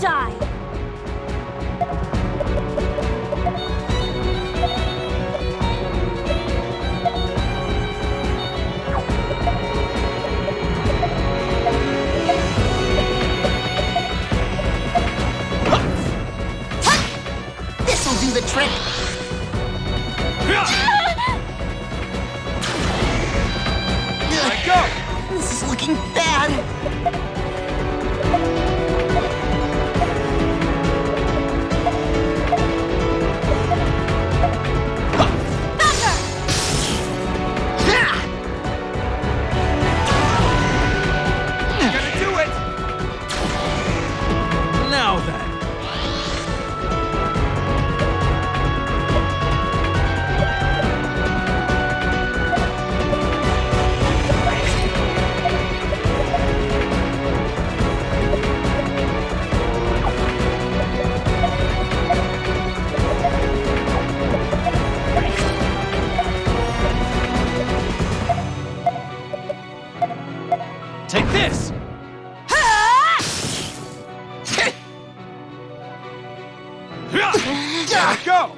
die! This'll do the trick! Let go! This is looking bad! Gonna do it! Now then. Take this! Let go!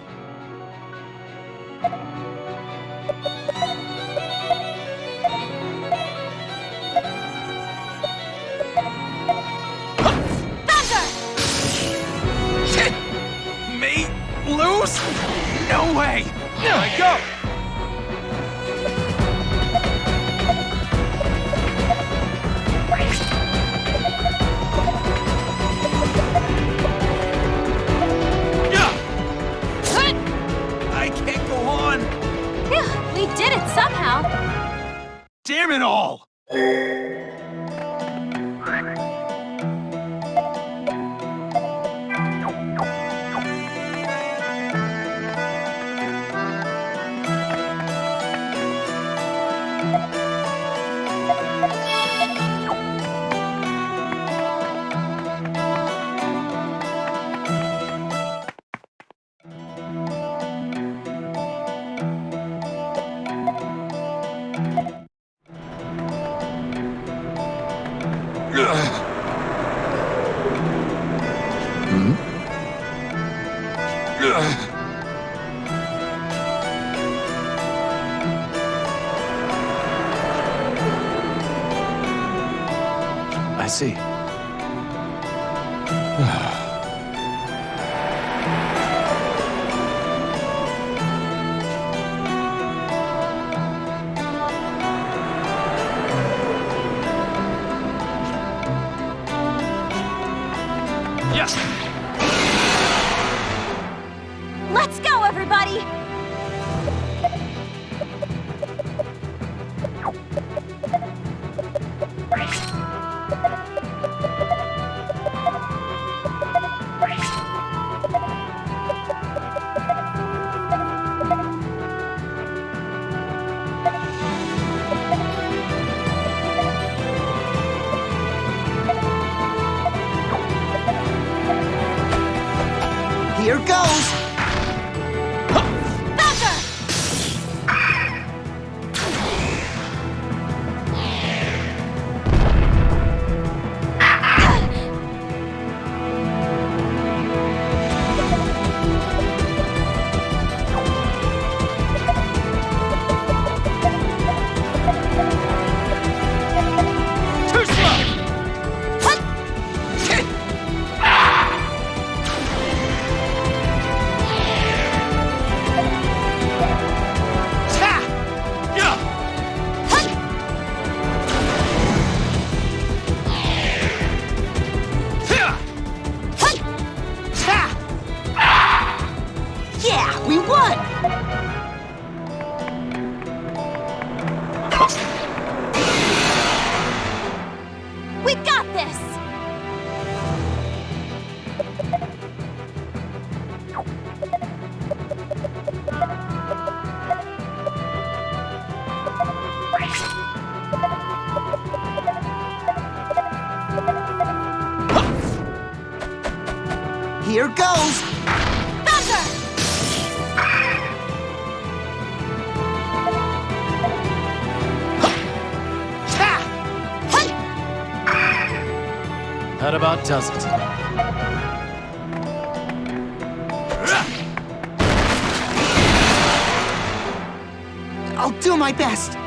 Me lose? No way! Let go! I can't go on! Phew, we did it somehow! Damn it all! I see. Yes! Let's go, everybody! Here goes! Too slow! Yeah, we won! We got this! Here goes! That about does it. I'll do my best.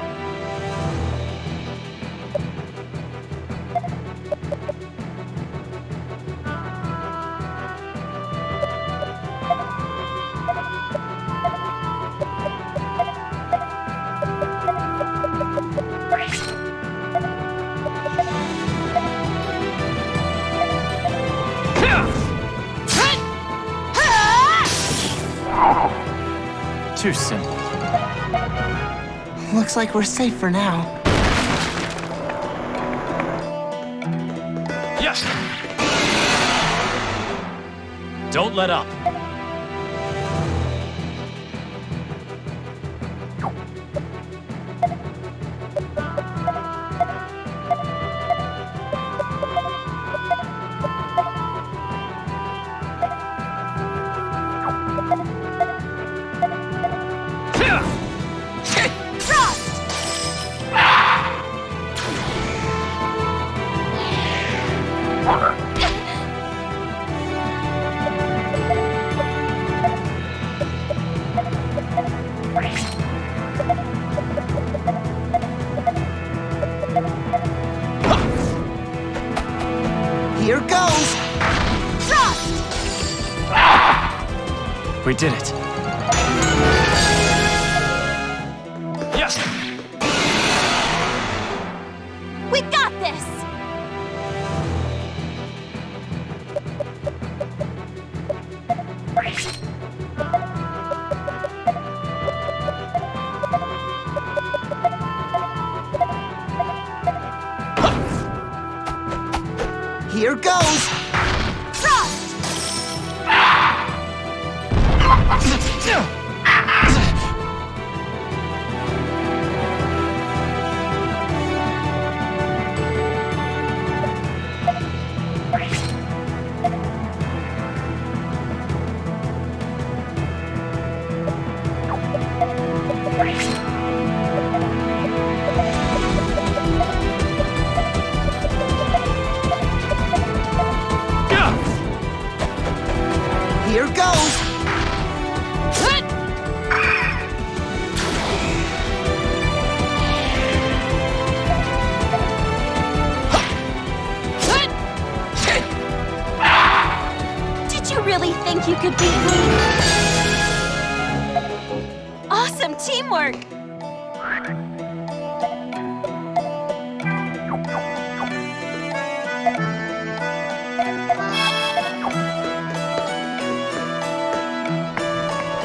Too simple. Looks like we're safe for now. Yes! Don't let up. Here goes! We did it. Yes! We got this! Here goes! Here goes! Did you really think you could beat me? Awesome teamwork!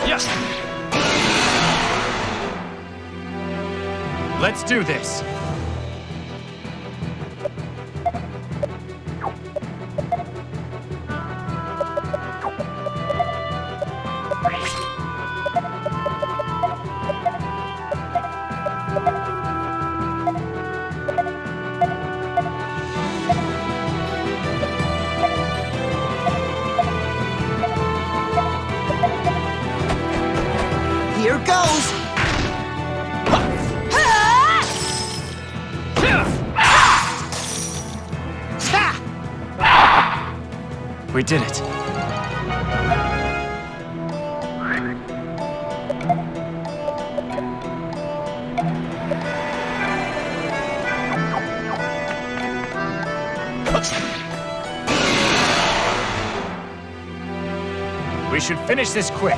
Yes! Let's do this. Here goes! We did it. We should finish this quick.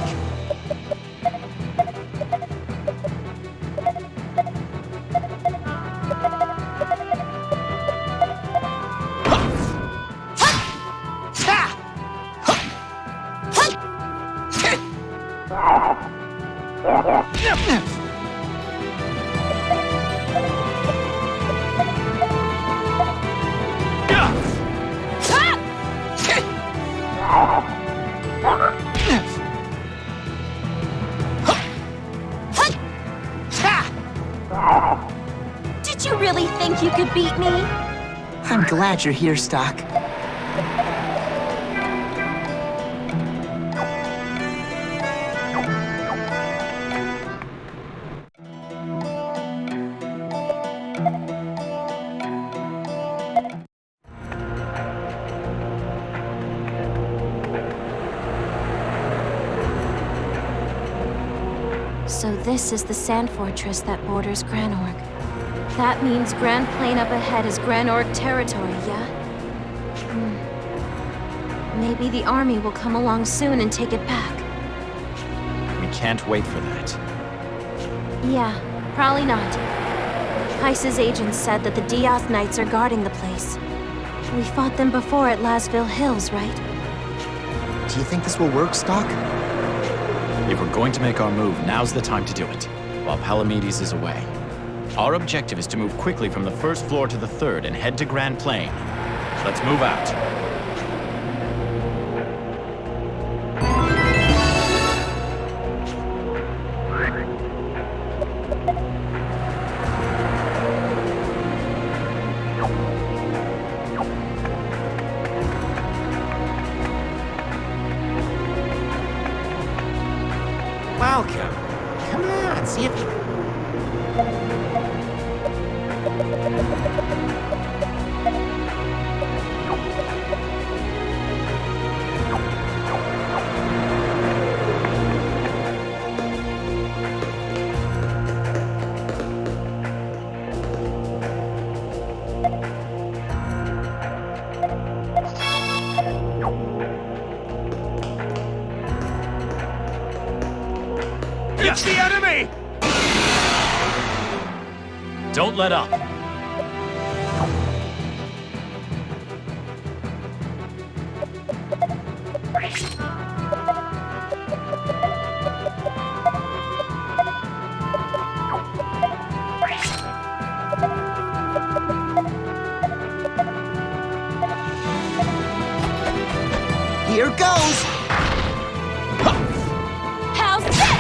Did you really think you could beat me? I'm glad you're here, Stocke. So this is the sand fortress that borders Granorg. That means Grand Plain up ahead is Granorg territory, yeah? Maybe the army will come along soon and take it back. We can't wait for that. Yeah, probably not. Heiss's agents said that the Diath Knights are guarding the place. We fought them before at Lasville Hills, right? Do you think this will work, Stocke? If we're going to make our move, now's the time to do it, while Palamedes is away. Our objective is to move quickly from the first floor to the third and head to Grand Plain. Let's move out. Welcome. Come on, see if... It's the enemy! Don't let up. Here goes! How's this?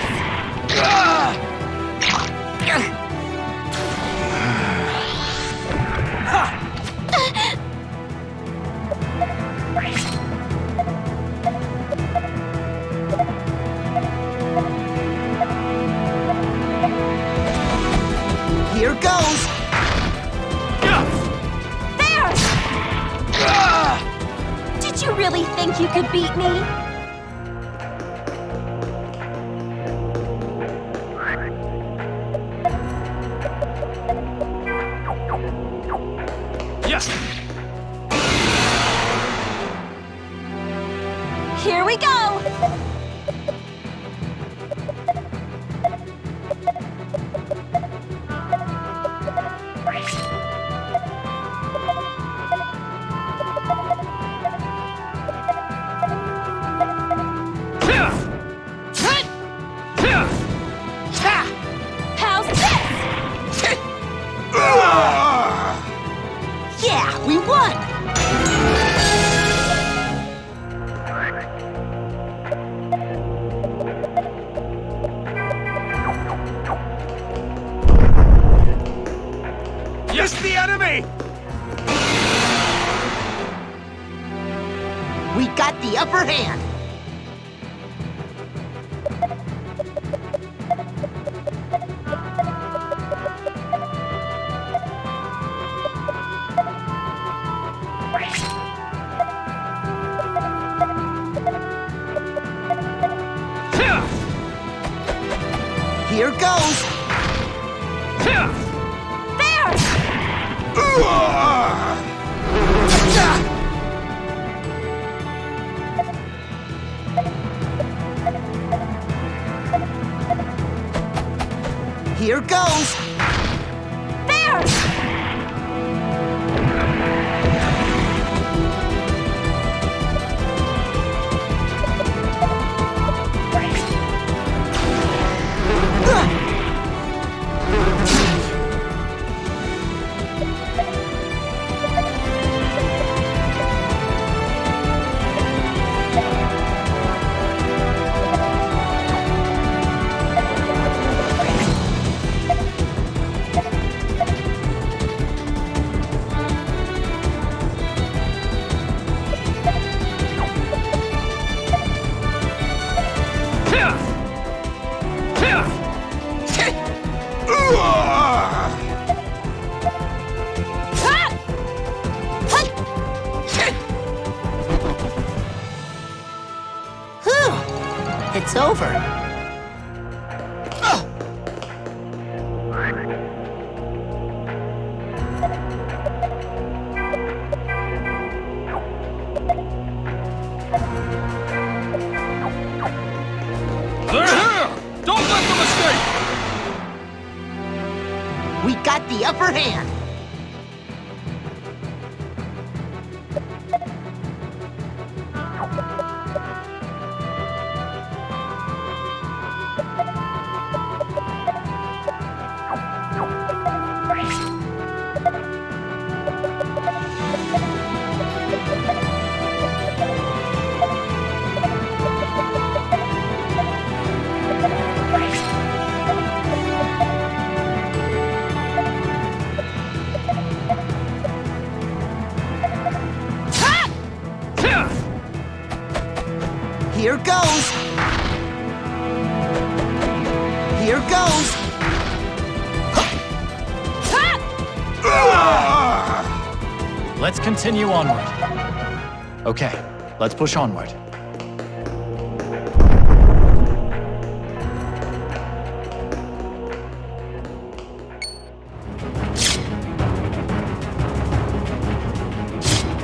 Here goes! There! Did you really think you could beat me? Yes! Here we go! How's this? Yeah, we won! Yes, the enemy! We got the upper hand! Here goes! There! Here goes! There! It's over. the upper hand. Here goes! Here goes! Let's continue onward. Okay, let's push onward.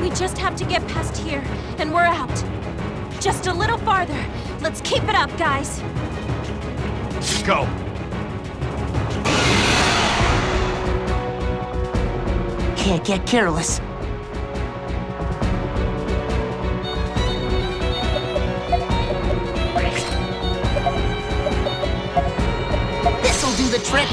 We just have to get past here, and we're out. Just a little farther. Let's keep it up, guys. Go! Can't get careless. This'll do the trick.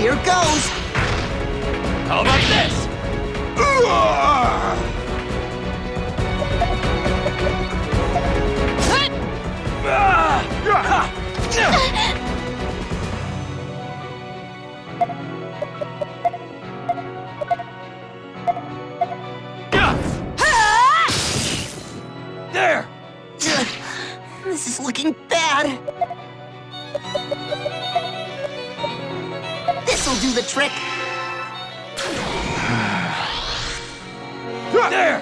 Here goes! How about this? There! This is looking bad. This'll do the trick. There!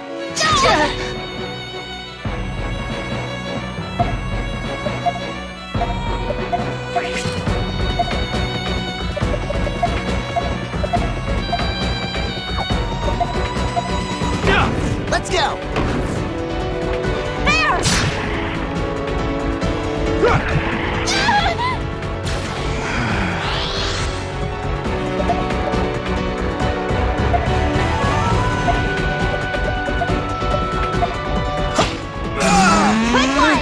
Let's go. There! Quick one!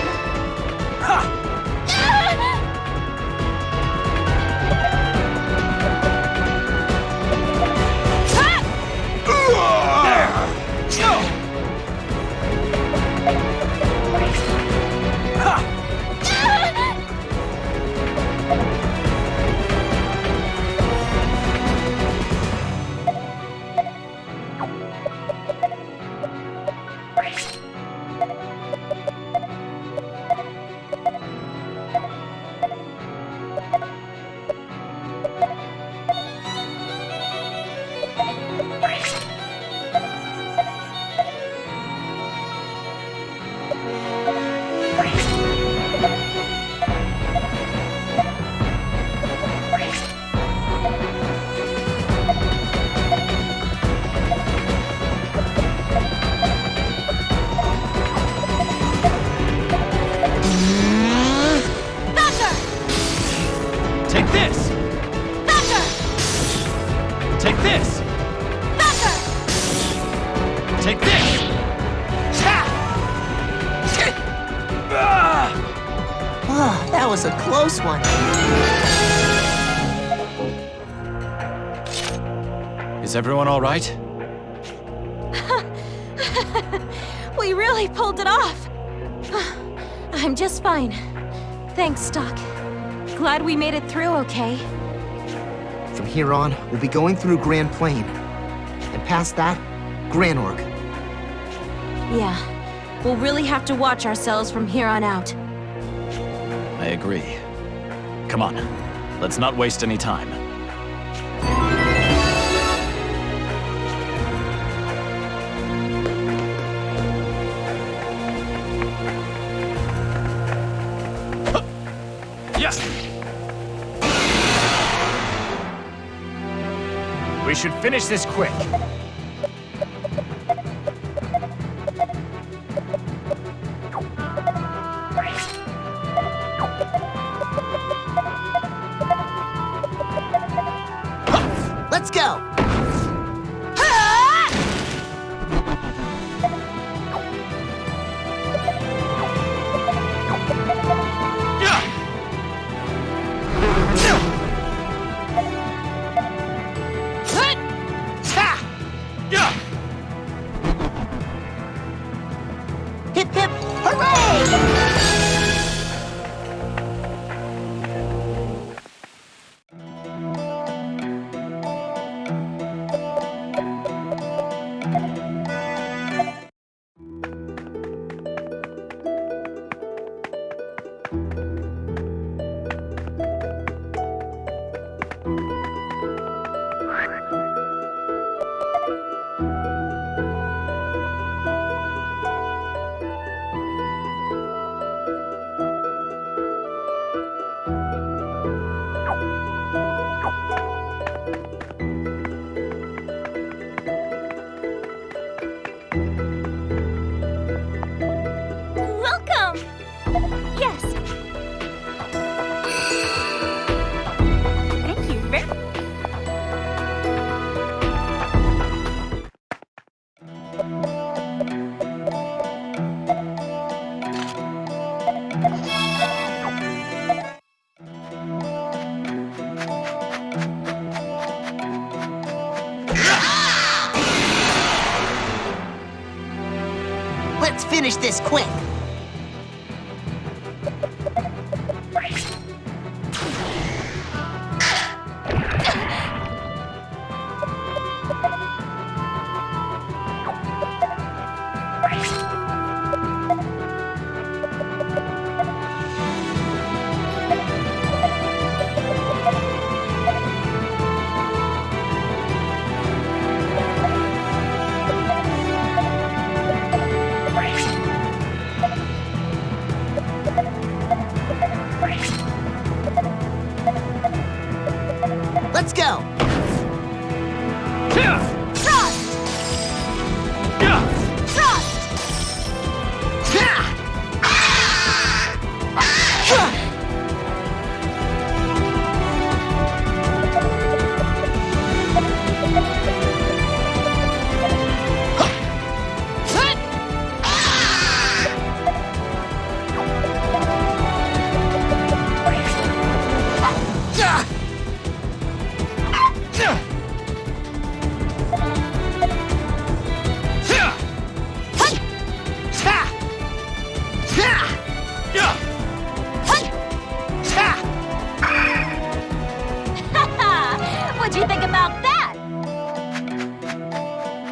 That was a close one. Is everyone all right? We really pulled it off. I'm just fine. Thanks, Stocke. Glad we made it through okay. From here on, we'll be going through Grand Plain. And past that, Gran Org. Yeah. We'll really have to watch ourselves from here on out. I agree. Come on, let's not waste any time. Yes! We should finish this quick. Let's go! Hip hip, hooray! Welcome! Yes. Thank you very much. Let's finish this quick. Let's go! Trust! Trust! What'd you think about that?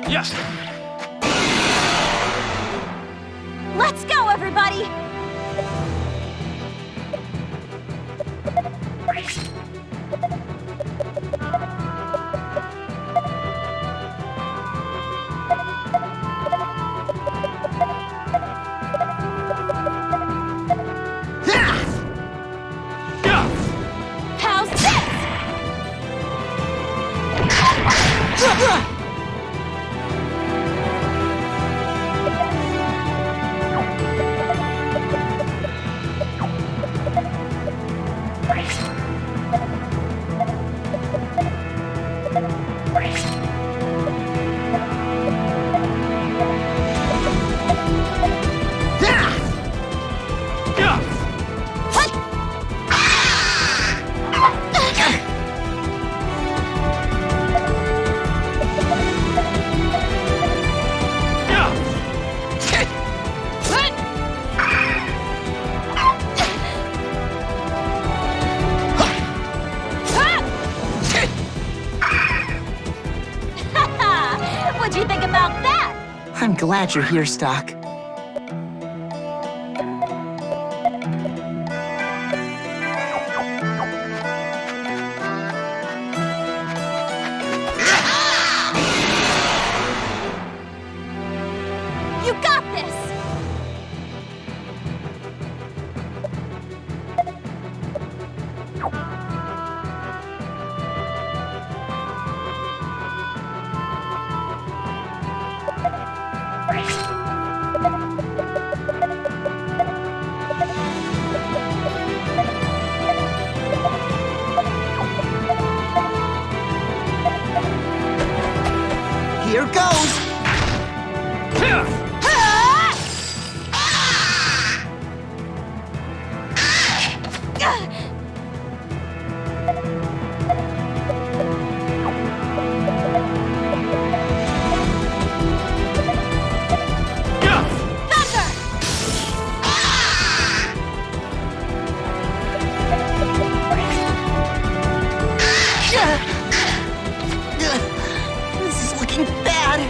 Yes! Let's go, everybody! How's this? glad you're here, Stocke. You got this! Here goes! This is looking bad.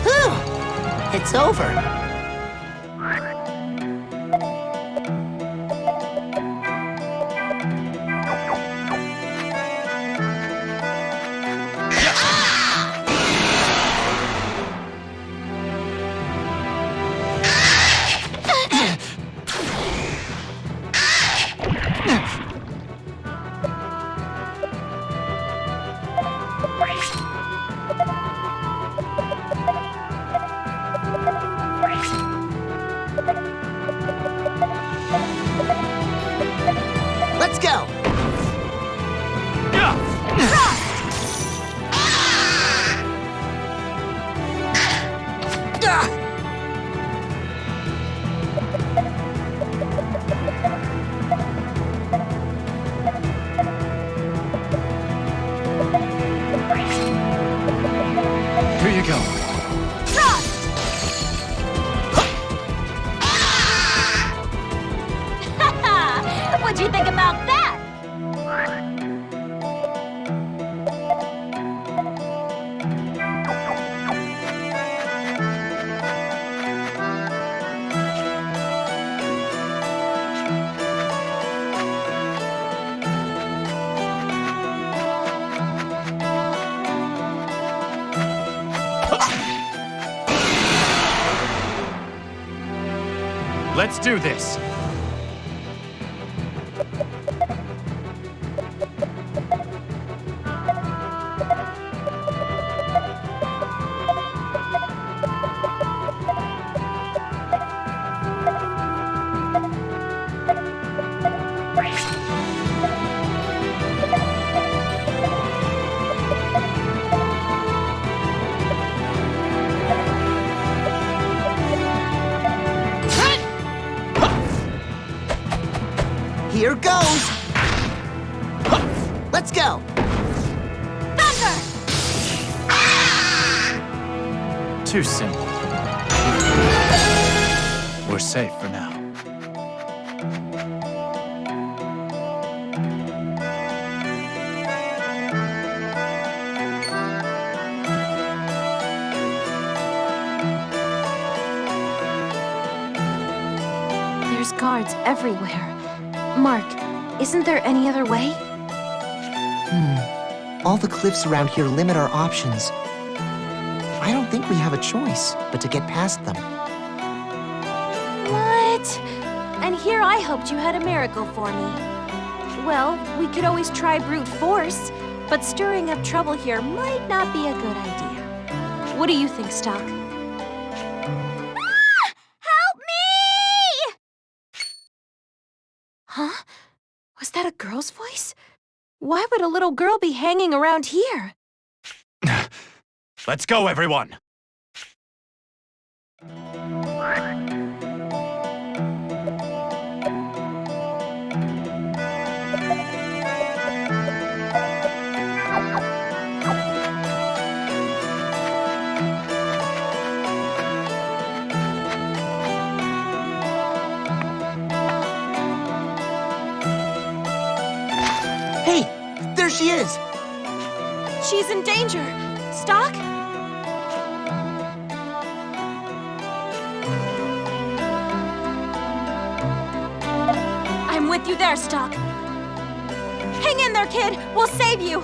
Whew. It's over. Let's go! Here you go. What'd you think about that? Let's do this. Here goes! Let's go! Thunder! Too simple. We're safe for now. There's guards everywhere. Mark, isn't there any other way? All the cliffs around here limit our options. I don't think we have a choice but to get past them. What? And here I hoped you had a miracle for me. Well, we could always try brute force, but stirring up trouble here might not be a good idea. What do you think, Stocke? Help me! Huh? Was that a girl's voice? Why would a little girl be hanging around here? Let's go, everyone! she's in danger. Stocke? I'm with you there, Stocke. Hang in there, kid. We'll save you.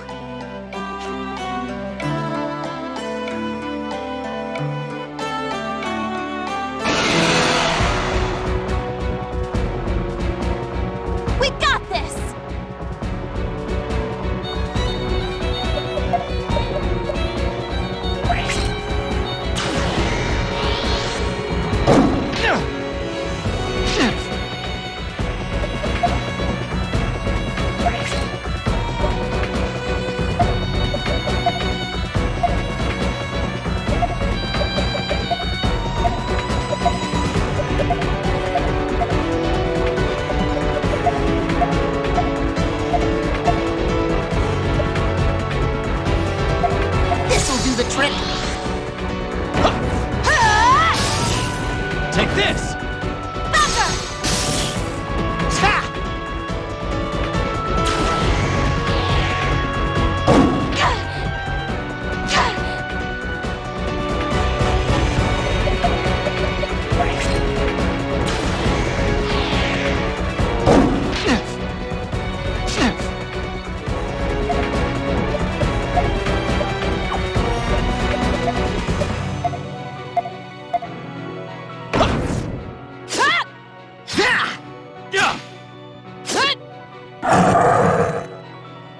We got this! This'll do the trick. Take this!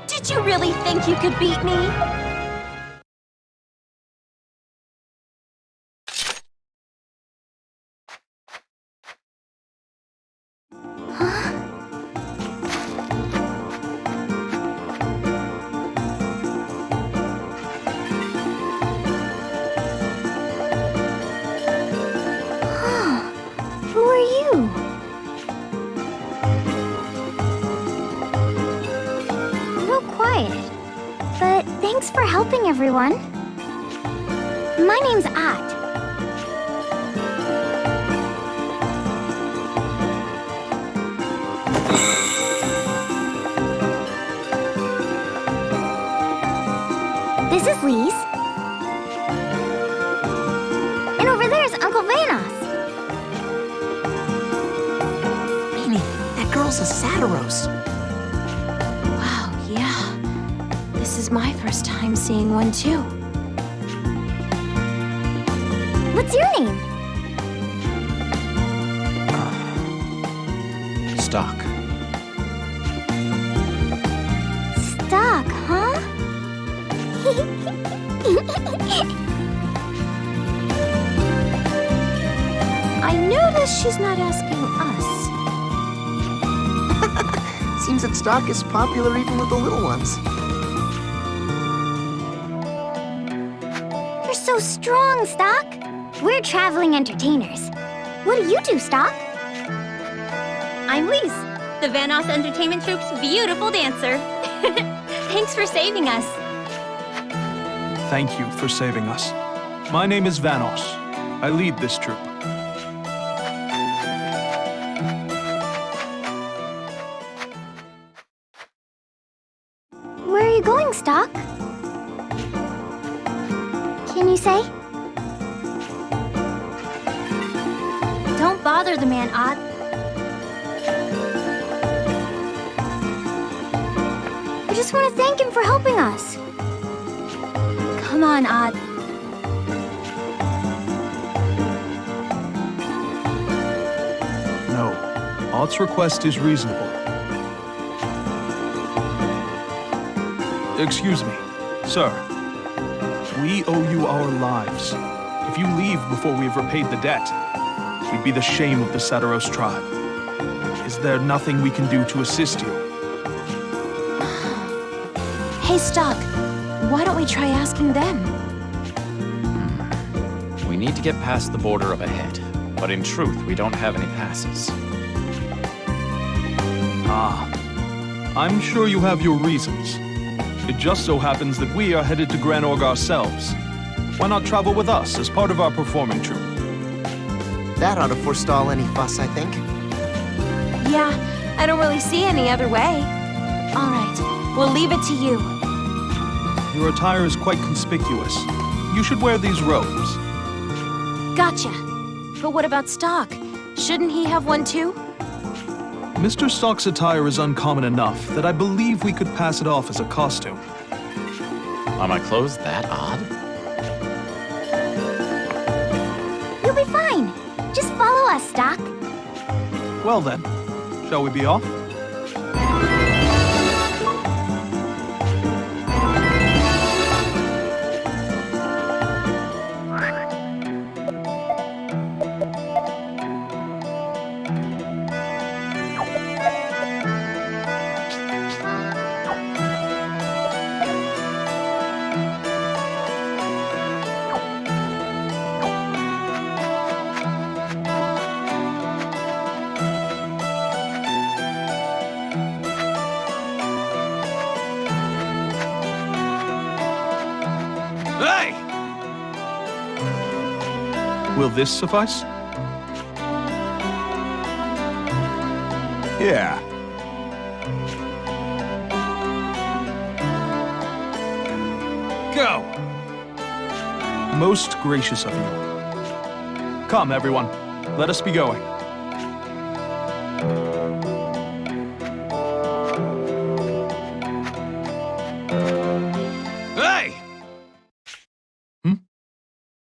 Did you really think you could beat me? Who are you? Real quiet. But thanks for helping everyone. My name's At. This is Lise. And over there's Uncle Vanos. Beanie, that girl's a Satiros. Wow, yeah. This is my first time seeing one, too. What's your name? Stocke. Stocke, huh? I notice she's not asking us. Seems that Stocke is popular even with the little ones. You're so strong, Stocke. We're traveling entertainers. What do you do, Stocke? I'm Lise, the Vanos Entertainment Troupe's beautiful dancer. Thanks for saving us. Thank you for saving us. My name is Vanos. I lead this troupe. Where are you going, Stocke? Can you say? Don't bother the man, Odd. I just want to thank him for helping us. Come on, Odd. No, Odd's request is reasonable. Excuse me, sir. We owe you our lives. If you leave before we have repaid the debt, we'd be the shame of the Satiros tribe. Is there nothing we can do to assist you? Hey, Stocke, why don't we try asking them? We need to get past the border up ahead, but in truth, we don't have any passes. Ah, I'm sure you have your reasons. It just so happens that we are headed to Gran Org ourselves. Why not travel with us as part of our performing troupe? That ought to forestall any fuss, I think. Yeah, I don't really see any other way. All right, we'll leave it to you. Your attire is quite conspicuous. You should wear these robes. Gotcha. But what about Stocke? Shouldn't he have one too? Mr. Stocke's attire is uncommon enough that I believe we could pass it off as a costume. Are my clothes that odd? You'll be fine. Just follow us, Stocke. Well then, shall we be off? Hey! Will this suffice? Yeah. Go! Most gracious of you. Come, everyone. Let us be going. Hey!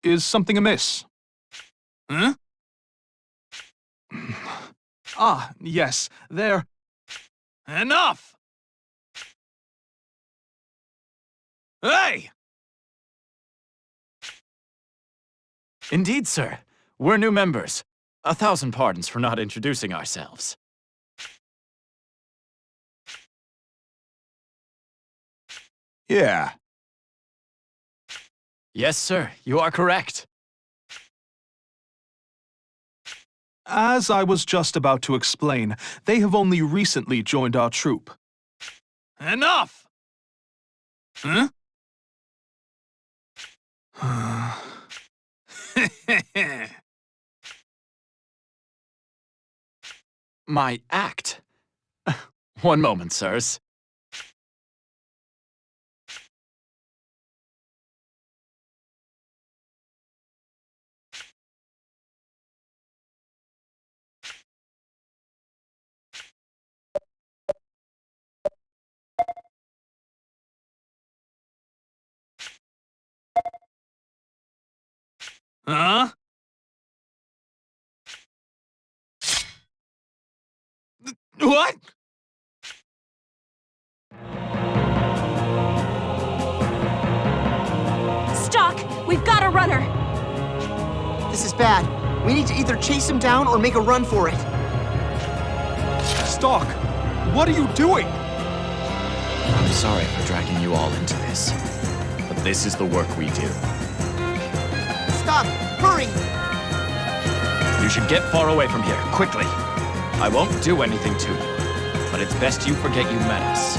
Is something amiss? Huh? Ah, yes, there. Enough! Hey! Indeed, sir. We're new members. 1,000 pardons for not introducing ourselves. Yeah. Yes, sir. You are correct. As I was just about to explain, they have only recently joined our troop. Enough! Huh? My act? One moment, sirs. Huh? What? Stocke, we've got a runner. This is bad. We need to either chase him down or make a run for it. Stocke, what are you doing? I'm sorry for dragging you all into this, but this is the work we do. Stop! Hurry! You should get far away from here, quickly. I won't do anything to you, but it's best you forget you met us.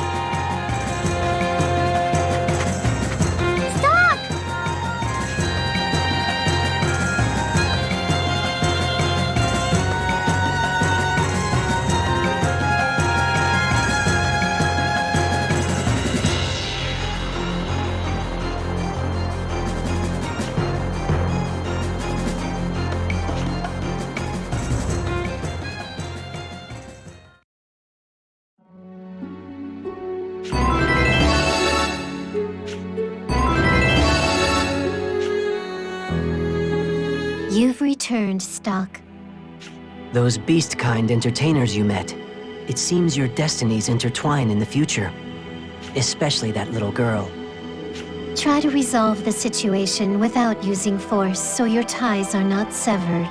You've returned, Stocke. Those beast-kind entertainers you met. It seems your destinies intertwine in the future. Especially that little girl. Try to resolve the situation without using force so your ties are not severed.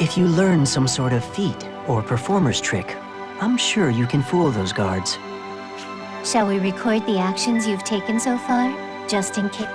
If you learn some sort of feat or performer's trick, I'm sure you can fool those guards. Shall we record the actions you've taken so far, just in case?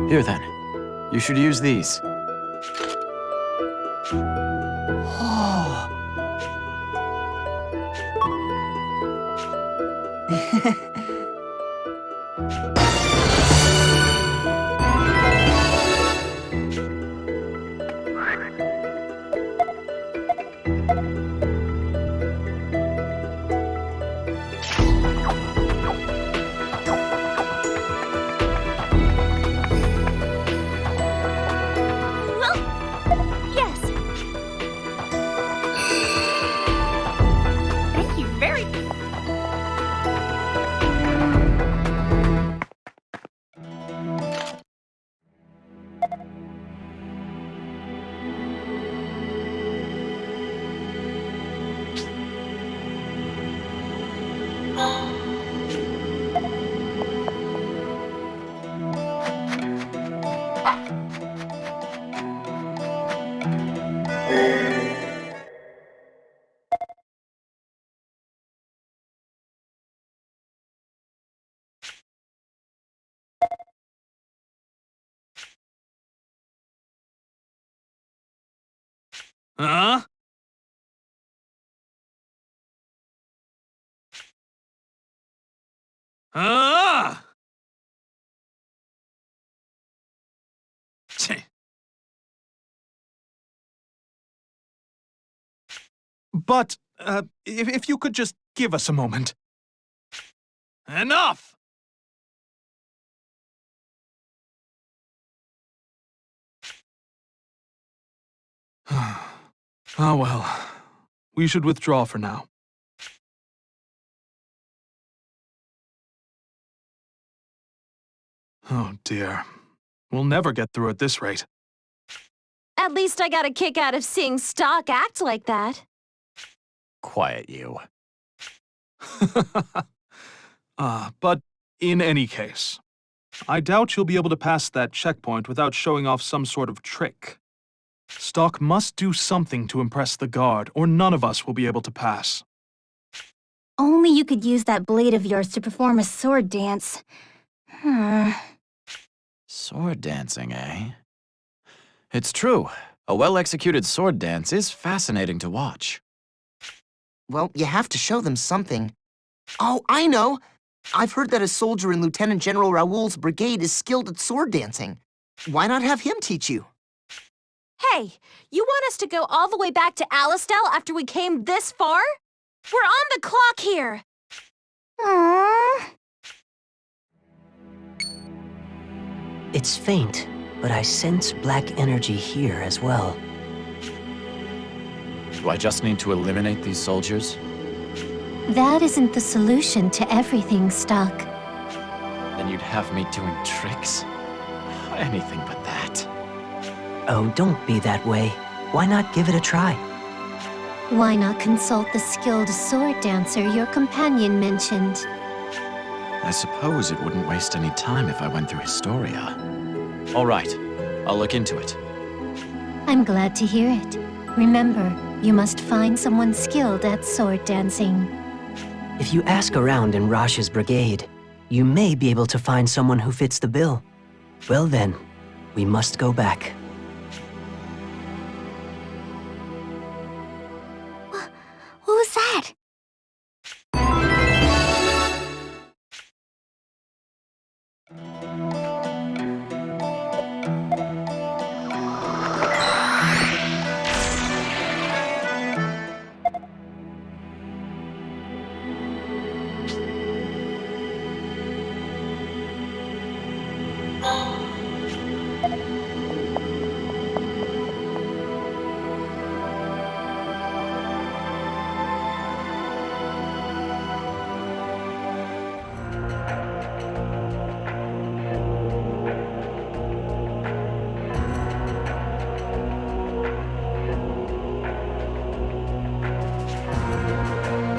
Here then. You should use these. Yes. Thank you very much. Huh? Ah! But, if you could just give us a moment. Enough! Oh well. We should withdraw for now. Oh dear. We'll never get through at this rate. At least I got a kick out of seeing Stocke act like that. Quiet you. But in any case, I doubt you'll be able to pass that checkpoint without showing off some sort of trick. Stocke must do something to impress the guard, or none of us will be able to pass. Only you could use that blade of yours to perform a sword dance. Sword dancing, eh? It's true. A well-executed sword dance is fascinating to watch. Well, you have to show them something. Oh, I know! I've heard that a soldier in Lieutenant General Raoul's brigade is skilled at sword dancing. Why not have him teach you? Hey, you want us to go all the way back to Alistel after we came this far? We're on the clock here! Aww. It's faint, but I sense black energy here as well. Do I just need to eliminate these soldiers? That isn't the solution to everything, Stocke. Then you'd have me doing tricks? Anything but that. Oh, don't be that way. Why not give it a try? Why not consult the skilled sword dancer your companion mentioned? I suppose it wouldn't waste any time if I went through Historia. All right, I'll look into it. I'm glad to hear it. Remember, you must find someone skilled at sword dancing. If you ask around in Rosh's brigade, you may be able to find someone who fits the bill. Well then, we must go back. What was that?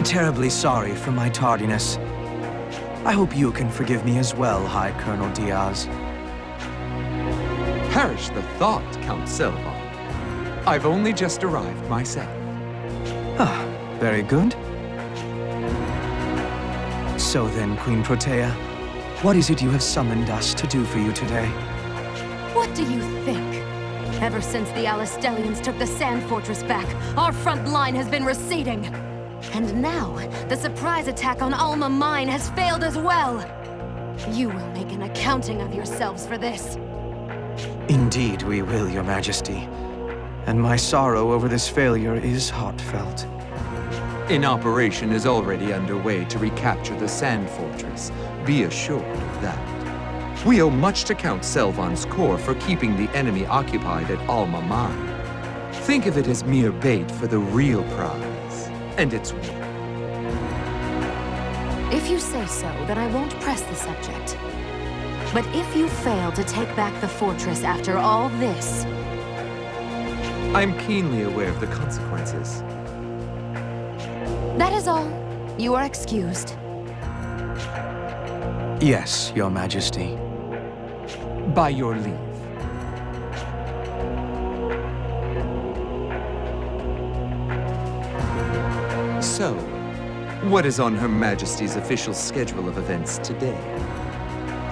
Terribly sorry for my tardiness. I hope you can forgive me as well, High Colonel Diaz. Perish the thought, Count Silva. I've only just arrived myself. Ah, very good. So then, Queen Protea, what is it you have summoned us to do for you today? do you think? Ever since the Alistelians took the Sand Fortress back, our front line has been receding. And now, the surprise attack on Alma Mine has failed as well. You will make an accounting of yourselves for this. Indeed we will, Your Majesty. And my sorrow over this failure is heartfelt. An operation is already underway to recapture the Sand Fortress. Be assured of that. We owe much to Count Selvon's corps for keeping the enemy occupied at Alma Mine. Think of it as mere bait for the real prize, and its win. If you say so, then I won't press the subject. But if you fail to take back the fortress after all this... I'm keenly aware of the consequences. That is all. You are excused. Yes, Your Majesty. By your leave. So, what is on Her Majesty's official schedule of events today?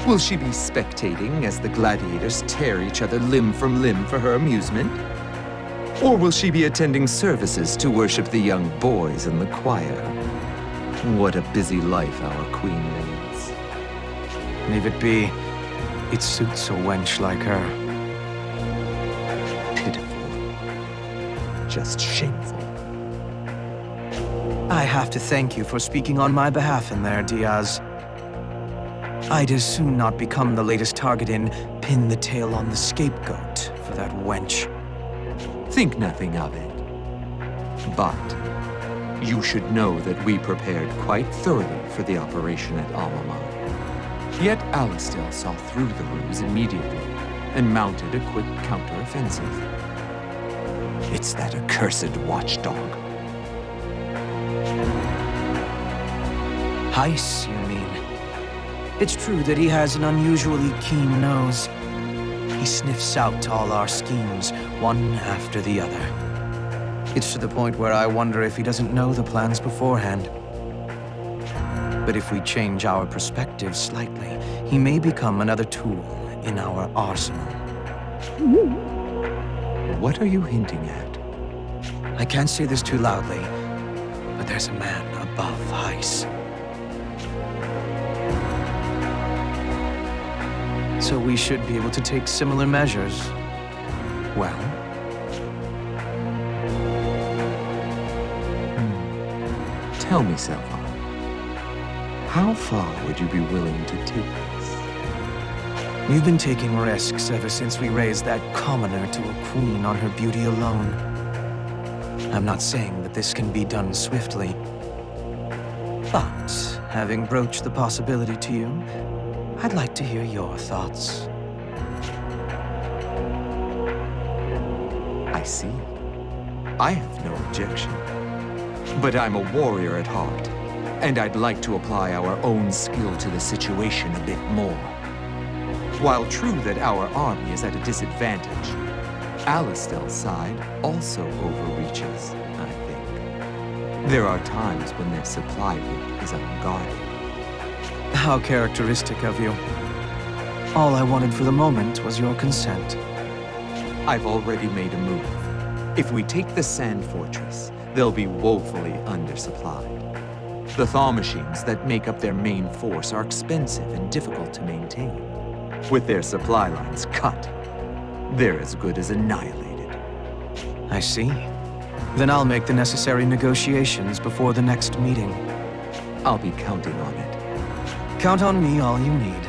Will she be spectating as the gladiators tear each other limb from limb for her amusement? Or will she be attending services to worship the young boys in the choir? What a busy life our queen leads. Leave it be. It suits a wench like her. Pitiful. Just shameful. I have to thank you for speaking on my behalf in there, Diaz. I'd as soon not become the latest target in Pin the Tail on the Scapegoat for that wench. Think nothing of it. But you should know that we prepared quite thoroughly for the operation at Alma Mine. Yet Alistel saw through the ruse immediately and mounted a quick counter-offensive. It's that accursed watchdog. Heiss, you mean? It's true that he has an unusually keen nose. He sniffs out all our schemes, one after the other. It's to the point where I wonder if he doesn't know the plans beforehand. But if we change our perspective slightly, he may become another tool in our arsenal. What are you hinting at? I can't say this too loudly, but there's a man above Heiss. So we should be able to take similar measures. Well? Tell me, Selvon. How far would you be willing to take this? We've been taking risks ever since we raised that commoner to a queen on her beauty alone. I'm not saying that this can be done swiftly. But, having broached the possibility to you, I'd like to hear your thoughts. I see. I have no objection. But I'm a warrior at heart, and I'd like to apply our own skill to the situation a bit more. While true that our army is at a disadvantage, Alistel's side also overreaches, I think. There are times when their supply route is unguarded. How characteristic of you. All I wanted for the moment was your consent. I've already made a move. If we take the Sand Fortress, they'll be woefully undersupplied. The thaw machines that make up their main force are expensive and difficult to maintain. With their supply lines cut, they're as good as annihilated. I see. Then I'll make the necessary negotiations before the next meeting. I'll be counting on it. Count on me all you need.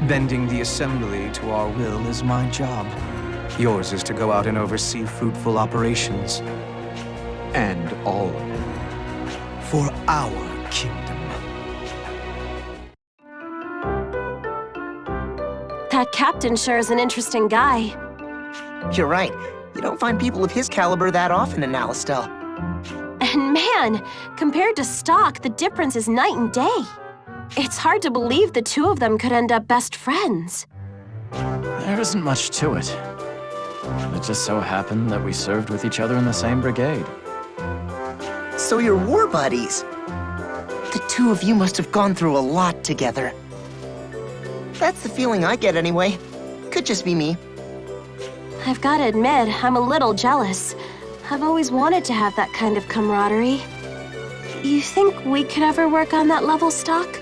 Bending the assembly to our will is my job. Yours is to go out and oversee fruitful operations. And all of it. For our kingdom. That captain sure is an interesting guy. You're right. You don't find people of his caliber that often in Alistel. And man, compared to Stocke, the difference is night and day. It's hard to believe the two of them could end up best friends. There isn't much to it. It just so happened that we served with each other in the same brigade. So you're war buddies. The two of you must have gone through a lot together. That's the feeling I get anyway. Could just be me. I've gotta admit, I'm a little jealous. I've always wanted to have that kind of camaraderie. You think we could ever work on that level, Stocke?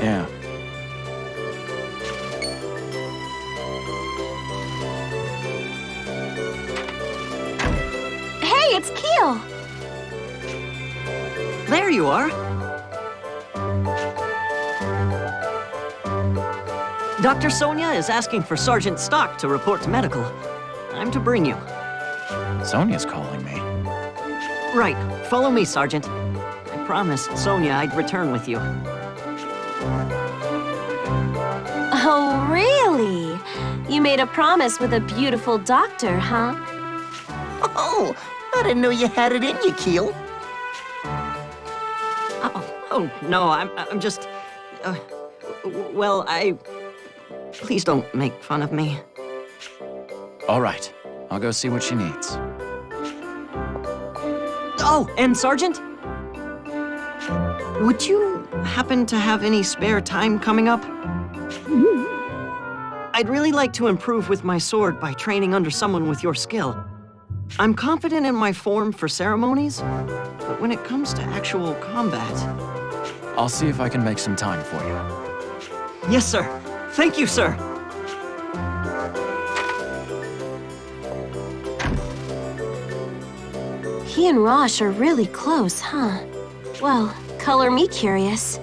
Yeah. Hey, it's Keel! There you are. Dr. Sonia is asking for Sergeant Stocke to report to medical. I'm to bring you. Sonia's calling me. Right. Follow me, Sergeant. I promised Sonia I'd return with you. Oh, really? You made a promise with a beautiful doctor, huh? Oh, I didn't know you had it in you, Keel. Oh, no, I'm just... well, Please don't make fun of me. All right. I'll go see what she needs. Oh, and Sergeant? Would you happen to have any spare time coming up? I'd really like to improve with my sword by training under someone with your skill. I'm confident in my form for ceremonies, but when it comes to actual combat... I'll see if I can make some time for you. Yes, sir. Thank you, sir. He and Rosh are really close, huh? Well, color me curious.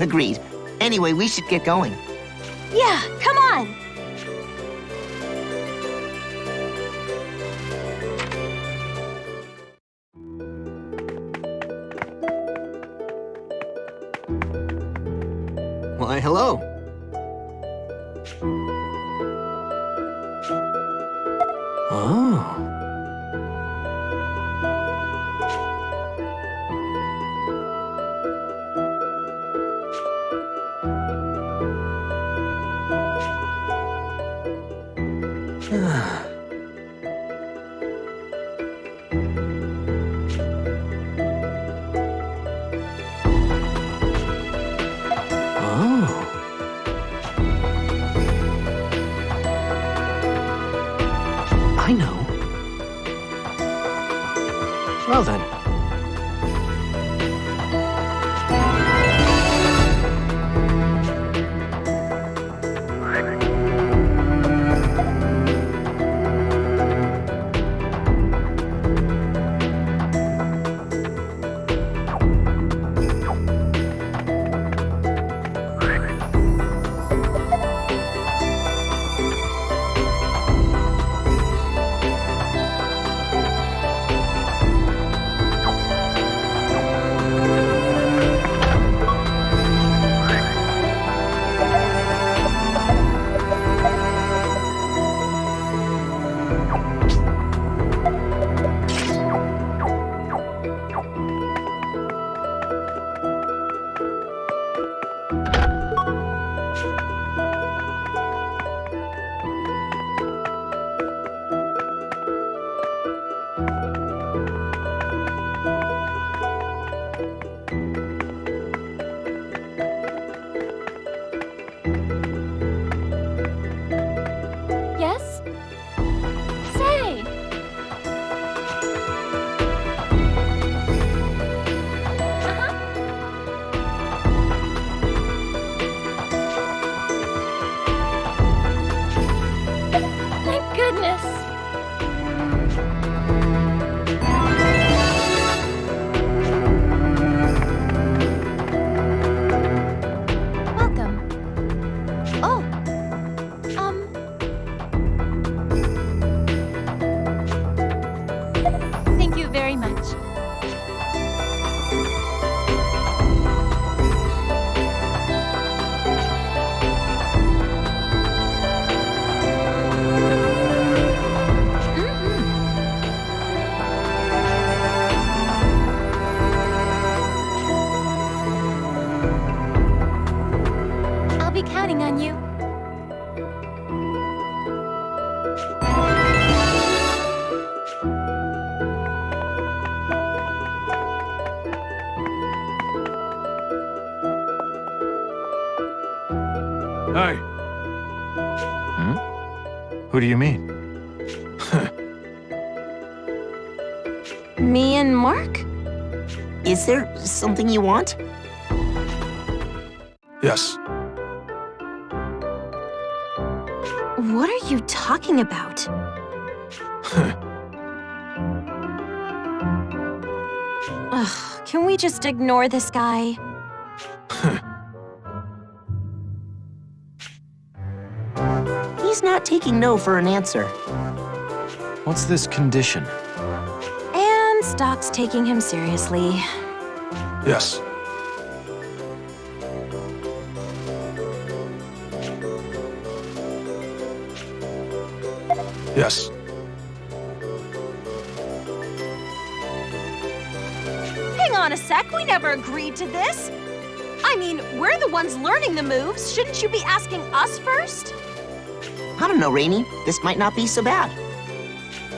Agreed. Anyway, we should get going. Yeah, come on! Why, hello. Oh. I know. Well then. Yes? Say! Thank goodness! Welcome. Oh, thank you very much. I'll be counting on you. Hey, Who do you mean? Me and Mark? Is there something you want? Yes. What are you talking about? Ugh, can we just ignore this guy? He's not taking no for an answer. What's this condition? And Stocke's taking him seriously. Yes. Yes. Hang on a sec, we never agreed to this. I mean, we're the ones learning the moves. Shouldn't you be asking us first? I don't know, Rainy. This might not be so bad.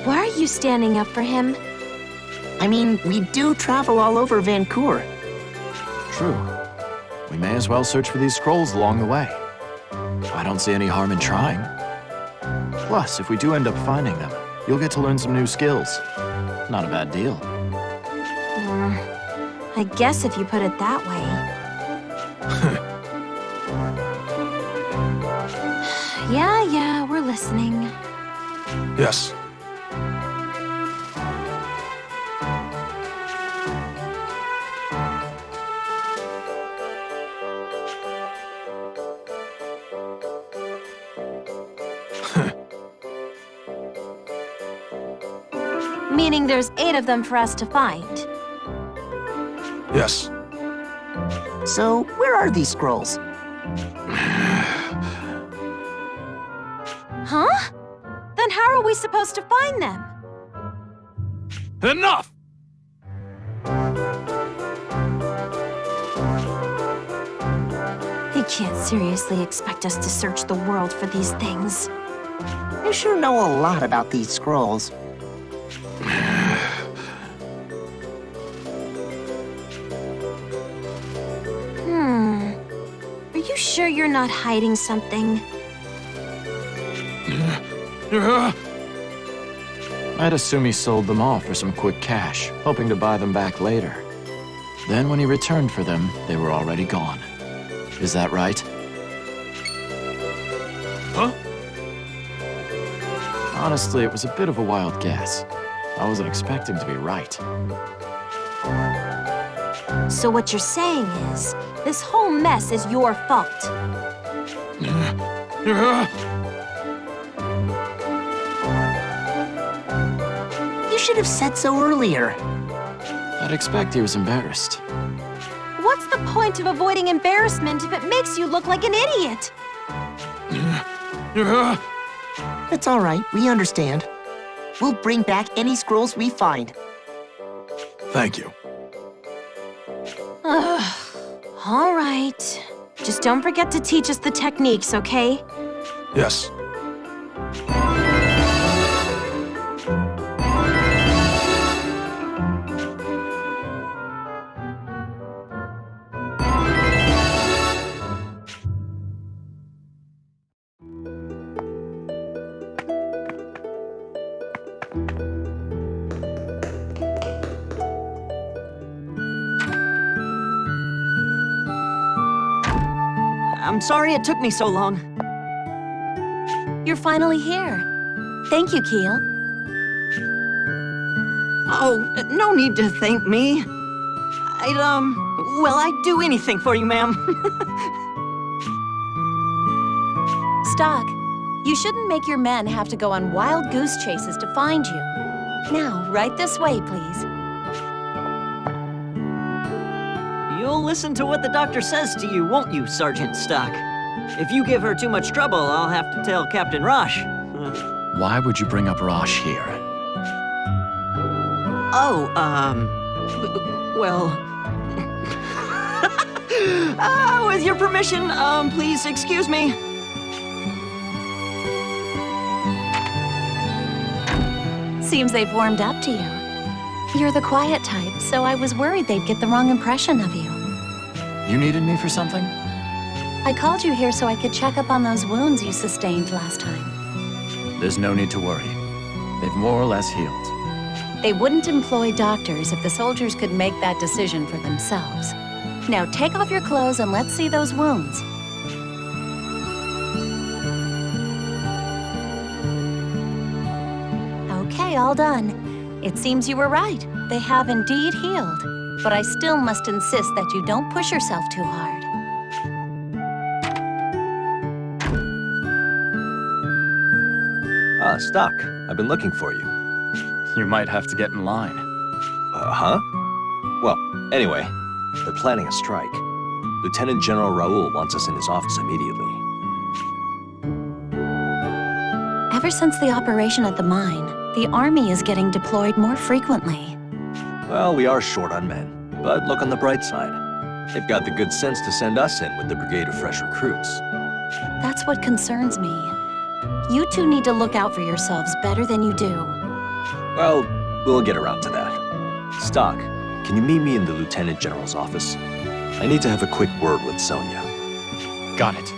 Why are you standing up for him? I mean, we do travel all over Vainqueur. True. We may as well search for these scrolls along the way. I don't see any harm in trying. Plus, if we do end up finding them, you'll get to learn some new skills. Not a bad deal. I guess if you put it that way. Yeah, we're listening. Yes. Meaning there's 8 of them for us to find. Yes. So, where are these scrolls? Huh? Then how are we supposed to find them? Enough! He can't seriously expect us to search the world for these things. You sure know a lot about these scrolls. Are you sure you're not hiding something? I'd assume he sold them off for some quick cash, hoping to buy them back later. Then when he returned for them, they were already gone. Is that right? Huh? Honestly, it was a bit of a wild guess. I wasn't expecting to be right. So what you're saying is, this whole mess is your fault. You should have said so earlier. I'd expect he was embarrassed. What's the point of avoiding embarrassment if it makes you look like an idiot? It's all right, we understand. We'll bring back any scrolls we find. Thank you. All right. Just don't forget to teach us the techniques, okay? Yes. I'm sorry it took me so long. You're finally here. Thank you, Keel. Oh, no need to thank me. I'd do anything for you, ma'am. Stocke, you shouldn't make your men have to go on wild goose chases to find you. Now, right this way, please. You'll listen to what the doctor says to you, won't you, Sergeant Stocke? If you give her too much trouble, I'll have to tell Captain Rosh. Why would you bring up Rosh here? With your permission, please excuse me. Seems they've warmed up to you. You're the quiet type, so I was worried they'd get the wrong impression of you. You needed me for something? I called you here so I could check up on those wounds you sustained last time. There's no need to worry. They've more or less healed. They wouldn't employ doctors if the soldiers could make that decision for themselves. Now take off your clothes and let's see those wounds. Okay, all done. It seems you were right. They have indeed healed. But I still must insist that you don't push yourself too hard. Ah, Stocke. I've been looking for you. You might have to get in line. Huh? Well, anyway, they're planning a strike. Lieutenant General Raoul wants us in his office immediately. Ever since the operation at the mine, the army is getting deployed more frequently. Well, we are short on men, but look on the bright side. They've got the good sense to send us in with the brigade of fresh recruits. That's what concerns me. You two need to look out for yourselves better than you do. Well, we'll get around to that. Stocke, can you meet me in the Lieutenant General's office? I need to have a quick word with Sonia. Got it.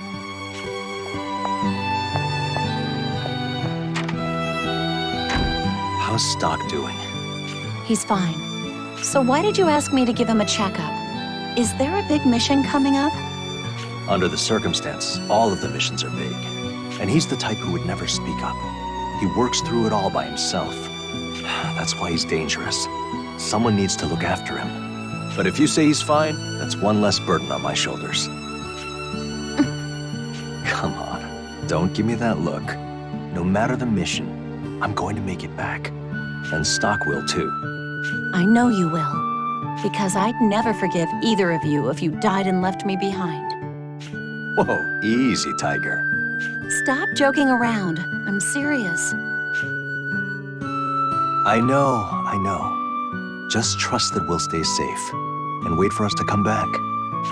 How's Stocke doing? He's fine. So why did you ask me to give him a checkup? Is there a big mission coming up? Under the circumstance, all of the missions are big. And he's the type who would never speak up. He works through it all by himself. That's why he's dangerous. Someone needs to look after him. But if you say he's fine, that's one less burden on my shoulders. Come on, don't give me that look. No matter the mission, I'm going to make it back. And Stocke will too. I know you will. Because I'd never forgive either of you if you died and left me behind. Whoa, easy, Tiger. Stop joking around. I'm serious. I know. Just trust that we'll stay safe and wait for us to come back.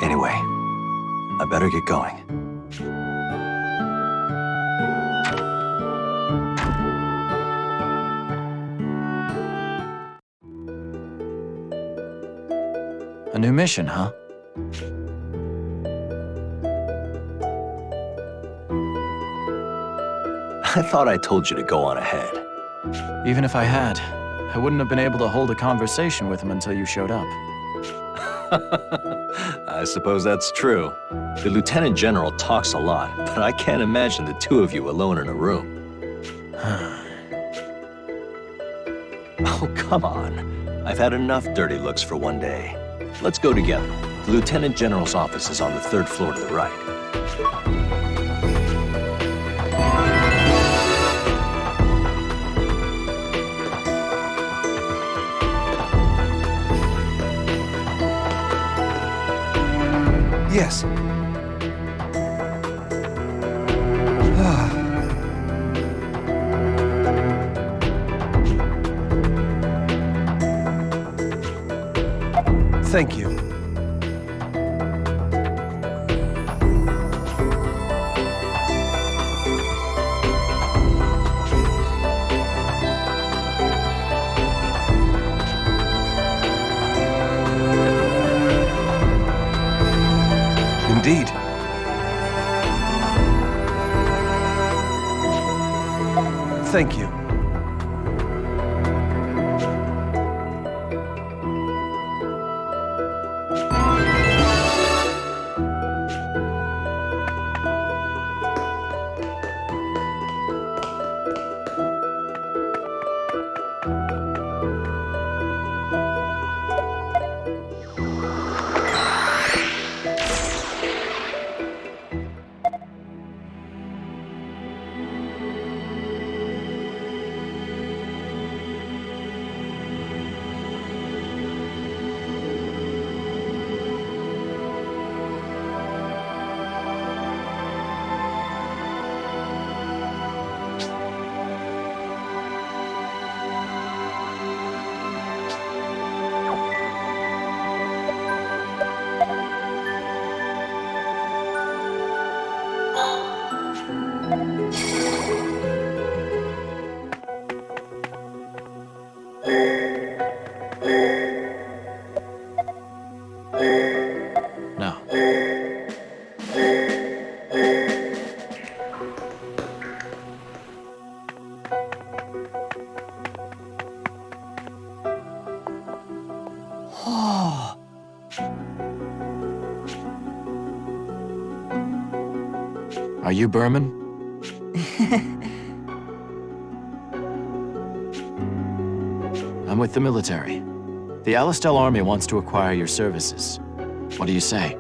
Anyway, I better get going. A new mission, huh? I thought I told you to go on ahead. Even if I had, I wouldn't have been able to hold a conversation with him until you showed up. I suppose that's true. The Lieutenant General talks a lot, but I can't imagine the two of you alone in a room. Oh, come on. I've had enough dirty looks for one day. Let's go together. The Lieutenant General's office is on the 3rd floor to the right. Yes. Thank you. Indeed. Thank you. Are you Berman? I'm with the military. The Alistel army wants to acquire your services. What do you say?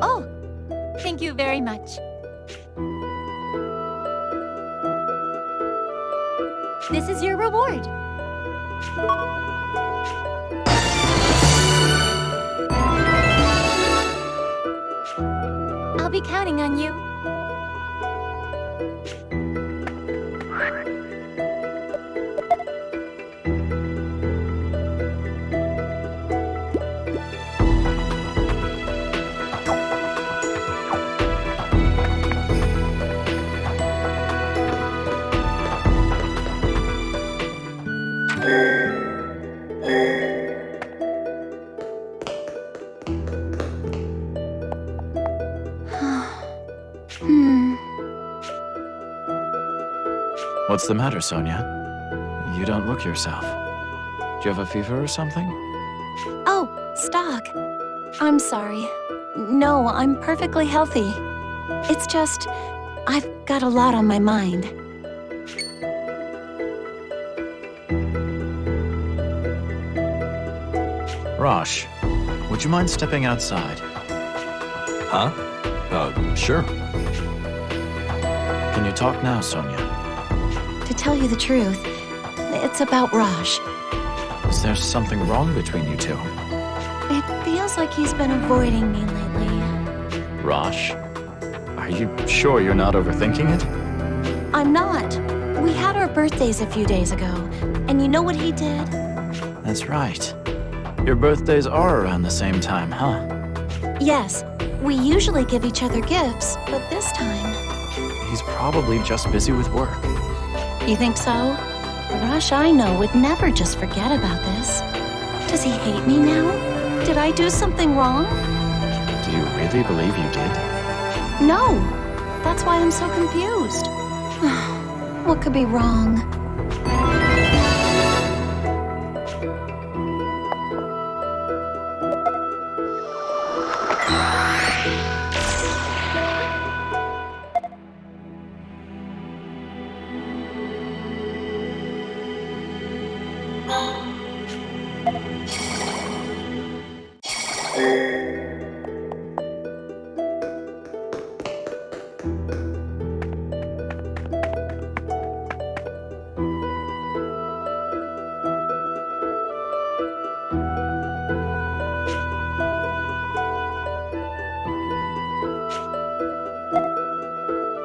Oh, thank you very much. This is your reward. I'll be counting on you. What's the matter, Sonia? You don't look yourself. Do you have a fever or something? Oh, Stocke. I'm sorry. No, I'm perfectly healthy. It's just, I've got a lot on my mind. Rosh, would you mind stepping outside? Huh? Sure. Can you talk now, Sonia? To tell you the truth, it's about Raj. Is there something wrong between you two? It feels like he's been avoiding me lately. Rosh, are you sure you're not overthinking it? I'm not. We had our birthdays a few days ago, and you know what he did? That's right. Your birthdays are around the same time, huh? Yes, we usually give each other gifts, but this time... He's probably just busy with work. You think so? The Raj I know would never just forget about this. Does he hate me now? Did I do something wrong? Do you really believe you did? No. That's why I'm so confused. What could be wrong?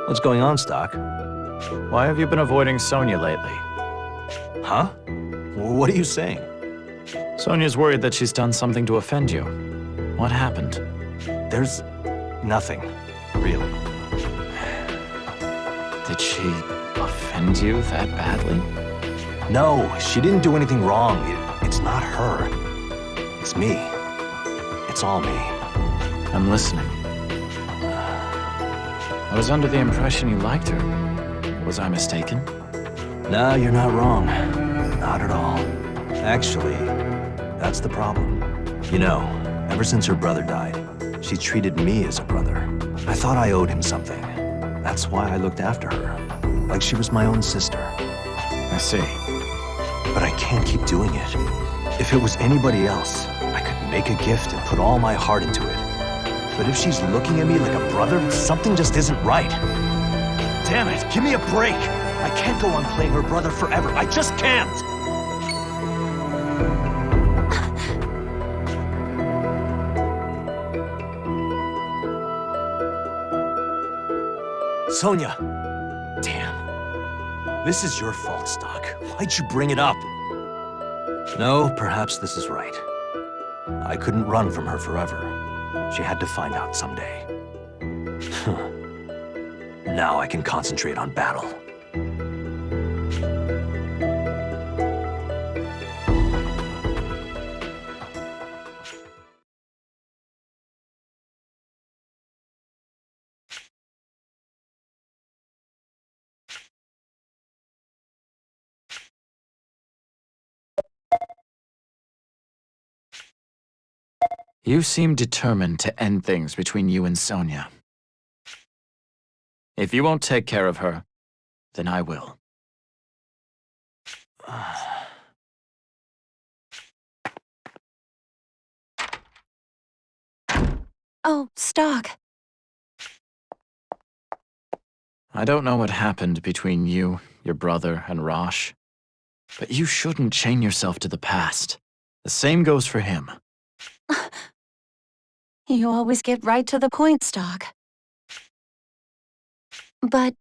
What's going on, Stocke? Why have you been avoiding Sonia lately? Huh? What are you saying? Sonia's worried that she's done something to offend you. What happened? There's nothing, really. Did she offend you that badly? No, she didn't do anything wrong. It's not her. It's me. It's all me. I'm listening. I was under the impression you liked her. Was I mistaken? No, you're not wrong. Not at all. Actually, that's the problem. You know, ever since her brother died, she treated me as a brother. I thought I owed him something. That's why I looked after her, like she was my own sister. I see. But I can't keep doing it. If it was anybody else, I could make a gift and put all my heart into it. But if she's looking at me like a brother, something just isn't right. Damn it, give me a break! I can't go on playing her brother forever. I just can't! Sonia! Damn. This is your fault, Stocke. Why'd you bring it up? No, perhaps this is right. I couldn't run from her forever. She had to find out someday. Now I can concentrate on battle. You seem determined to end things between you and Sonia. If you won't take care of her, then I will. Oh, Stocke. I don't know what happened between you, your brother, and Rosh, but you shouldn't chain yourself to the past. The same goes for him. You always get right to the point, Stocke. But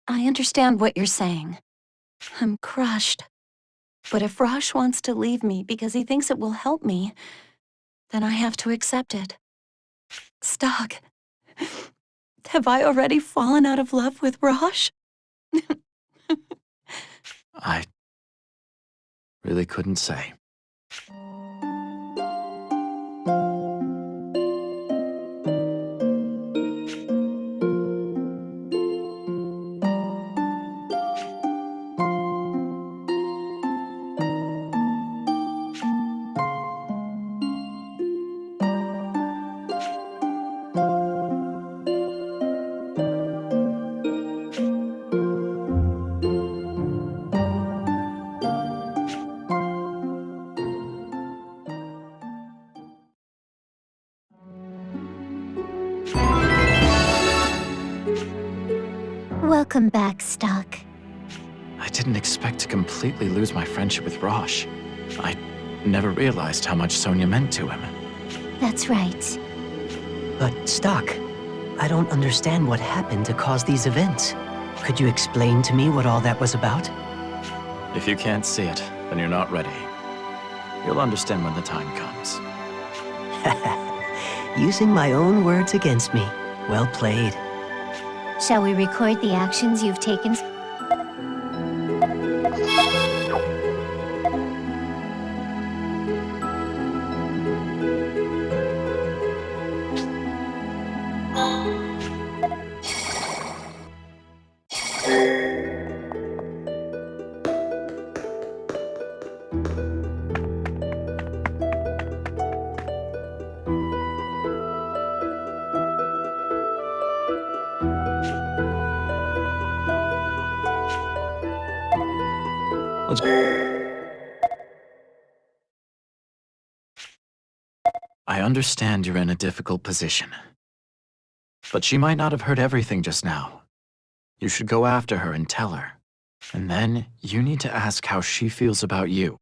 I understand what you're saying. I'm crushed. But if Rosh wants to leave me because he thinks it will help me, then I have to accept it. Stocke, have I already fallen out of love with Rosh? I really couldn't say. Welcome back, Stocke. I didn't expect to completely lose my friendship with Rosh. I never realized how much Sonia meant to him. That's right. But, Stocke, I don't understand what happened to cause these events. Could you explain to me what all that was about? If you can't see it, then you're not ready. You'll understand when the time comes. Using my own words against me. Well played. Shall we record the actions you've taken? I understand you're in a difficult position. But she might not have heard everything just now. You should go after her and tell her. And then you need to ask how she feels about you.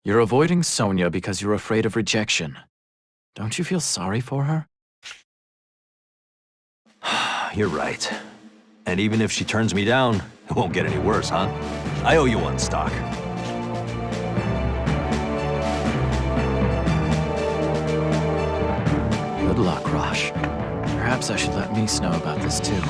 You're avoiding Sonia because you're afraid of rejection. Don't you feel sorry for her? You're right. And even if she turns me down, it won't get any worse, huh? I owe you one, Stocke. Good luck, Rosh. Perhaps I should let Mies know about this too.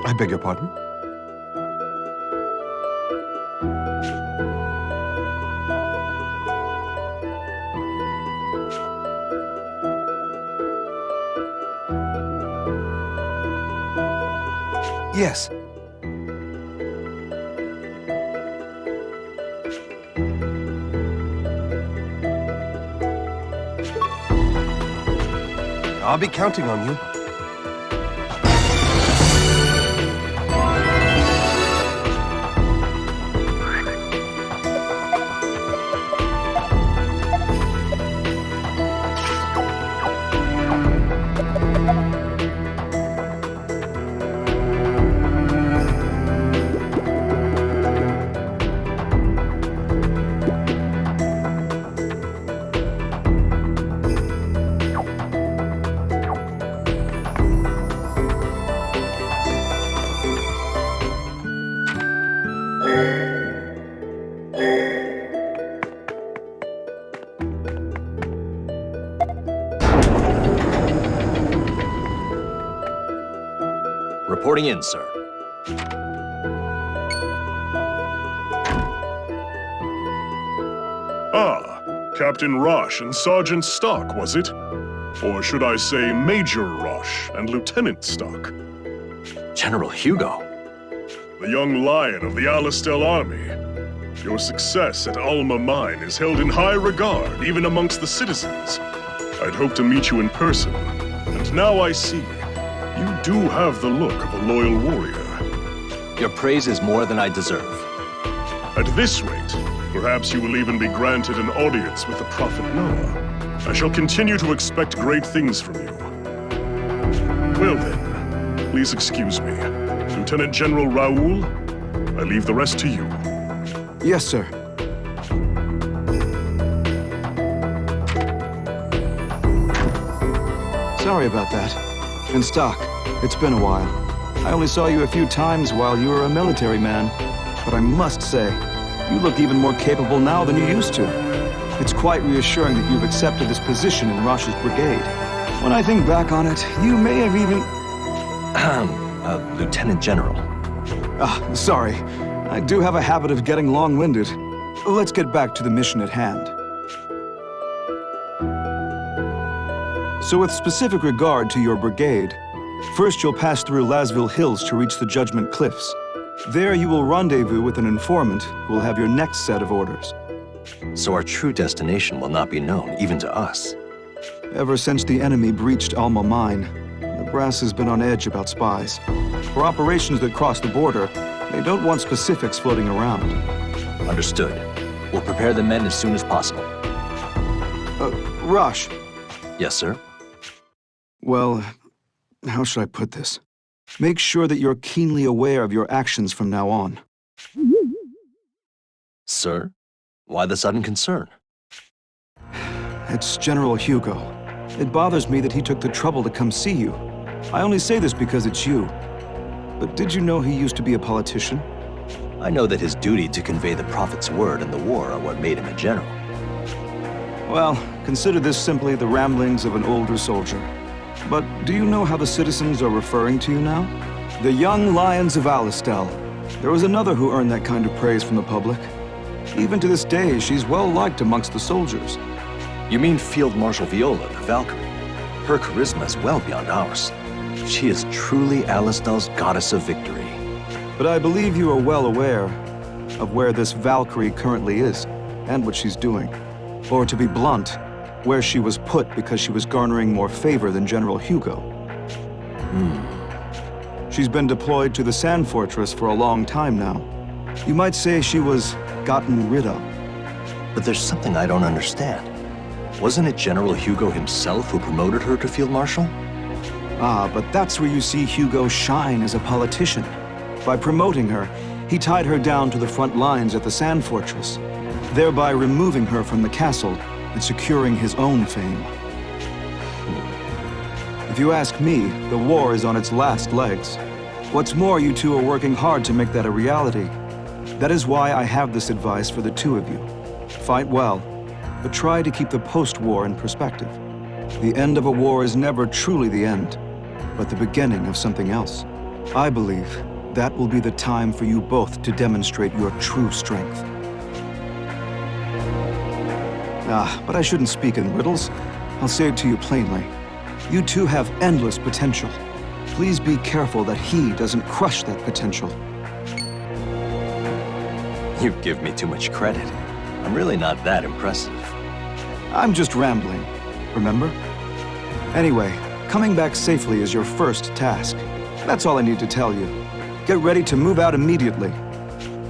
I beg your pardon? Yes. I'll be counting on you. Reporting in, sir. Ah, Captain Roche and Sergeant Stocke, was it? Or should I say Major Roche and Lieutenant Stocke? General Hugo. The young lion of the Alistel army. Your success at Alma Mine is held in high regard, even amongst the citizens. I'd hoped to meet you in person, and now I see. You do have the look of a loyal warrior. Your praise is more than I deserve. At this rate, perhaps you will even be granted an audience with the Prophet Noah. I shall continue to expect great things from you. Well then, please excuse me. Lieutenant General Raoul, I leave the rest to you. Yes, sir. Sorry about that. And Stocke, it's been a while. I only saw you a few times while you were a military man. But I must say, you look even more capable now than you used to. It's quite reassuring that you've accepted this position in Roche's brigade. When I think back on it, you may have even... Lieutenant General. Sorry. I do have a habit of getting long-winded. Let's get back to the mission at hand. So with specific regard to your brigade, first you'll pass through Lasville Hills to reach the Judgment Cliffs. There you will rendezvous with an informant who will have your next set of orders. So our true destination will not be known, even to us. Ever since the enemy breached Alma Mine, the brass has been on edge about spies. For operations that cross the border, they don't want specifics floating around. Understood. We'll prepare the men as soon as possible. Roche. Yes, sir? Well, how should I put this? Make sure that you're keenly aware of your actions from now on. Sir? Why the sudden concern? It's General Hugo. It bothers me that he took the trouble to come see you. I only say this because it's you. But did you know he used to be a politician? I know that his duty to convey the Prophet's word in the war are what made him a general. Well, consider this simply the ramblings of an older soldier. But do you know how the citizens are referring to you now? The young lions of Alistel. There was another who earned that kind of praise from the public. Even to this day, she's well liked amongst the soldiers. You mean Field Marshal Viola, the Valkyrie? Her charisma is well beyond ours. She is truly Alistel's goddess of victory. But I believe you are well aware of where this Valkyrie currently is, and what she's doing. Or to be blunt, where she was put because she was garnering more favor than General Hugo. She's been deployed to the Sand Fortress for a long time now. You might say she was gotten rid of. But there's something I don't understand. Wasn't it General Hugo himself who promoted her to Field Marshal? Ah, but that's where you see Hugo shine as a politician. By promoting her, he tied her down to the front lines at the Sand Fortress, thereby removing her from the castle and securing his own fame. If you ask me, the war is on its last legs. What's more, you two are working hard to make that a reality. That is why I have this advice for the two of you. Fight well, but try to keep the post-war in perspective. The end of a war is never truly the end, but the beginning of something else. I believe that will be the time for you both to demonstrate your true strength. But I shouldn't speak in riddles. I'll say it to you plainly. You two have endless potential. Please be careful that he doesn't crush that potential. You give me too much credit. I'm really not that impressive. I'm just rambling, remember? Anyway, coming back safely is your first task. That's all I need to tell you. Get ready to move out immediately.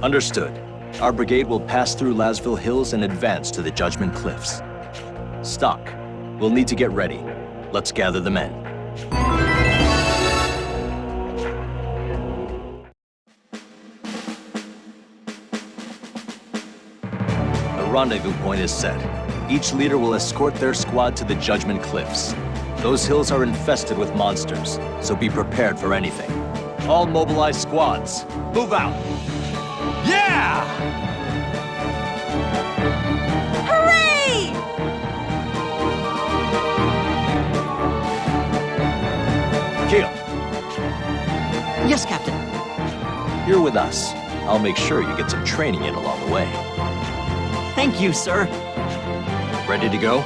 Understood. Our brigade will pass through Lasville Hills and advance to the Judgment Cliffs. Stocke, we'll need to get ready. Let's gather the men. The rendezvous point is set. Each leader will escort their squad to the Judgment Cliffs. Those hills are infested with monsters, so be prepared for anything. All mobilized squads, move out! Yeah! Hooray! Keel, Yes, Captain. you're with us. I'll make sure you get some training in along the way. Thank you, sir. Ready to go?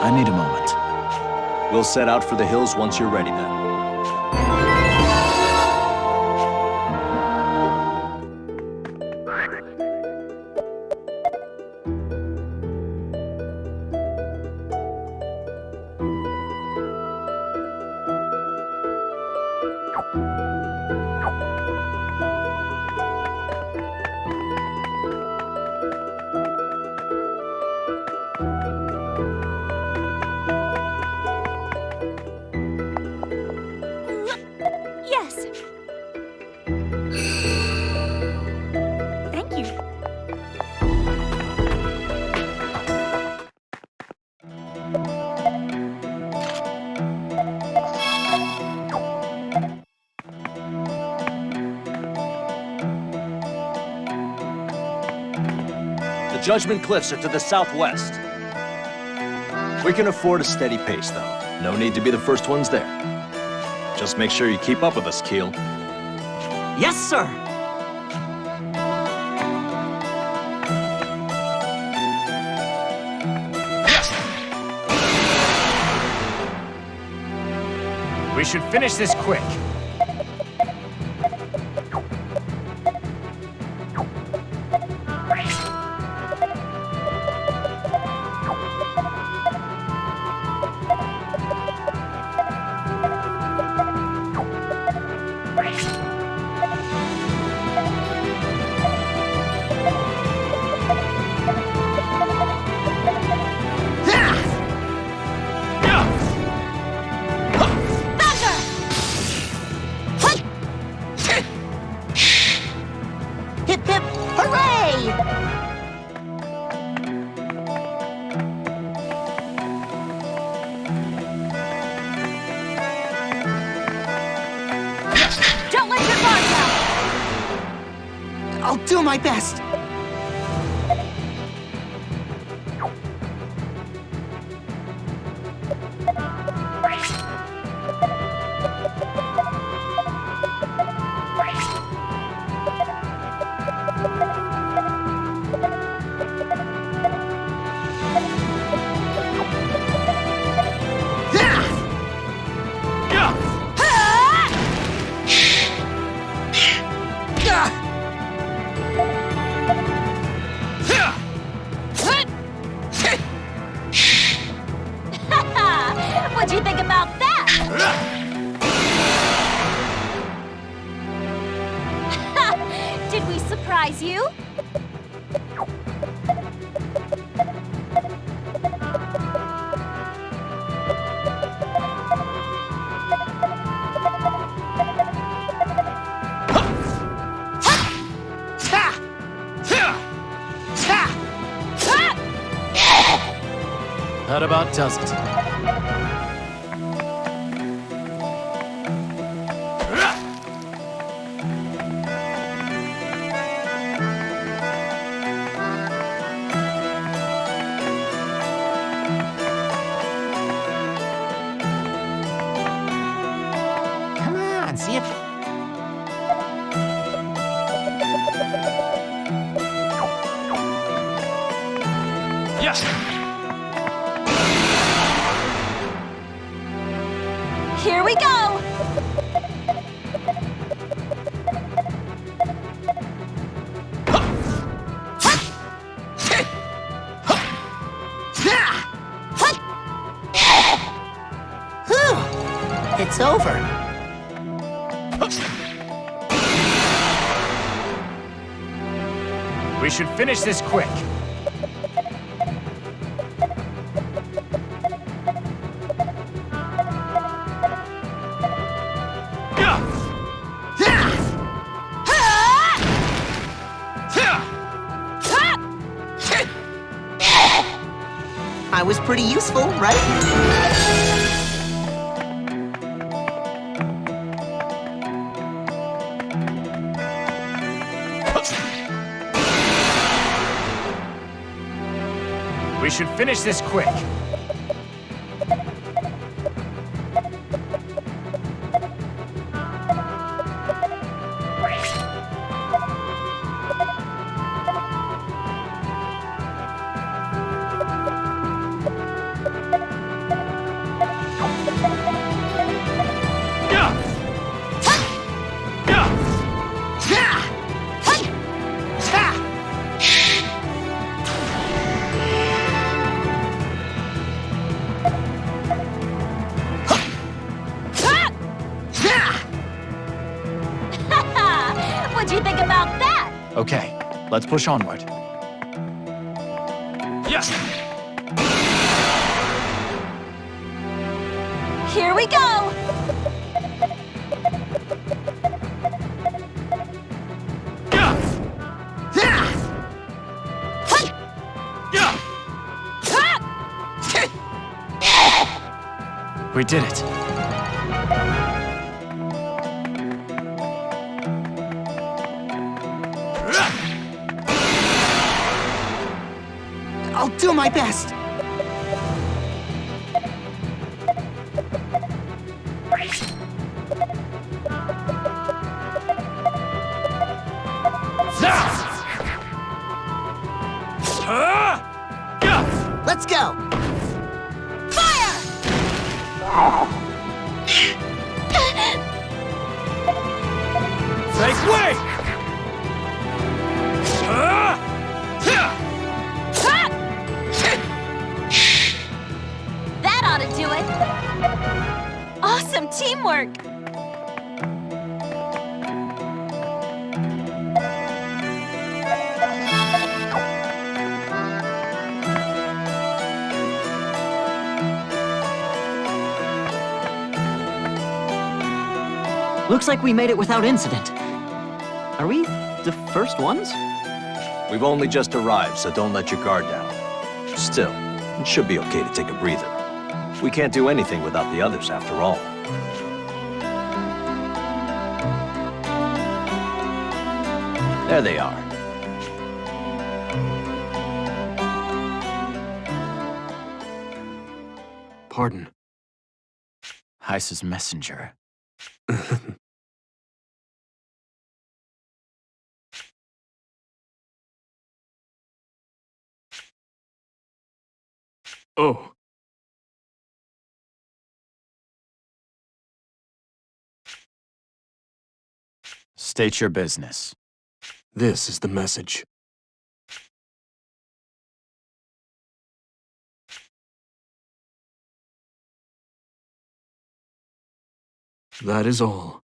I need a moment. We'll set out for the hills once you're ready then. Yes. Thank you. The Judgment Cliffs are to the southwest. We can afford a steady pace, though. No need to be the first ones there. Just make sure you keep up with us, Keel. Yes, sir. We should finish this quick. Hip hip, hooray! Don't let your guard down! I'll do my best. What'd you think about that? Did we surprise you? That about does it. Come on, see if... Yes! Here we go! It's over. We should finish this quick. I was pretty useful, right? We should finish this quick. What'd you think about that? Okay, let's push onward. Yes! Here we go! We did it. I'll do my best. Let's go. Make way! That ought to do it. Awesome teamwork. Looks like we made it without incident. Are we the first ones? We've only just arrived, so don't let your guard down. Still, it should be okay to take a breather. We can't do anything without the others, after all. There they are. Pardon. Heiss's messenger. Oh. State your business. This is the message. That is all.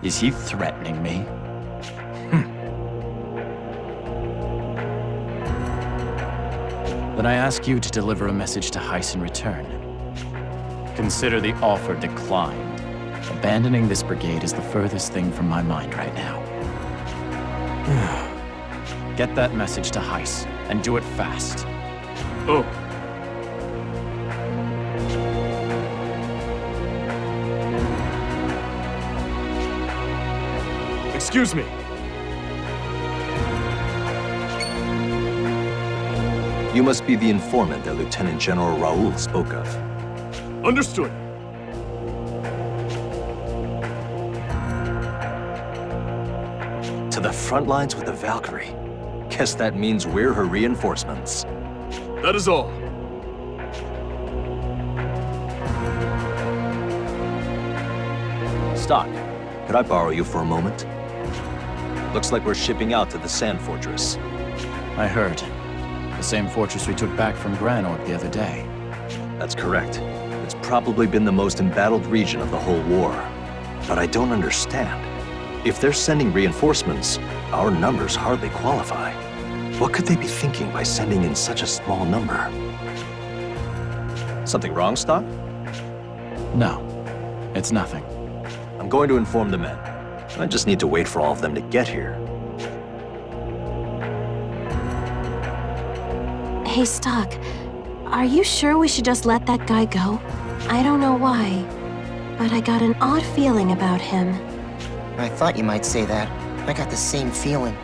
Is he threatening me? Then I ask you to deliver a message to Heiss in return. Consider the offer declined. Abandoning this brigade is the furthest thing from my mind right now. Get that message to Heiss, and do it fast. Oh. Excuse me. You must be the informant that Lieutenant General Raoul spoke of. Understood. To the front lines with the Valkyrie. Guess that means we're her reinforcements. That is all. Stocke, could I borrow you for a moment? Looks like we're shipping out to the Sand Fortress. I heard. The same fortress we took back from Granorg the other day. That's correct. It's probably been the most embattled region of the whole war. But I don't understand. If they're sending reinforcements, our numbers hardly qualify. What could they be thinking by sending in such a small number? Something wrong, Stocke? No, it's nothing. I'm going to inform the men. I just need to wait for all of them to get here. Hey, Stocke, are you sure we should just let that guy go? I don't know why, but I got an odd feeling about him. I thought you might say that. I got the same feeling.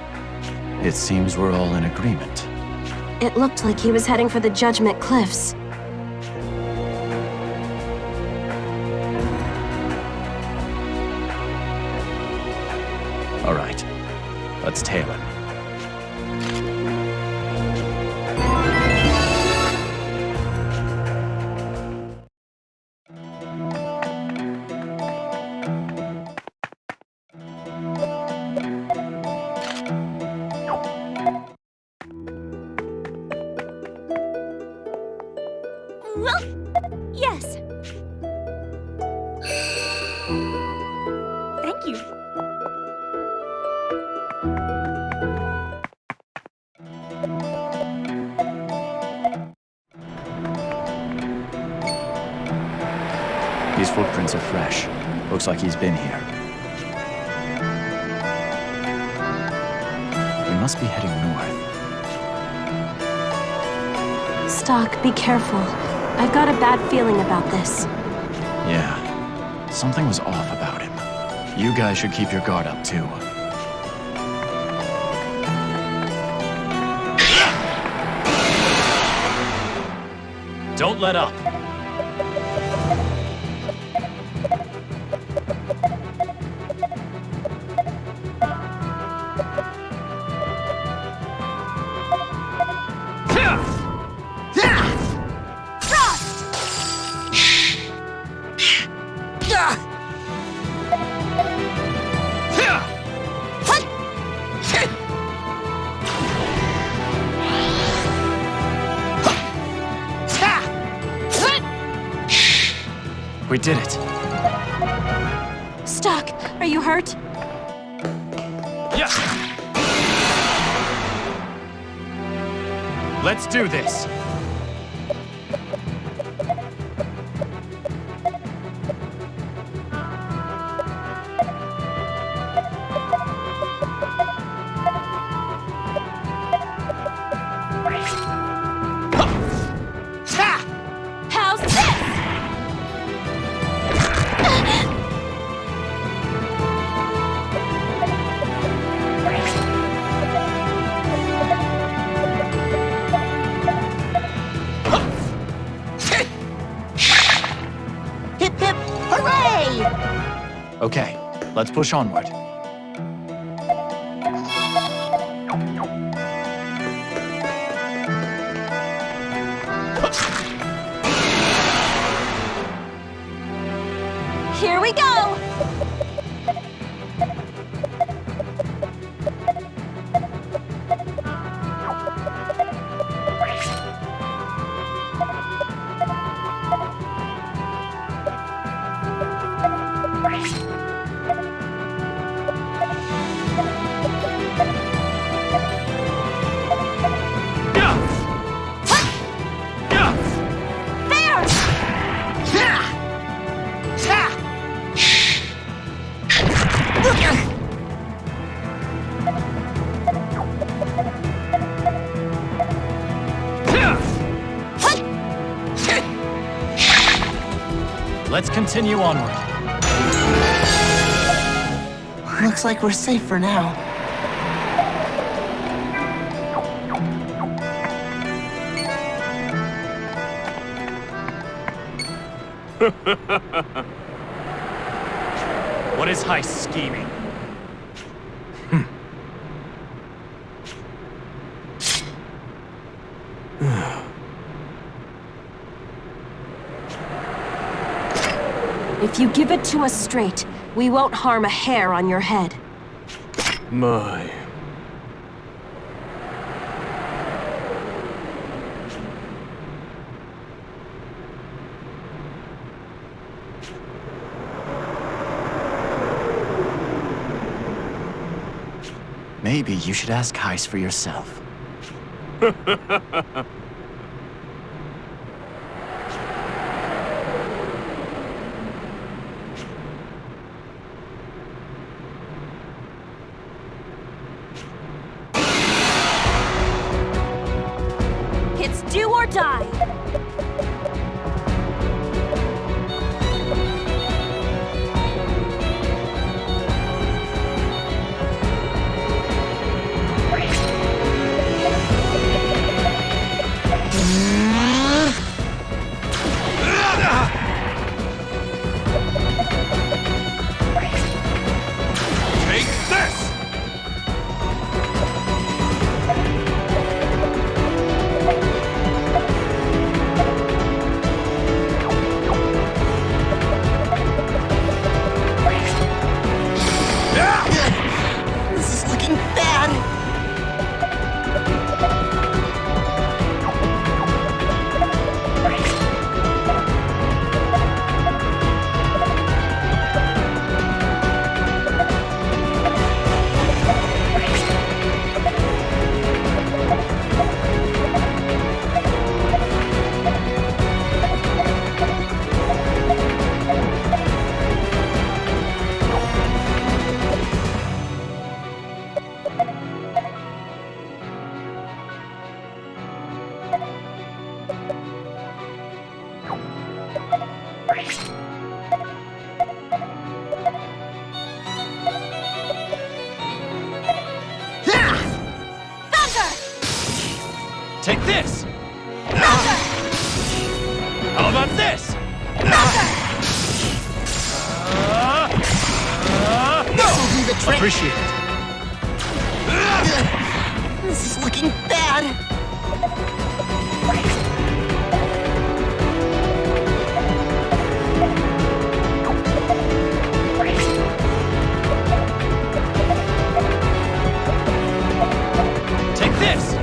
It seems we're all in agreement. It looked like he was heading for the Judgment Cliffs. All right, let's tail him. Yes. Thank you. These footprints are fresh. Looks like he's been here. We must be heading north. Stocke, be careful. I've got a bad feeling about this. Yeah, something was off about him. You guys should keep your guard up, too. Don't let up! We did it. Stocke, are you hurt? Yeah. Let's do this. How's this? Hip hip, hooray! Okay, let's push onward. Here we go! Let's continue onward. Looks like we're safe for now. What is heist scheming? If you give it to us straight, We won't harm a hair on your head. My. Maybe you should ask Heis for yourself. It's do or die. Take this! This is looking bad. Take this! How about this? This'll do the trick. Appreciate it. This is looking bad. Take this!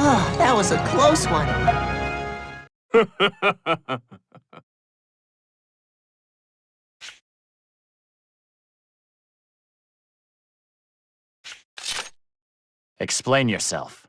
Oh, that was a close one. Explain yourself.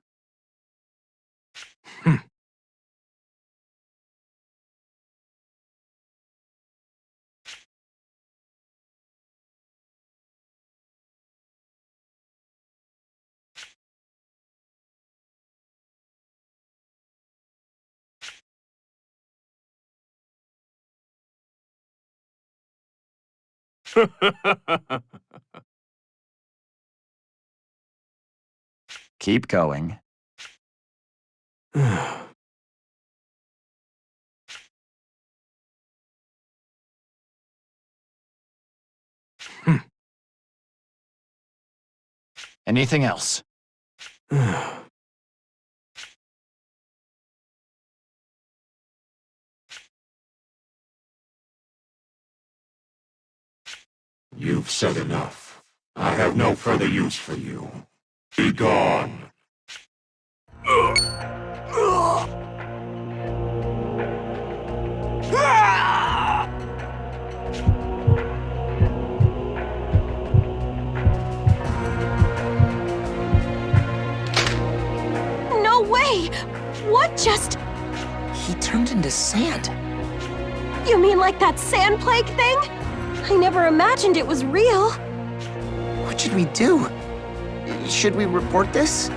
Keep going. Anything else? You've said enough. I have no further use for you. Be gone. No way! What just... He turned into sand. You mean like that sand plague thing? I never imagined it was real. What should we do? Should we report this?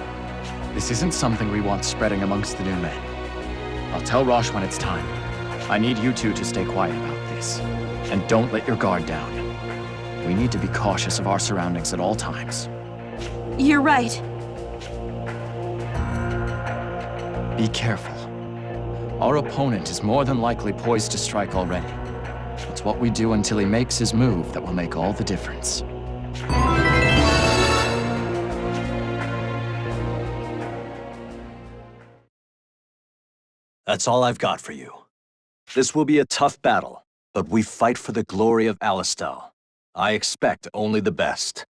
This isn't something we want spreading amongst the new men. I'll tell Rosh when it's time. I need you two to stay quiet about this. And don't let your guard down. We need to be cautious of our surroundings at all times. You're right. Be careful. Our opponent is more than likely poised to strike already. It's what we do until he makes his move that will make all the difference. That's all I've got for you. This will be a tough battle, but we fight for the glory of Alistel. I expect only the best.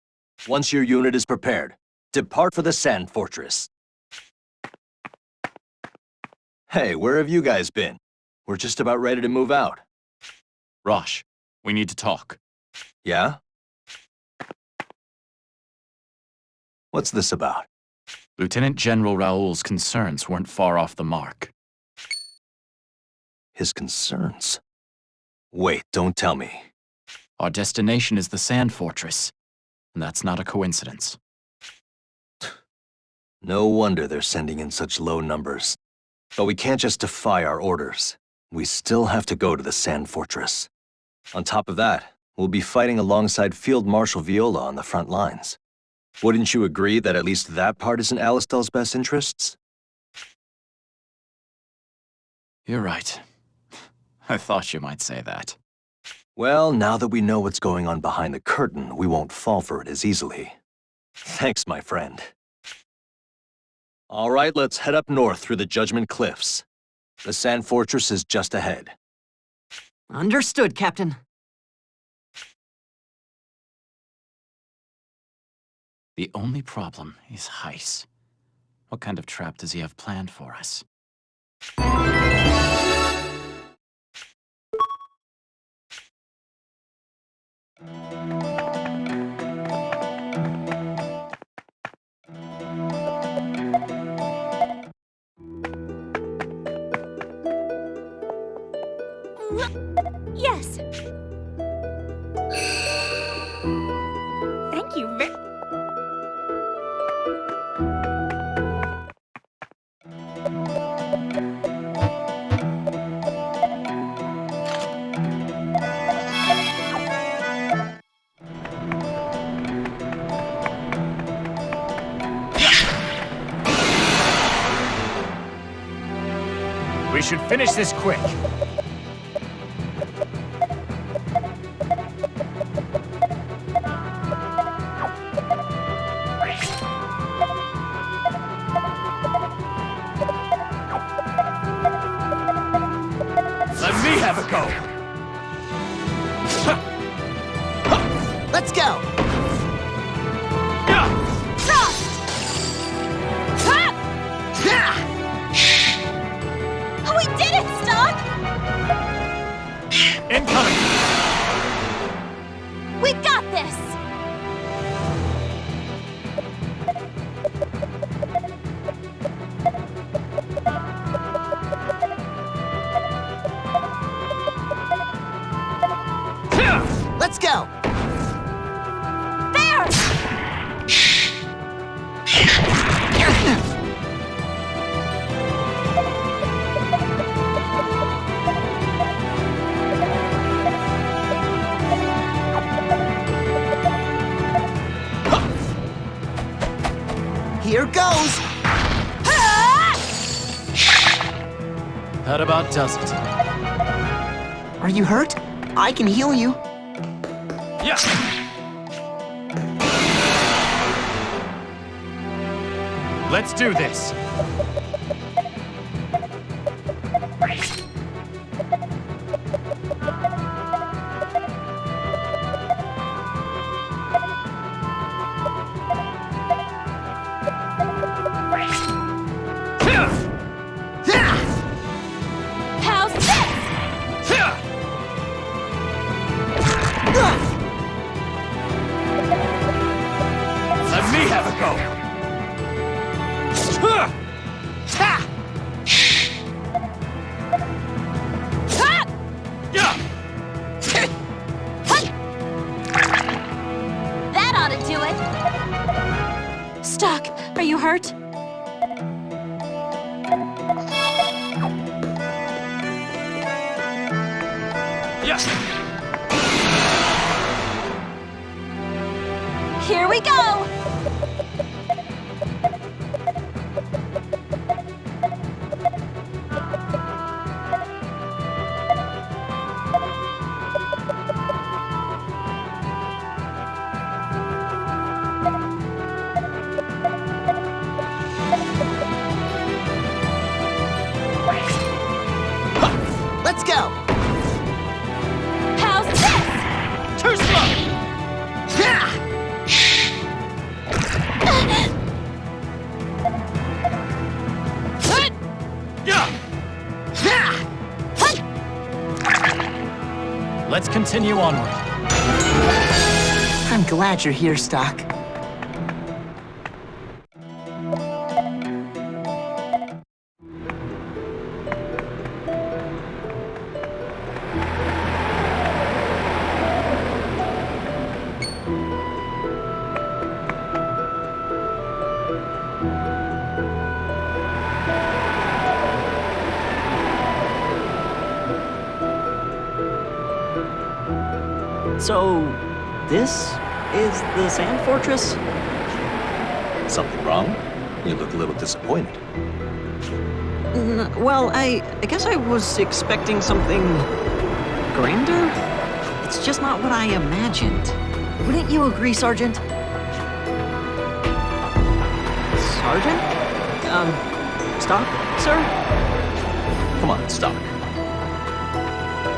Once your unit is prepared, depart for the Sand Fortress. Hey, where have you guys been? We're just about ready to move out. Rosh, we need to talk. Yeah? What's this about? Lieutenant General Raoul's concerns weren't far off the mark. His concerns? Wait, don't tell me. Our destination is the Sand Fortress, and that's not a coincidence. No wonder they're sending in such low numbers. But we can't just defy our orders. We still have to go to the Sand Fortress. On top of that, we'll be fighting alongside Field Marshal Viola on the front lines. Wouldn't you agree that at least that part is in Alistel's best interests? You're right. I thought you might say that. Well, now that we know what's going on behind the curtain, we won't fall for it as easily. Thanks, my friend. All right, let's head up north through the Judgment Cliffs. The Sand Fortress is just ahead. Understood, Captain. The only problem is Heiss. What kind of trap does he have planned for us? Yes. Thank you very... We should finish this quick. Let me have a go! Let's go! We did it, Stocke! Incoming! We got this! Let's go! There! Here goes! That about does it. Are you hurt? I can heal you. Yeah. Let's do this. How's this? Let me have a go! That ought to do it. Stocke, are you hurt? Yes! Here we go! go! How's this? Too slow! Let's continue onward. I'm glad you're here, Stocke. So, this is the Sand Fortress? Something wrong? You look a little disappointed. Well, I guess I was expecting something grander? It's just not what I imagined. Wouldn't you agree, Sergeant? Sergeant? Stocke, sir? Come on, Stocke.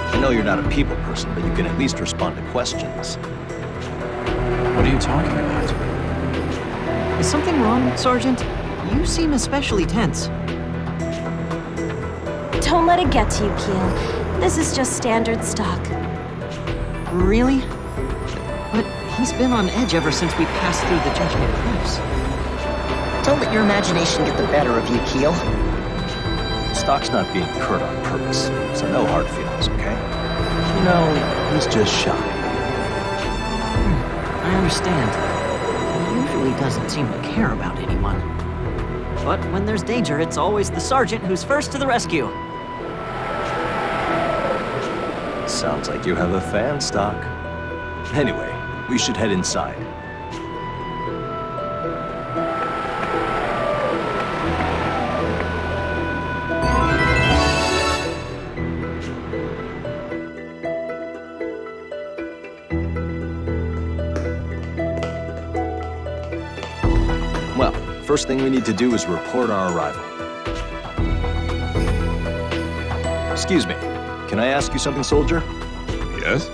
I know you're not a people person, but you can at least respond to questions. What are you talking about? Is something wrong, Sergeant? You seem especially tense. Don't let it get to you, Keel. This is just standard Stocke. Really? But he's been on edge ever since we passed through the Judgment Cliffs. Don't let your imagination get the better of you, Keel. Stocke's not being curt on purpose, so no hard feelings, okay? You know, he's just shy. I understand. He usually doesn't seem to care about anyone. But when there's danger, it's always the sergeant who's first to the rescue. Sounds like you have a fan, Stocke. Anyway, we should head inside. First thing we need to do is report our arrival. Excuse me, can I ask you something, soldier? Yes?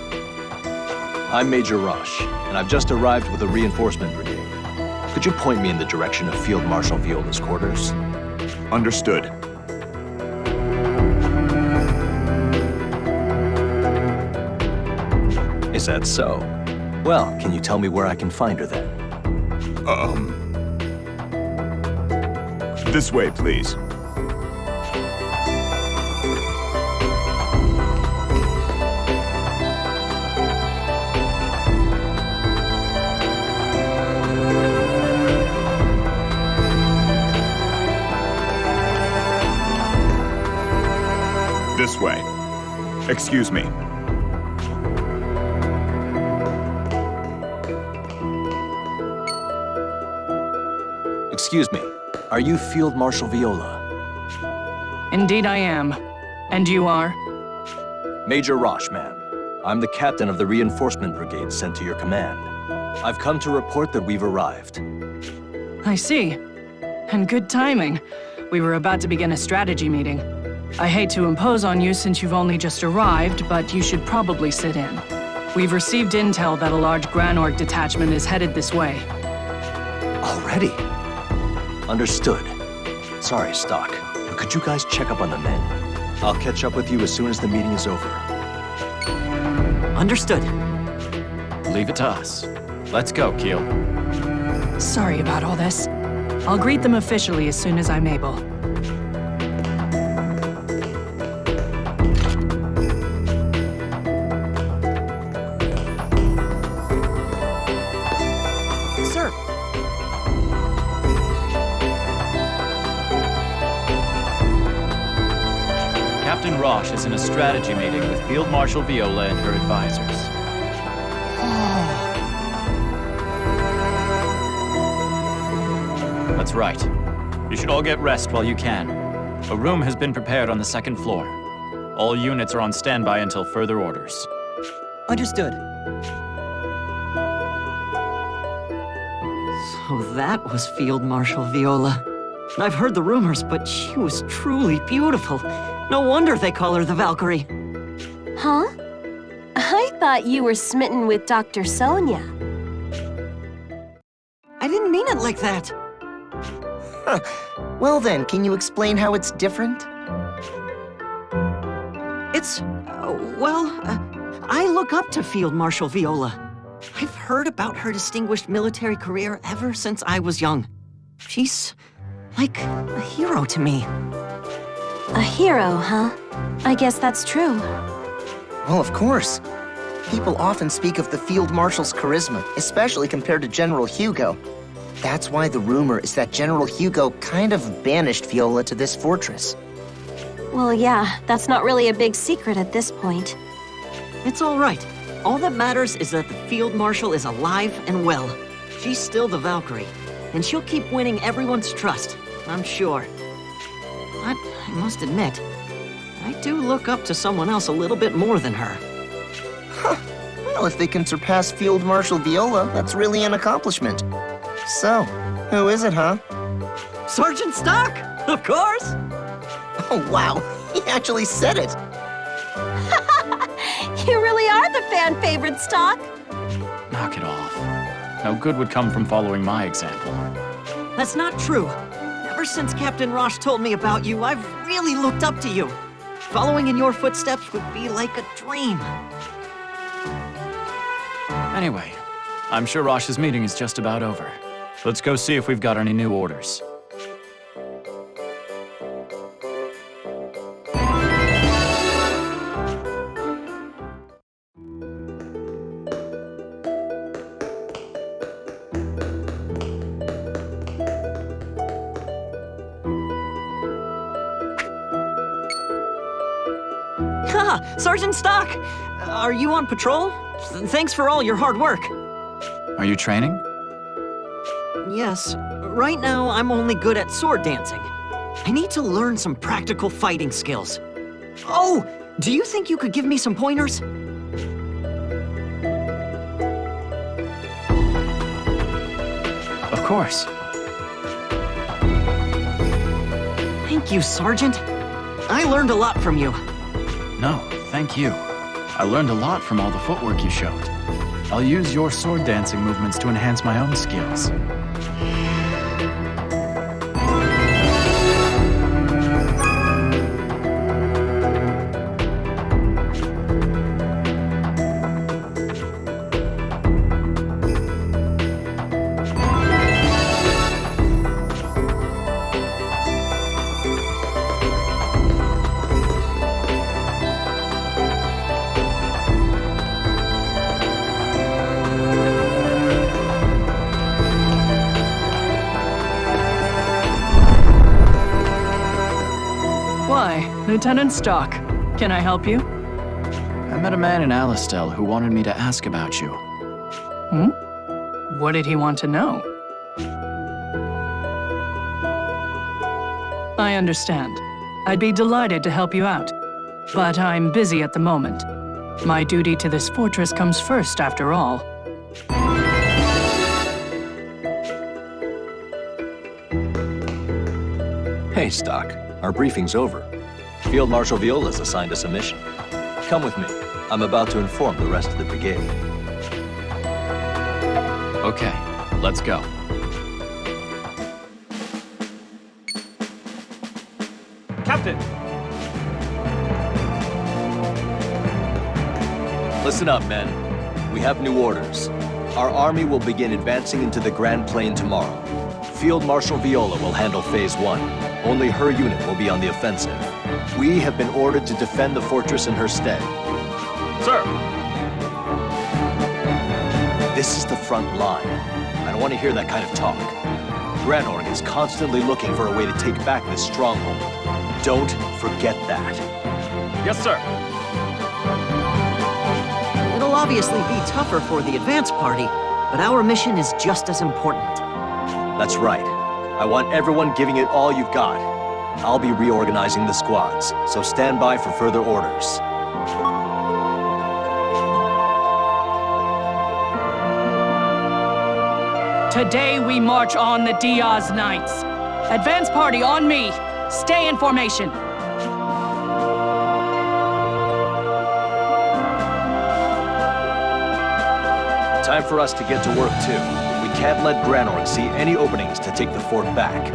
I'm Major Roche, and I've just arrived with a reinforcement brigade. Could you point me in the direction of Field Marshal Viola's quarters? Understood. Is that so? Well, can you tell me where I can find her then? This way, please. This way. Excuse me. Excuse me. Are you Field Marshal Viola? Indeed I am. And you are? Major Roche, ma'am. I'm the captain of the reinforcement brigade sent to your command. I've come to report that we've arrived. I see. And good timing. We were about to begin a strategy meeting. I hate to impose on you since you've only just arrived, but you should probably sit in. We've received intel that a large Granorg detachment is headed this way. Already? Understood. Sorry, Stocke, but could you guys check up on the men? I'll catch up with you as soon as the meeting is over. Understood. Leave it to us. Let's go, Keel. Sorry about all this. I'll greet them officially as soon as I'm able. Captain Roche is in a strategy meeting with Field Marshal Viola and her advisors. That's right. You should all get rest while you can. A room has been prepared on the second floor. All units are on standby until further orders. Understood. So that was Field Marshal Viola. I've heard the rumors, but she was truly beautiful. No wonder they call her the Valkyrie. Huh? I thought you were smitten with Dr. Sonia. I didn't mean it like that. Well then, can you explain how it's different? It's, I look up to Field Marshal Viola. I've heard about her distinguished military career ever since I was young. She's like a hero to me. A hero, huh? I guess that's true. Well, of course. People often speak of the Field Marshal's charisma, especially compared to General Hugo. That's why the rumor is that General Hugo kind of banished Viola to this fortress. Well, yeah, that's not really a big secret at this point. It's all right. All that matters is that the Field Marshal is alive and well. She's still the Valkyrie, and she'll keep winning everyone's trust, I'm sure. But I must admit, I do look up to someone else a little bit more than her. Huh. Well, if they can surpass Field Marshal Viola, that's really an accomplishment. So, who is it, huh? Sergeant Stocke, of course! Oh, wow. He actually said it. You really are the fan favorite, Stocke. Knock it off. No good would come from following my example. That's not true. Ever since Captain Roche told me about you, I've really looked up to you. Following in your footsteps would be like a dream. Anyway, I'm sure Roche's meeting is just about over. Let's go see if we've got any new orders. Sergeant Stocke! Are you on patrol? Thanks for all your hard work. Are you training? Yes. Right now, I'm only good at sword dancing. I need to learn some practical fighting skills. Oh! Do you think you could give me some pointers? Of course. Thank you, Sergeant. I learned a lot from you. No, thank you. I learned a lot from all the footwork you showed. I'll use your sword dancing movements to enhance my own skills. Lieutenant Stocke, can I help you? I met a man in Alistel who wanted me to ask about you. What did he want to know? I understand. I'd be delighted to help you out. But I'm busy at the moment. My duty to this fortress comes first, after all. Hey, Stocke. Our briefing's over. Field Marshal Viola's assigned us a mission. Come with me. I'm about to inform the rest of the brigade. Okay, let's go. Captain! Listen up, men. We have new orders. Our army will begin advancing into the Grand Plain tomorrow. Field Marshal Viola will handle Phase 1. Only her unit will be on the offensive. We have been ordered to defend the fortress in her stead. Sir! This is the front line. I don't want to hear that kind of talk. Granorg is constantly looking for a way to take back this stronghold. Don't forget that. Yes, sir. It'll obviously be tougher for the advance party, but our mission is just as important. That's right. I want everyone giving it all you've got. I'll be reorganizing the squads, so stand by for further orders. Today we march on the Diaz Knights. Advance party on me. Stay in formation. Time for us to get to work, too. We can't let Granorg see any openings to take the fort back.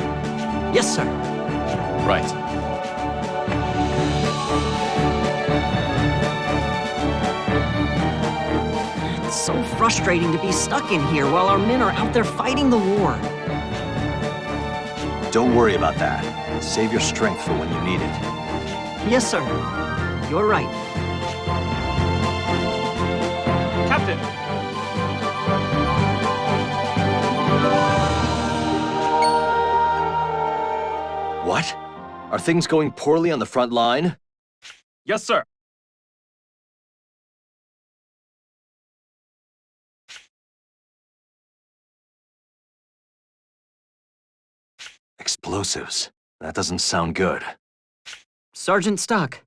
Yes, sir. Right. It's so frustrating to be stuck in here while our men are out there fighting the war. Don't worry about that. Save your strength for when you need it. Yes, sir. You're right. Captain! What? Are things going poorly on the front line? Yes, sir. Explosives. That doesn't sound good. Sergeant Stocke.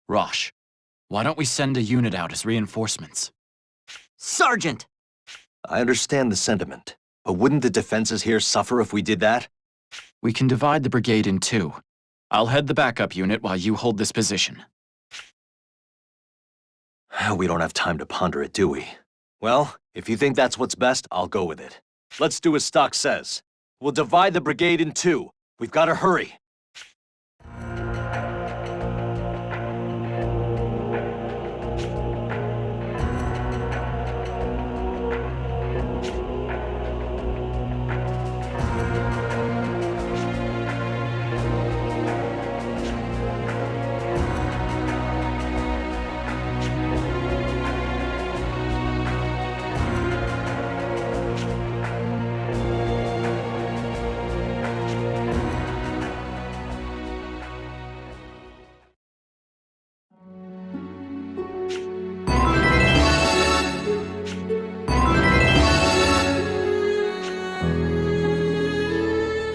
Rosh, why don't we send a unit out as reinforcements? Sergeant! I understand the sentiment, but wouldn't the defenses here suffer if we did that? We can divide the brigade in two. I'll head the backup unit while you hold this position. We don't have time to ponder it, do we? Well, if you think that's what's best, I'll go with it. Let's do as Stocke says. We'll divide the brigade in two. We've got to hurry.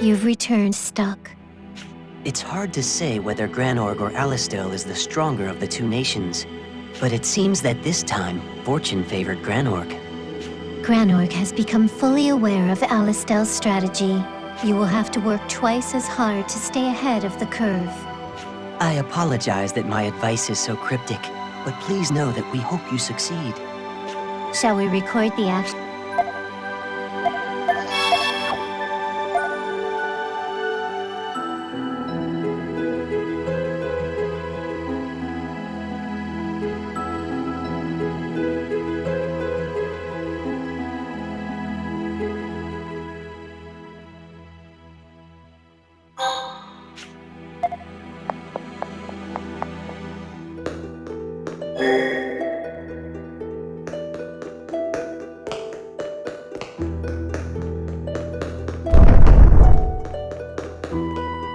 You've returned, Stocke. It's hard to say whether Granorg or Alistel is the stronger of the two nations, but it seems that this time, fortune favored Granorg. Granorg has become fully aware of Alistel's strategy. You will have to work twice as hard to stay ahead of the curve. I apologize that my advice is so cryptic, but please know that we hope you succeed. Shall we record the action?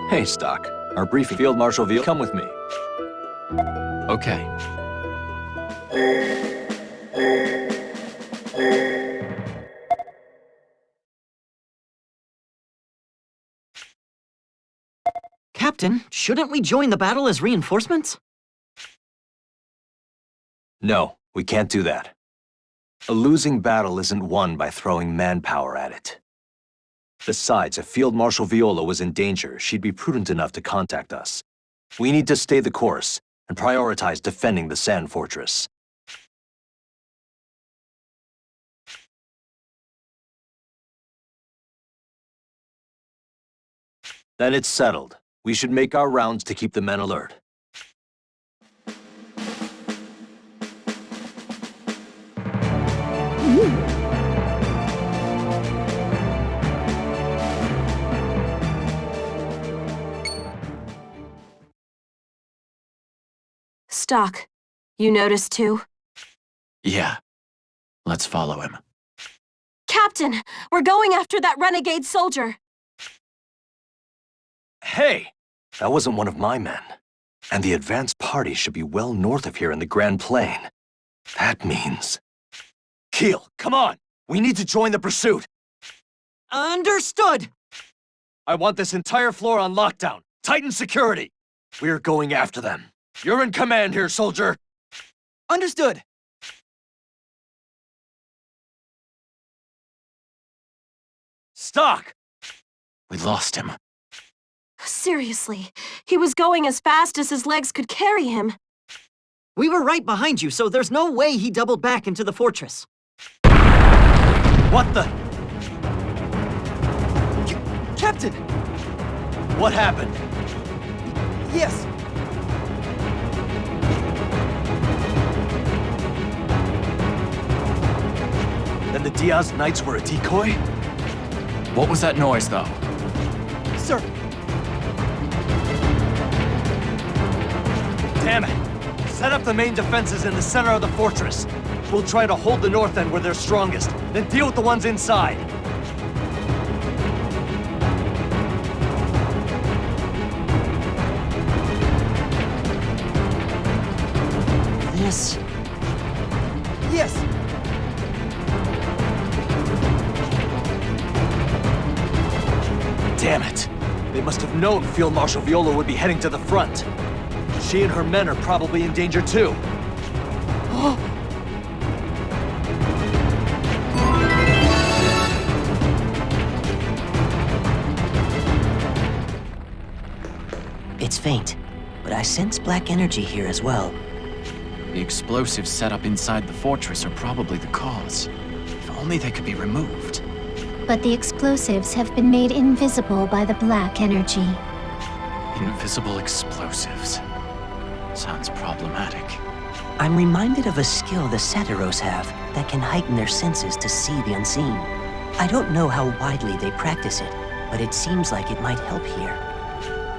Hey, Stocke. Our briefing. Field Marshal Veal, come with me. Okay. Captain, shouldn't we join the battle as reinforcements? No, we can't do that. A losing battle isn't won by throwing manpower at it. Besides, if Field Marshal Viola was in danger, she'd be prudent enough to contact us. We need to stay the course and prioritize defending the Sand Fortress. Then it's settled. We should make our rounds to keep the men alert. Stocke, you noticed too? Yeah. Let's follow him. Captain, we're going after that renegade soldier. Hey! That wasn't one of my men. And the advance party should be well north of here in the Grand Plain. That means... Keel, come on! We need to join the pursuit! Understood! I want this entire floor on lockdown. Tighten security! We're going after them. You're in command here, soldier! Understood! Stocke! We lost him. Seriously, he was going as fast as his legs could carry him. We were right behind you, so there's no way he doubled back into the fortress. What the? Captain! What happened? Yes! Then the Diaz Knights were a decoy? What was that noise, though? Sir! Damn it! Set up the main defenses in the center of the fortress. We'll try to hold the north end where they're strongest, then deal with the ones inside. This... Yes! Damn it! They must have known Field Marshal Viola would be heading to the front. She and her men are probably in danger too. It's faint, but I sense black energy here as well. The explosives set up inside the fortress are probably the cause. If only they could be removed. But the explosives have been made invisible by the black energy. Invisible explosives. Sounds problematic. I'm reminded of a skill the Satyros have that can heighten their senses to see the unseen. I don't know how widely they practice it, but it seems like it might help here.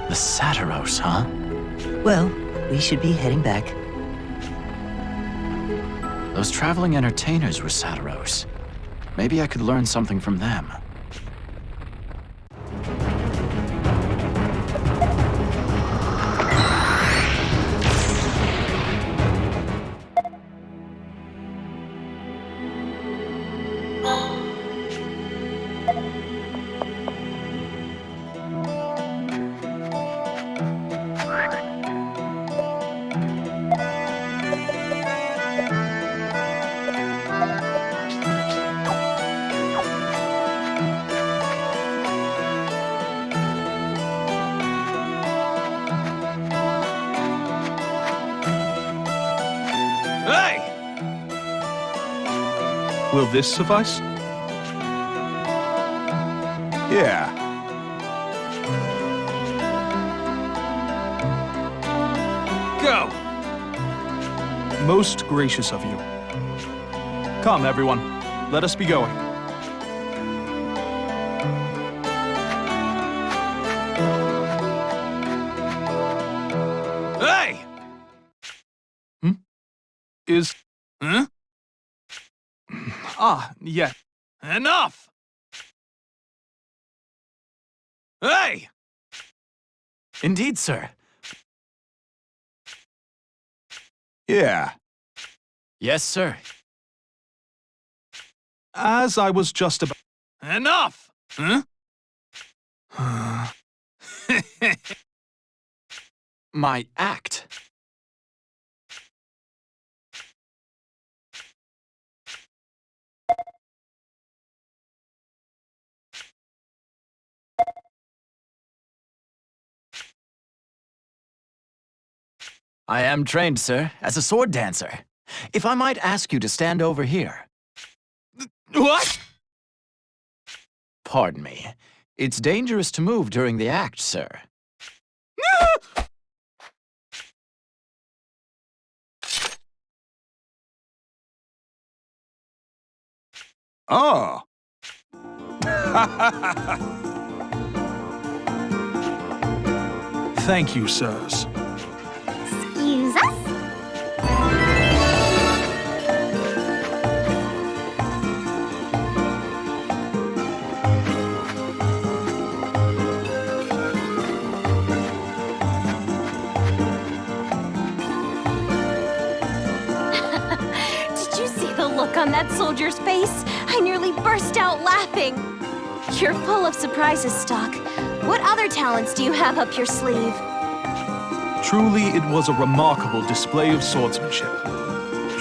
The Satyros, huh? Well, we should be heading back. Those traveling entertainers were Satyros. Maybe I could learn something from them. Will this suffice? Yeah. Go! Most gracious of you. Come, everyone. Let us be going. Hey! Huh? Ah, yeah. Enough! Hey! Indeed, sir. Yeah. Yes, sir. As I was just about... Enough! My act. I am trained, sir, as a sword dancer. If I might ask you to stand over here. What? Pardon me. It's dangerous to move during the act, sir. Oh. Thank you, sirs. Excuse us? Did you see the look on that soldier's face? I nearly burst out laughing. You're full of surprises, Stocke. What other talents do you have up your sleeve? Truly, it was a remarkable display of swordsmanship.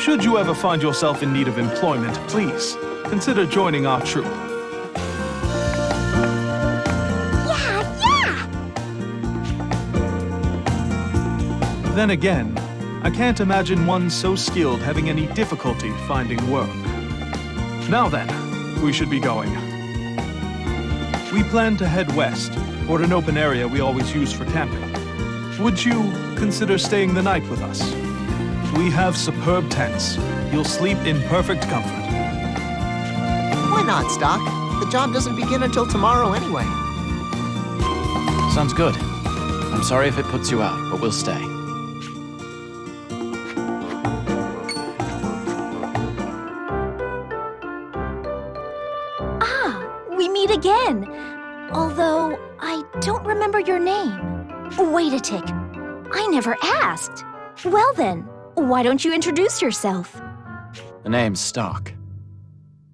Should you ever find yourself in need of employment, please consider joining our troop. Then again, I can't imagine one so skilled having any difficulty finding work. Now then, we should be going. We plan to head west, toward an open area we always use for camping. Would you consider staying the night with us? We have superb tents. You'll sleep in perfect comfort. Why not, Stocke? The job doesn't begin until tomorrow anyway. Sounds good. I'm sorry if it puts you out, but we'll stay. We meet again. Although, I don't remember your name. Wait a tick. I never asked. Well then, why don't you introduce yourself? The name's Stocke.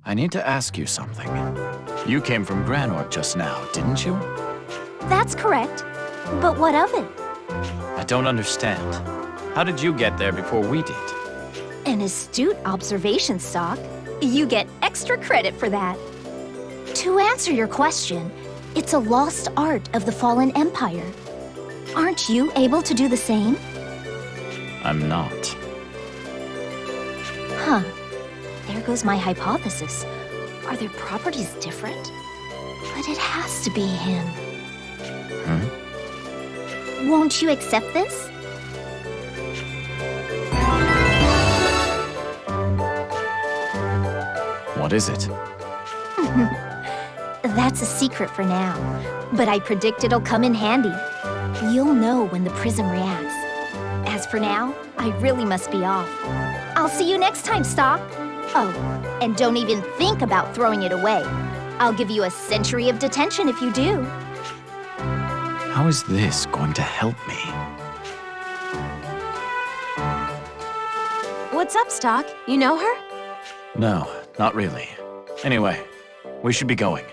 I need to ask you something. You came from Granorg just now, didn't you? That's correct. But what of it? I don't understand. How did you get there before we did? An astute observation, Stocke. You get extra credit for that. To answer your question, it's a lost art of the fallen empire. Aren't you able to do the same? I'm not. Huh. There goes my hypothesis. Are their properties different? But it has to be him. Won't you accept this? What is it? That's a secret for now, but I predict it'll come in handy. You'll know when the prism reacts. As for now, I really must be off. I'll see you next time, Stocke. Oh, and don't even think about throwing it away. I'll give you a century of detention if you do. How is this going to help me? What's up, Stocke? You know her? No, not really. Anyway, we should be going.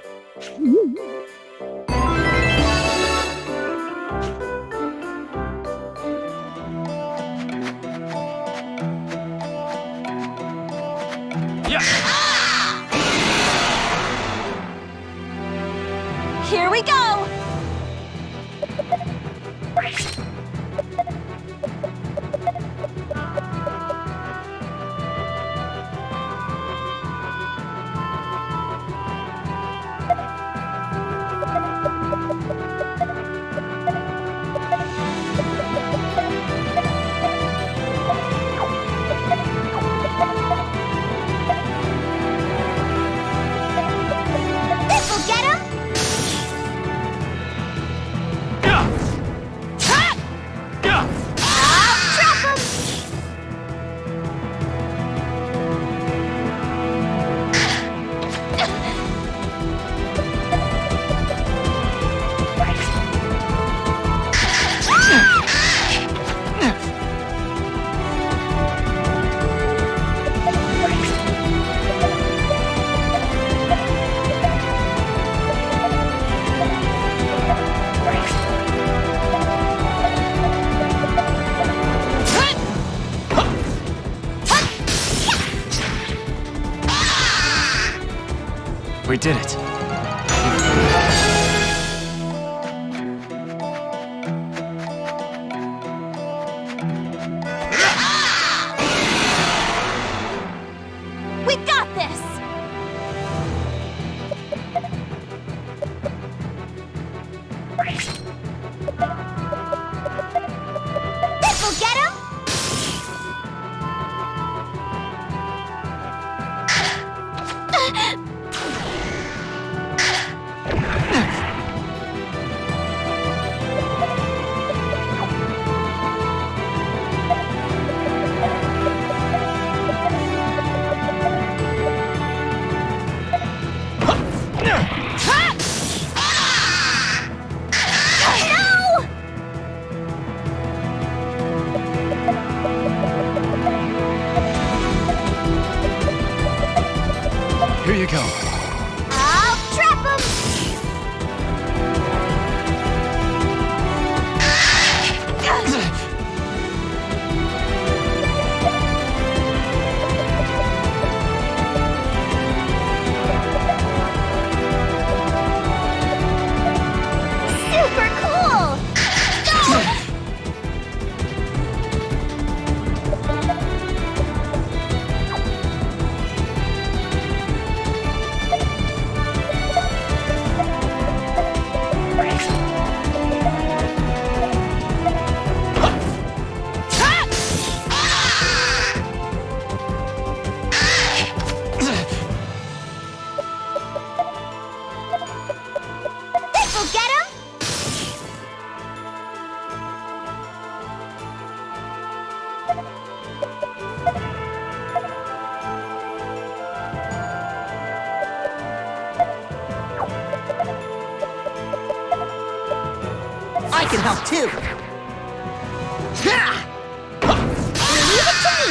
Here we go! This'll get him! We did it. We got this! This'll get him! go get him? I can help too. Leave it to me.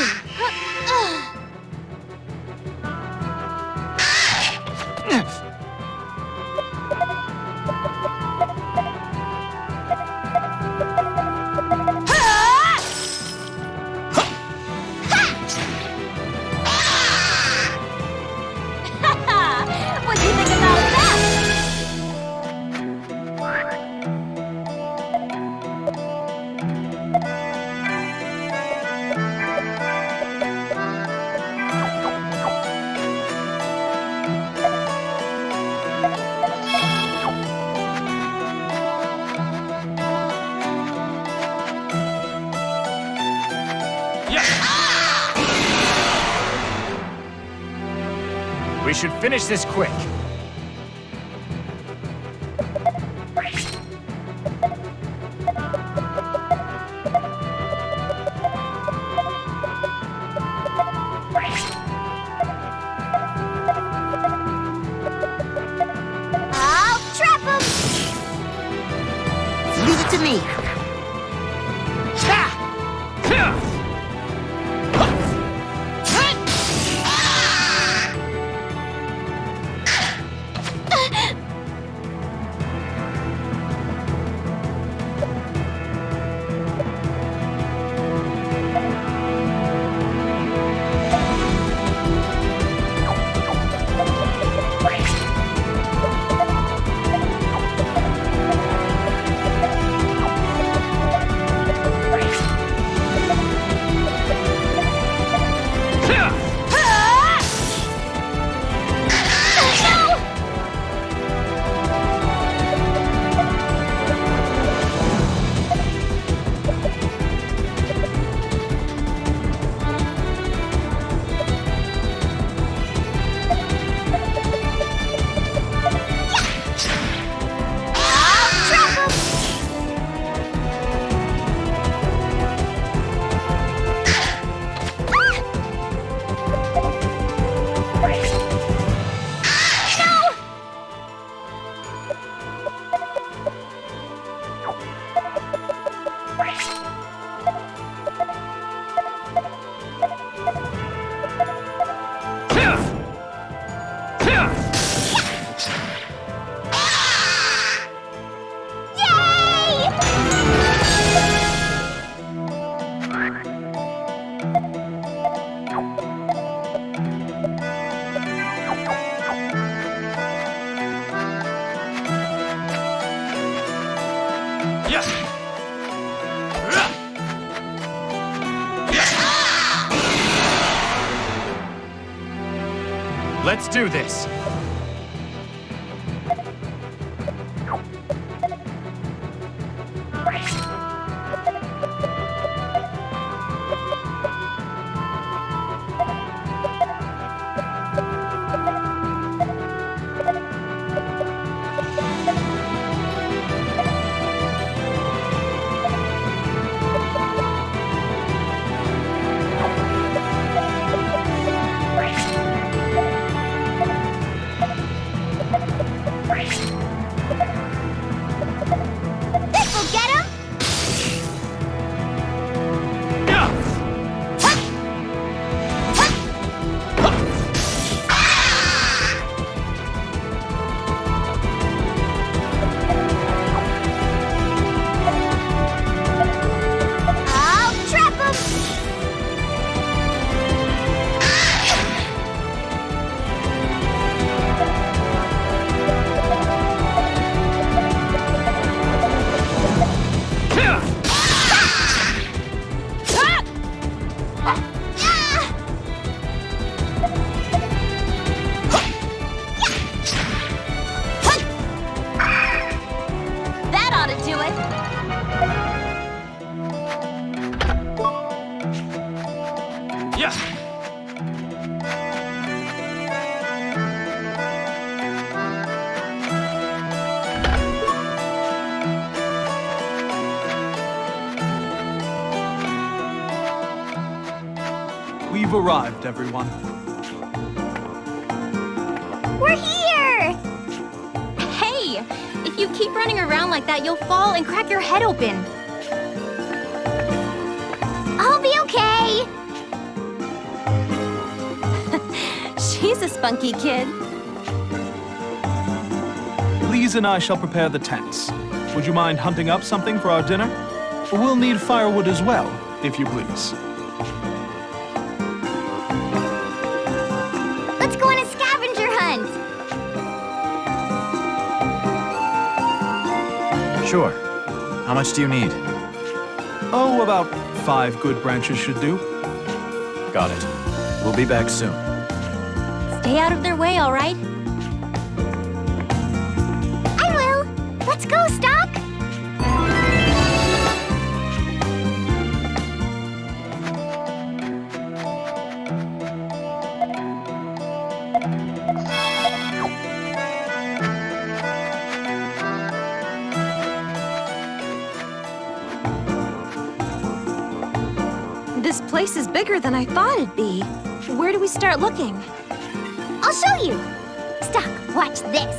What do you think about that? We should finish this quick. I'll trap him. Leave it to me. Let's do this. We've arrived, everyone. We're here! Hey! If you keep running around like that, you'll fall and crack your head open. I'll be okay! She's a spunky kid. Lise and I shall prepare the tents. Would you mind hunting up something for our dinner? We'll need firewood as well, if you please. Let's go on a scavenger hunt! Sure. How much do you need? Oh, about 5 good branches should do. Got it. We'll be back soon. Stay out of their way, all right? I will! Let's go, Stocke! This place is bigger than I thought it'd be. Where do we start looking? I'll show you! Stocke, watch this!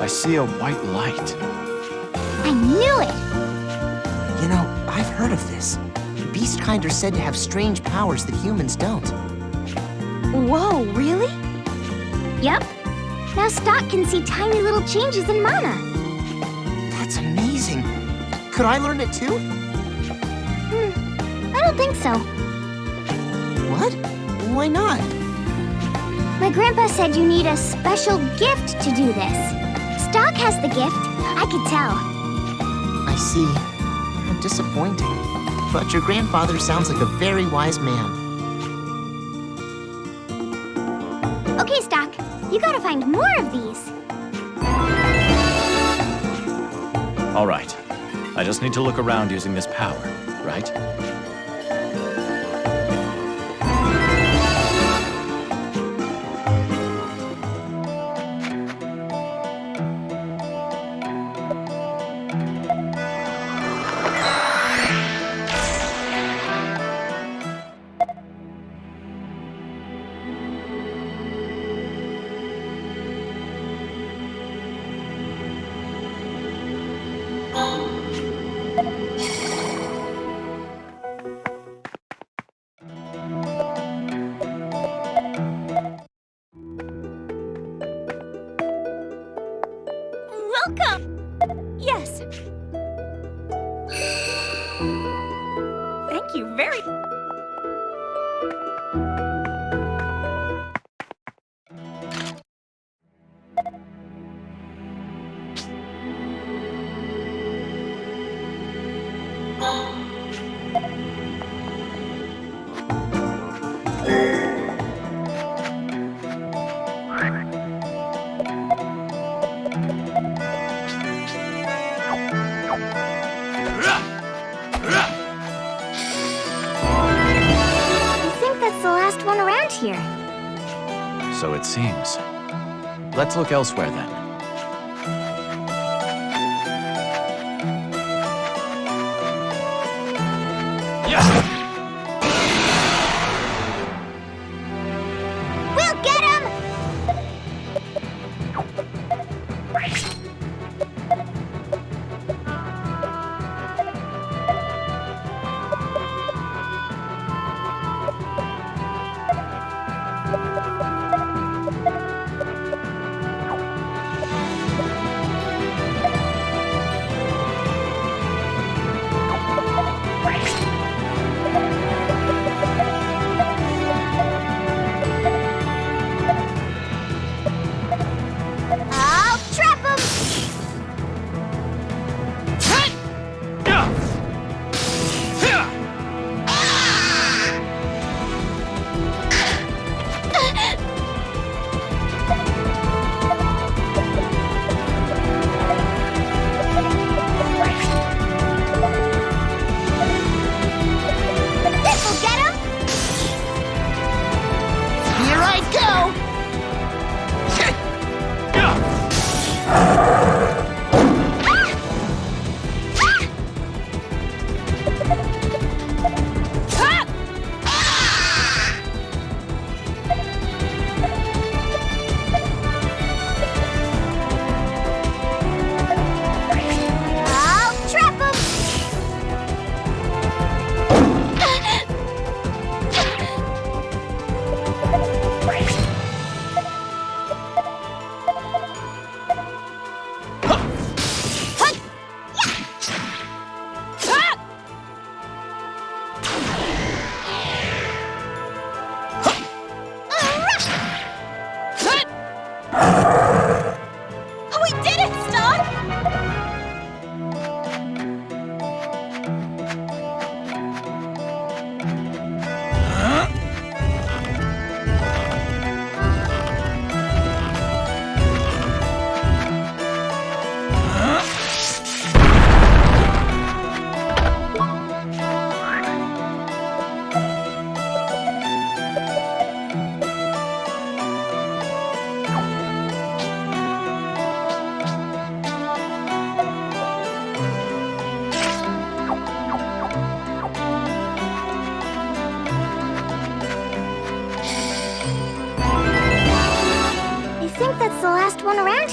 I see a white light. I knew it! You know, I've heard of this. Beast kind are said to have strange powers that humans don't. Whoa, really? Yep. Now Stocke can see tiny little changes in mana. That's amazing. Could I learn it too? I don't think so. What? Why not? My grandpa said you need a special gift to do this. Stocke has the gift. I could tell. I see. How disappointing. But your grandfather sounds like a very wise man. Okay, Stocke. You gotta find more of these. All right. I just need to look around using this power, right? Welcome! Yes. Thank you very... Here. So it seems. Let's look elsewhere then. We'll get him!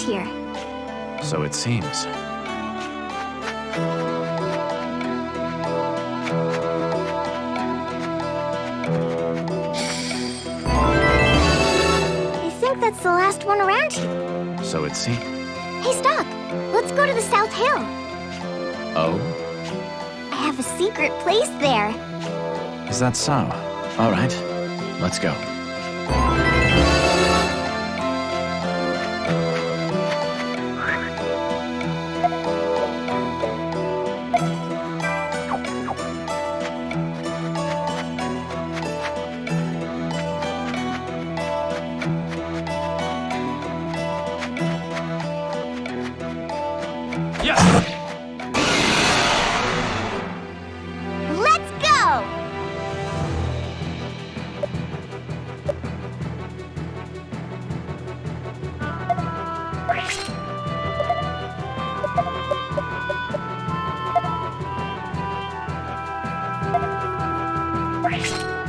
here. So it seems. I think that's the last one around here. So it seems. Hey, Stocke, let's go to the South Hill. Oh? I have a secret place there. Is that so? All right. Let's go. Let's go!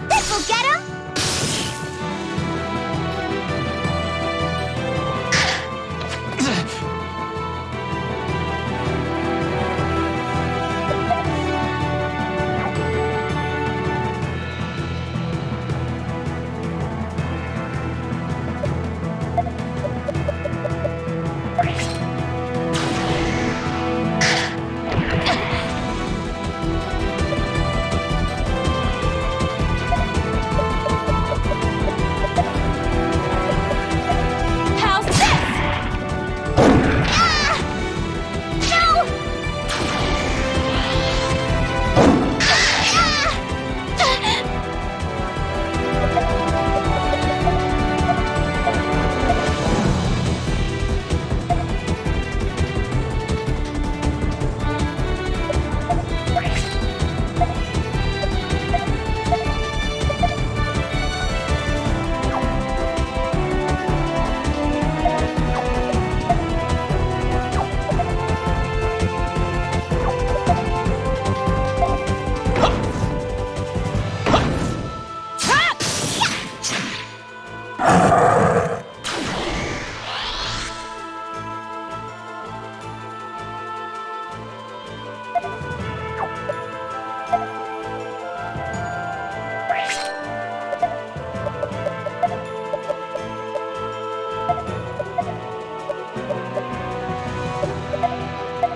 This'll get him! How's this? Ah! No!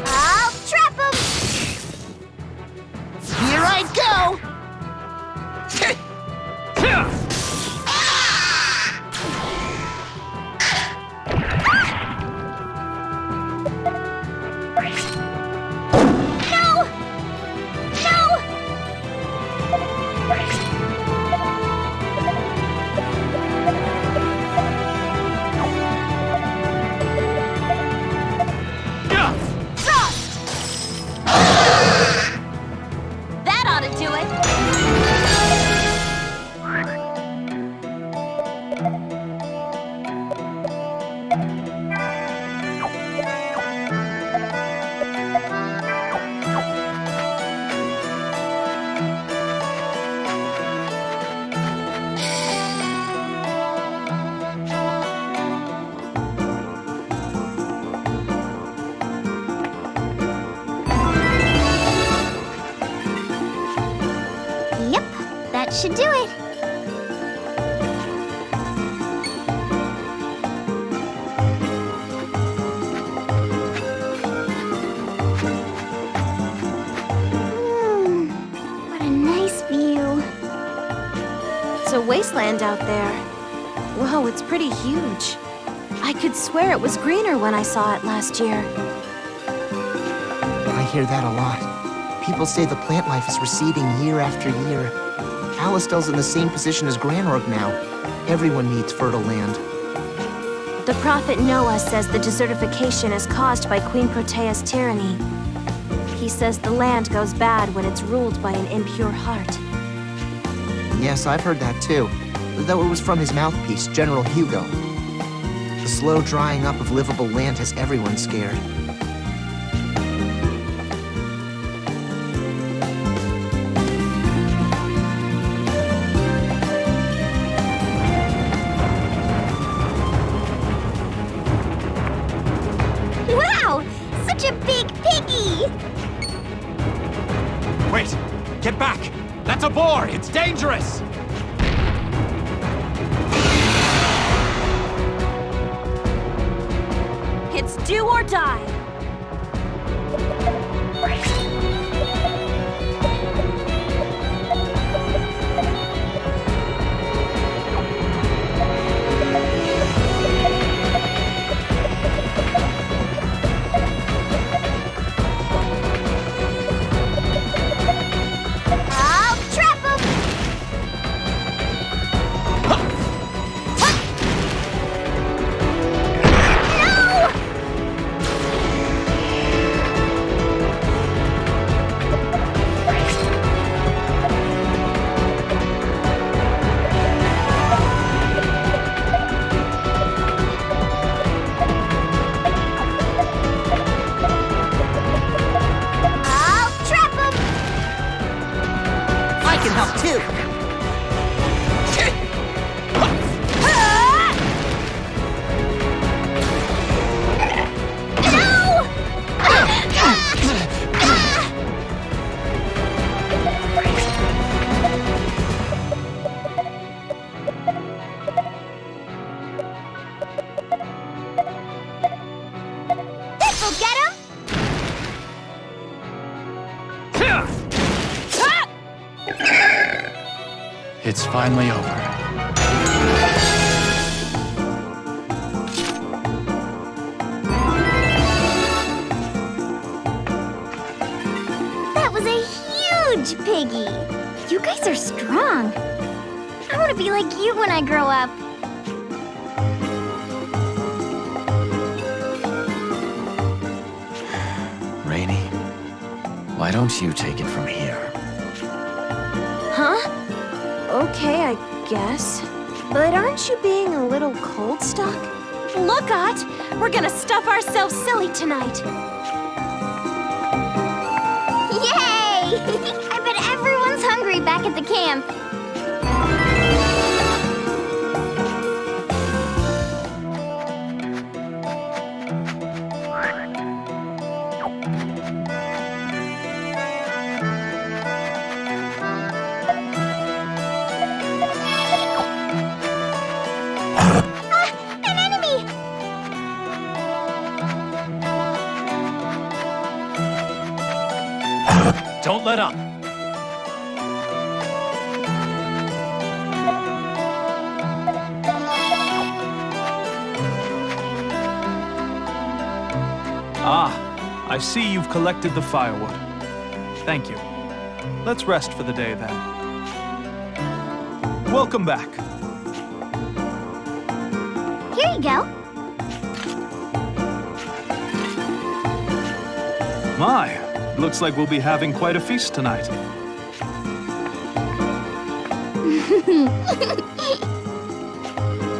I'll trap him! Here I go! No! No! That ought to do it. Yep, that should do it. What a nice view. It's a wasteland out there. Whoa, it's pretty huge. I could swear it was greener when I saw it last year. I hear that a lot. People say the plant life is receding year after year. Alistel's in the same position as Granorg now. Everyone needs fertile land. The prophet Noah says the desertification is caused by Queen Protea's tyranny. He says the land goes bad when it's ruled by an impure heart. Yes, I've heard that too. Though it was from his mouthpiece, General Hugo. The slow drying up of livable land has everyone scared. such a big piggy! Wait! Get back! That's a boar! It's dangerous! It's do or die. I'll trap him! I'll trap him! I can help too. This'll get him! It's finally over. That was a huge piggy! You guys are strong. I want to be like you when I grow up. Rainy, why don't you take it from here? Huh? Okay, I guess. But aren't you being a little cold, Stocke? Look, Ott! We're gonna stuff ourselves silly tonight. Yay! I bet everyone's hungry back at the camp. An enemy! Don't let up! Ah, I see you've collected the firewood. Thank you. Let's rest for the day then. Welcome back. Here you go. My, looks like we'll be having quite a feast tonight.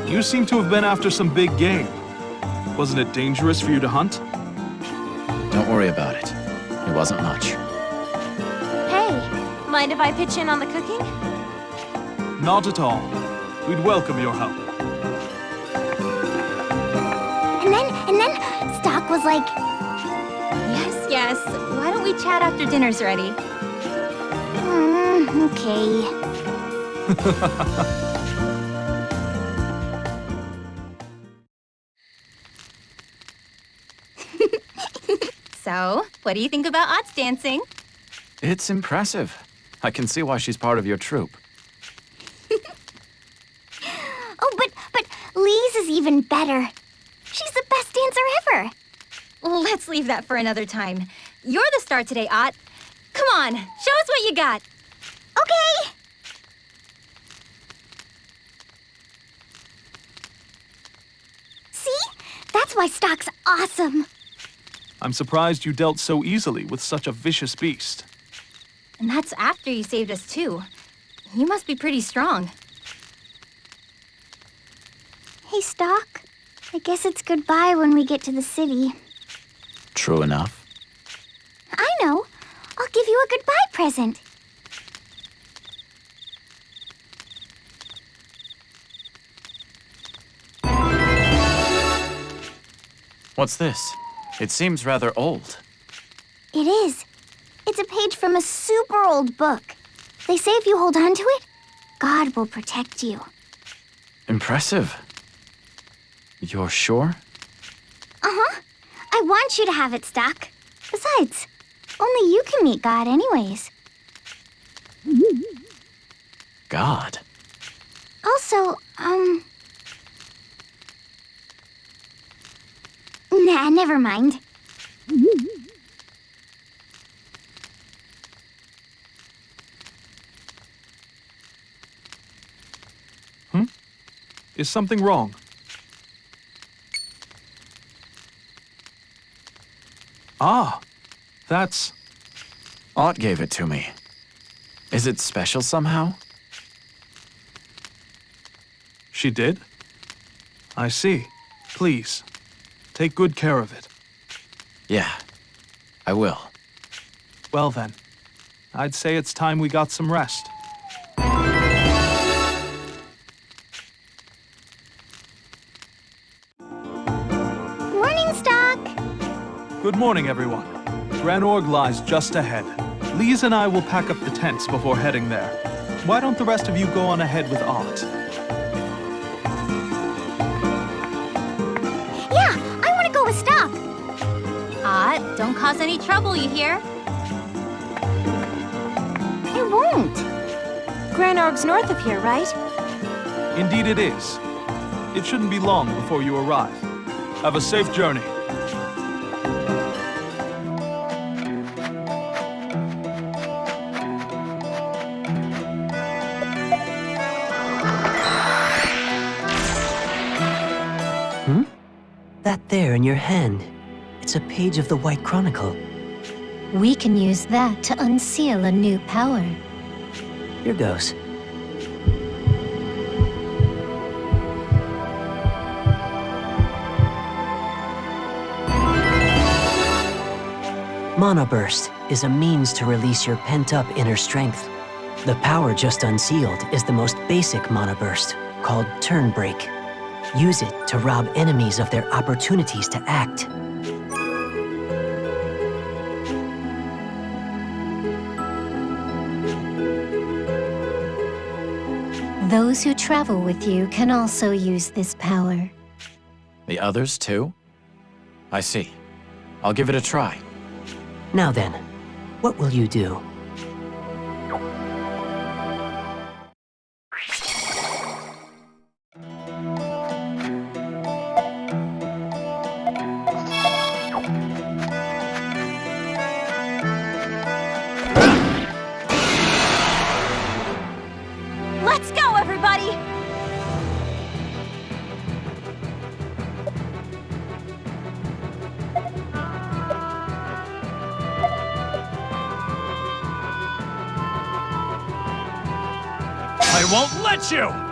You seem to have been after some big game. Wasn't it dangerous for you to hunt? Don't worry about it. It wasn't much. Hey, mind if I pitch in on the cooking? Not at all. We'd welcome your help. And then Stocke was like, Yes. Why don't we chat after dinner's ready? okay. So, what do you think about Ott's dancing? It's impressive. I can see why she's part of your troupe. Oh, but Lee's is even better. She's the best dancer ever. Let's leave that for another time. You're the star today, Ott. Come on, show us what you got. Okay. See? That's why Stocke's awesome. I'm surprised you dealt so easily with such a vicious beast. And that's after you saved us, too. You must be pretty strong. Hey, Stocke. I guess it's goodbye when we get to the city. True enough. I know. I'll give you a goodbye present. What's this? It seems rather old. It is. It's a page from a super old book. They say if you hold on to it, God will protect you. Impressive. You're sure? Uh-huh. I want you to have it, Stocke. Besides, only you can meet God anyways. God? Also, Nah, never mind. Is something wrong? Ah, that's... Ott gave it to me. Is it special somehow? She did? I see. Please, take good care of it. Yeah, I will. Well then, I'd say it's time we got some rest. Morning, Stocke! Good morning, everyone. Gran Org lies just ahead. Lise and I will pack up the tents before heading there. Why don't the rest of you go on ahead with Ott? Yeah, I want to go with Stocke. Don't cause any trouble, you hear? It won't. Gran Org's north of here, right? Indeed it is. It shouldn't be long before you arrive. Have a safe journey. That there in your hand. It's a page of the White Chronicle. We can use that to unseal a new power. Here goes. Mana Burst is a means to release your pent-up inner strength. The power just unsealed is the most basic Mana Burst, called Turn Break. Use it to rob enemies of their opportunities to act. Those who travel with you can also use this power. The others too? I see. I'll give it a try. Now then, what will you do? Let's go, everybody! I won't let you!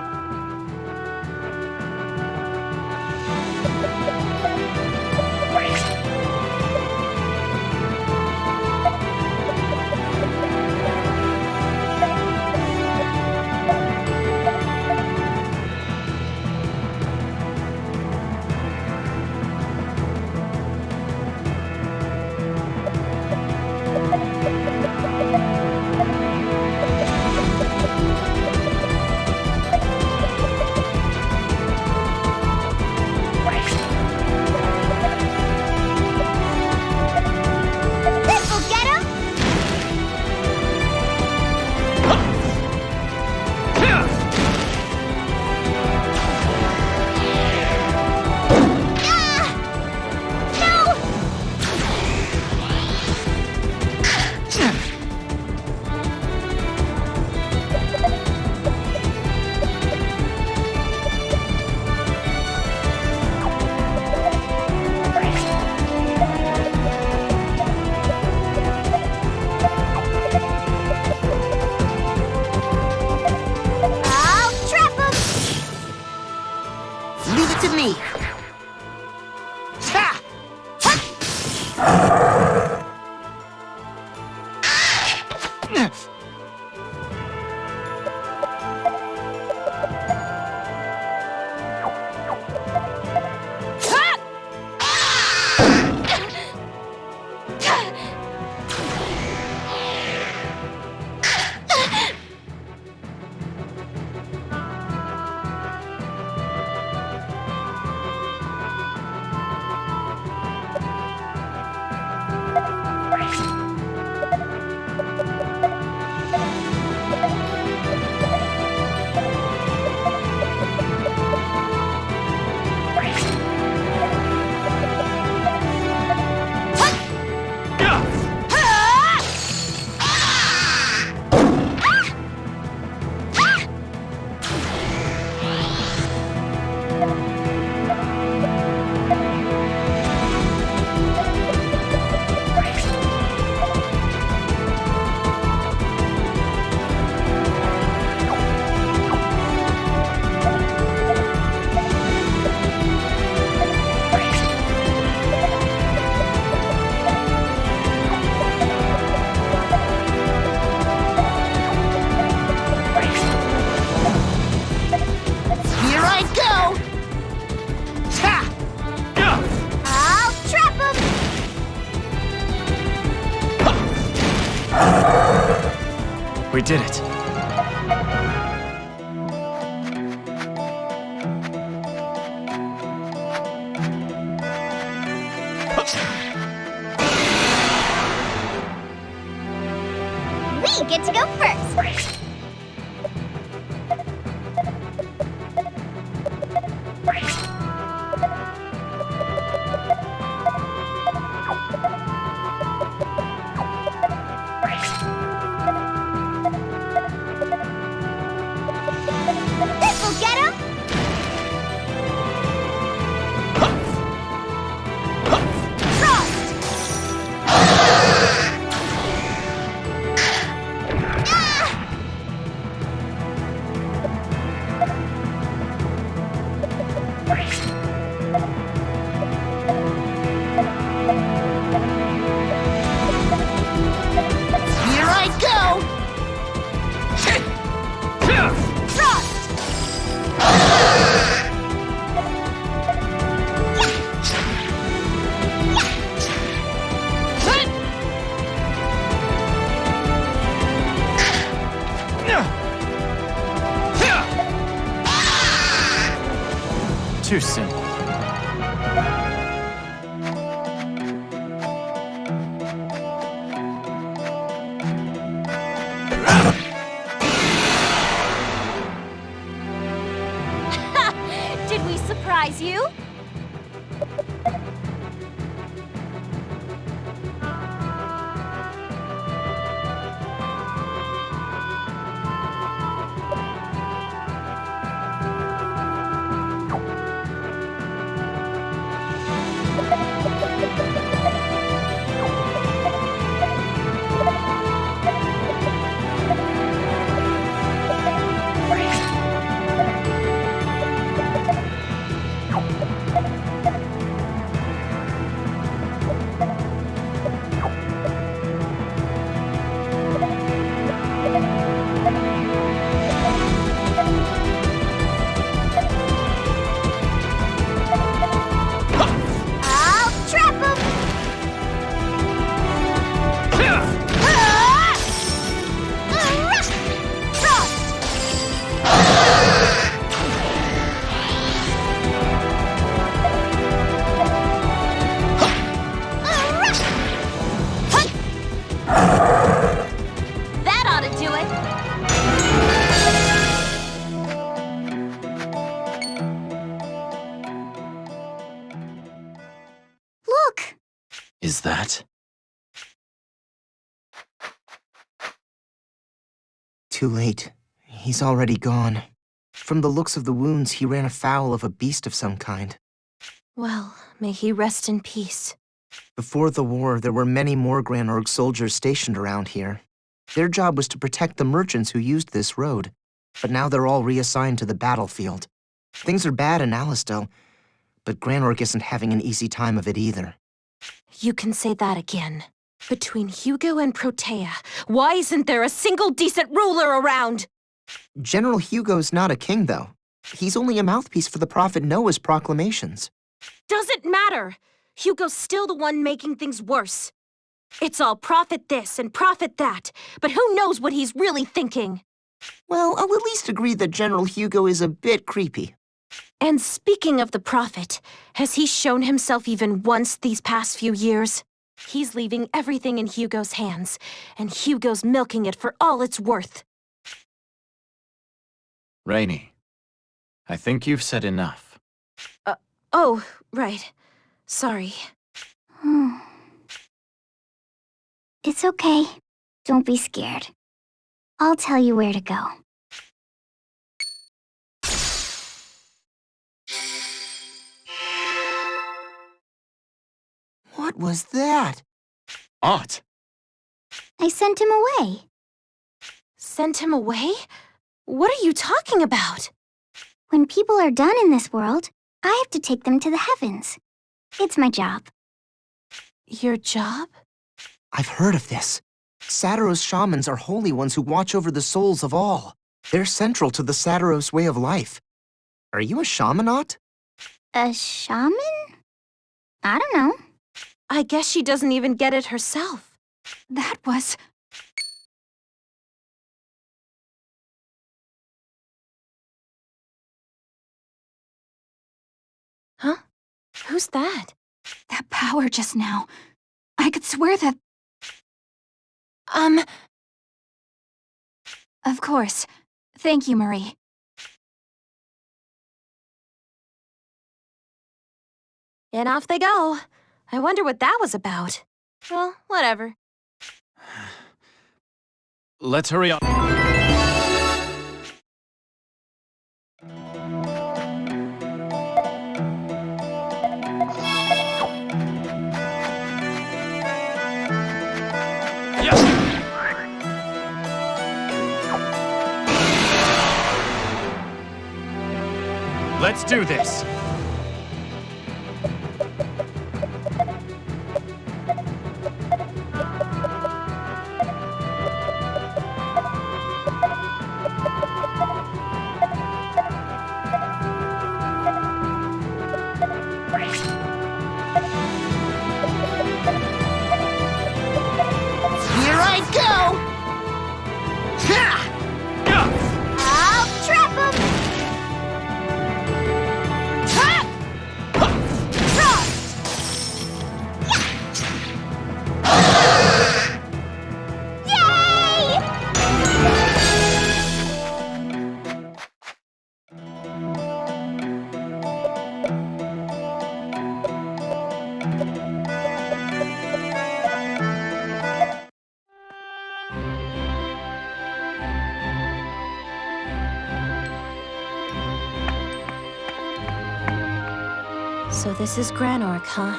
We did it. We get to go first. This'll get him. Here I go! Too simple. Did we surprise you? That ought to do it. Look! Is that? Too late. He's already gone. From the looks of the wounds, he ran afoul of a beast of some kind. Well, may he rest in peace. Before the war, there were many more Granorg soldiers stationed around here. Their job was to protect the merchants who used this road, but now they're all reassigned to the battlefield. Things are bad in Alistel, but Granorg isn't having an easy time of it either. You can say that again. Between Hugo and Protea, why isn't there a single decent ruler around? General Hugo's not a king, though. He's only a mouthpiece for the Prophet Noah's proclamations. Doesn't matter. Hugo's still the one making things worse. It's all prophet this and prophet that, but who knows what he's really thinking? Well, I'll at least agree that General Hugo is a bit creepy. And speaking of the prophet, has he shown himself even once these past few years? He's leaving everything in Hugo's hands, and Hugo's milking it for all it's worth. Rainy, I think you've said enough. Oh, right. Sorry. It's okay. Don't be scared. I'll tell you where to go. What was that? Aunt! I sent him away. Sent him away? What are you talking about? When people are done in this world, I have to take them to the heavens. It's my job. Your job? I've heard of this. Saturos shamans are holy ones who watch over the souls of all. They're central to the Saturos way of life. Are you a shamanot? A shaman? I don't know. I guess she doesn't even get it herself. That was... Huh? Who's that? That power just now. I could swear that... Of course. Thank you, Marie. And off they go. I wonder what that was about. Well, whatever. Let's hurry up. Let's do this. Here I go! Ha! I'll trap him! So this is Granork, huh?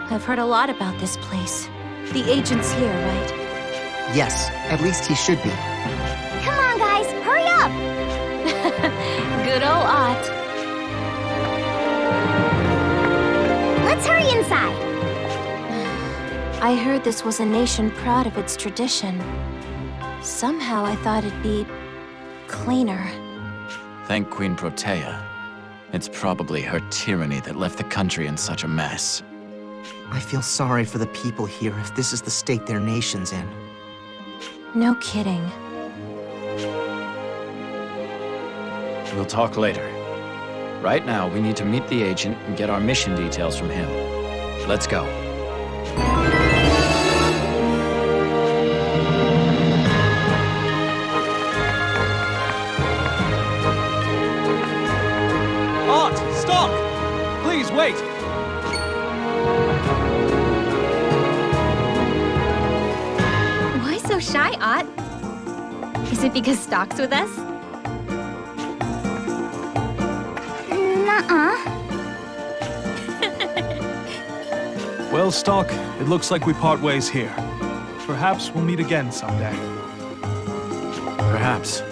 I've heard a lot about this place. The agent's here, right? Yes, at least he should be. Come on, guys, hurry up! Good ol' Ott. Let's hurry inside. I heard this was a nation proud of its tradition. Somehow I thought it'd be... cleaner. Thank Queen Protea. It's probably her tyranny that left the country in such a mess. I feel sorry for the people here if this is the state their nation's in. No kidding. We'll talk later. Right now, we need to meet the agent and get our mission details from him. Let's go. Ott! Stocke! Please, wait! Why so shy, Ott? Is it because Stocke's with us? Nuh-uh. Well, Stocke, it looks like we part ways here. Perhaps we'll meet again someday. Perhaps.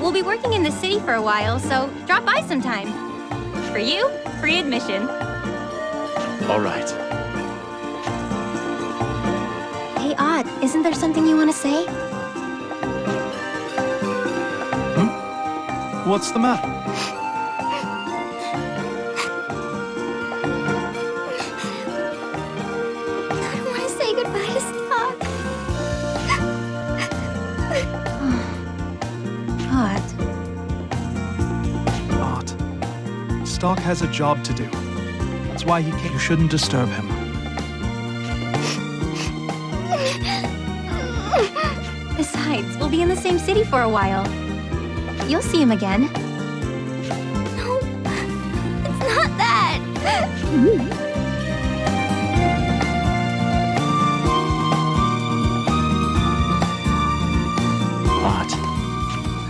We'll be working in the city for a while, so drop by sometime. For you, free admission. All right. Hey, Ott, isn't there something you want to say? What's the matter? I want to say goodbye to Stocke. Ott. Stocke has a job to do. That's why he can't. You shouldn't disturb him. Besides, we'll be in the same city for a while. You'll see him again. No, it's not that. Ott.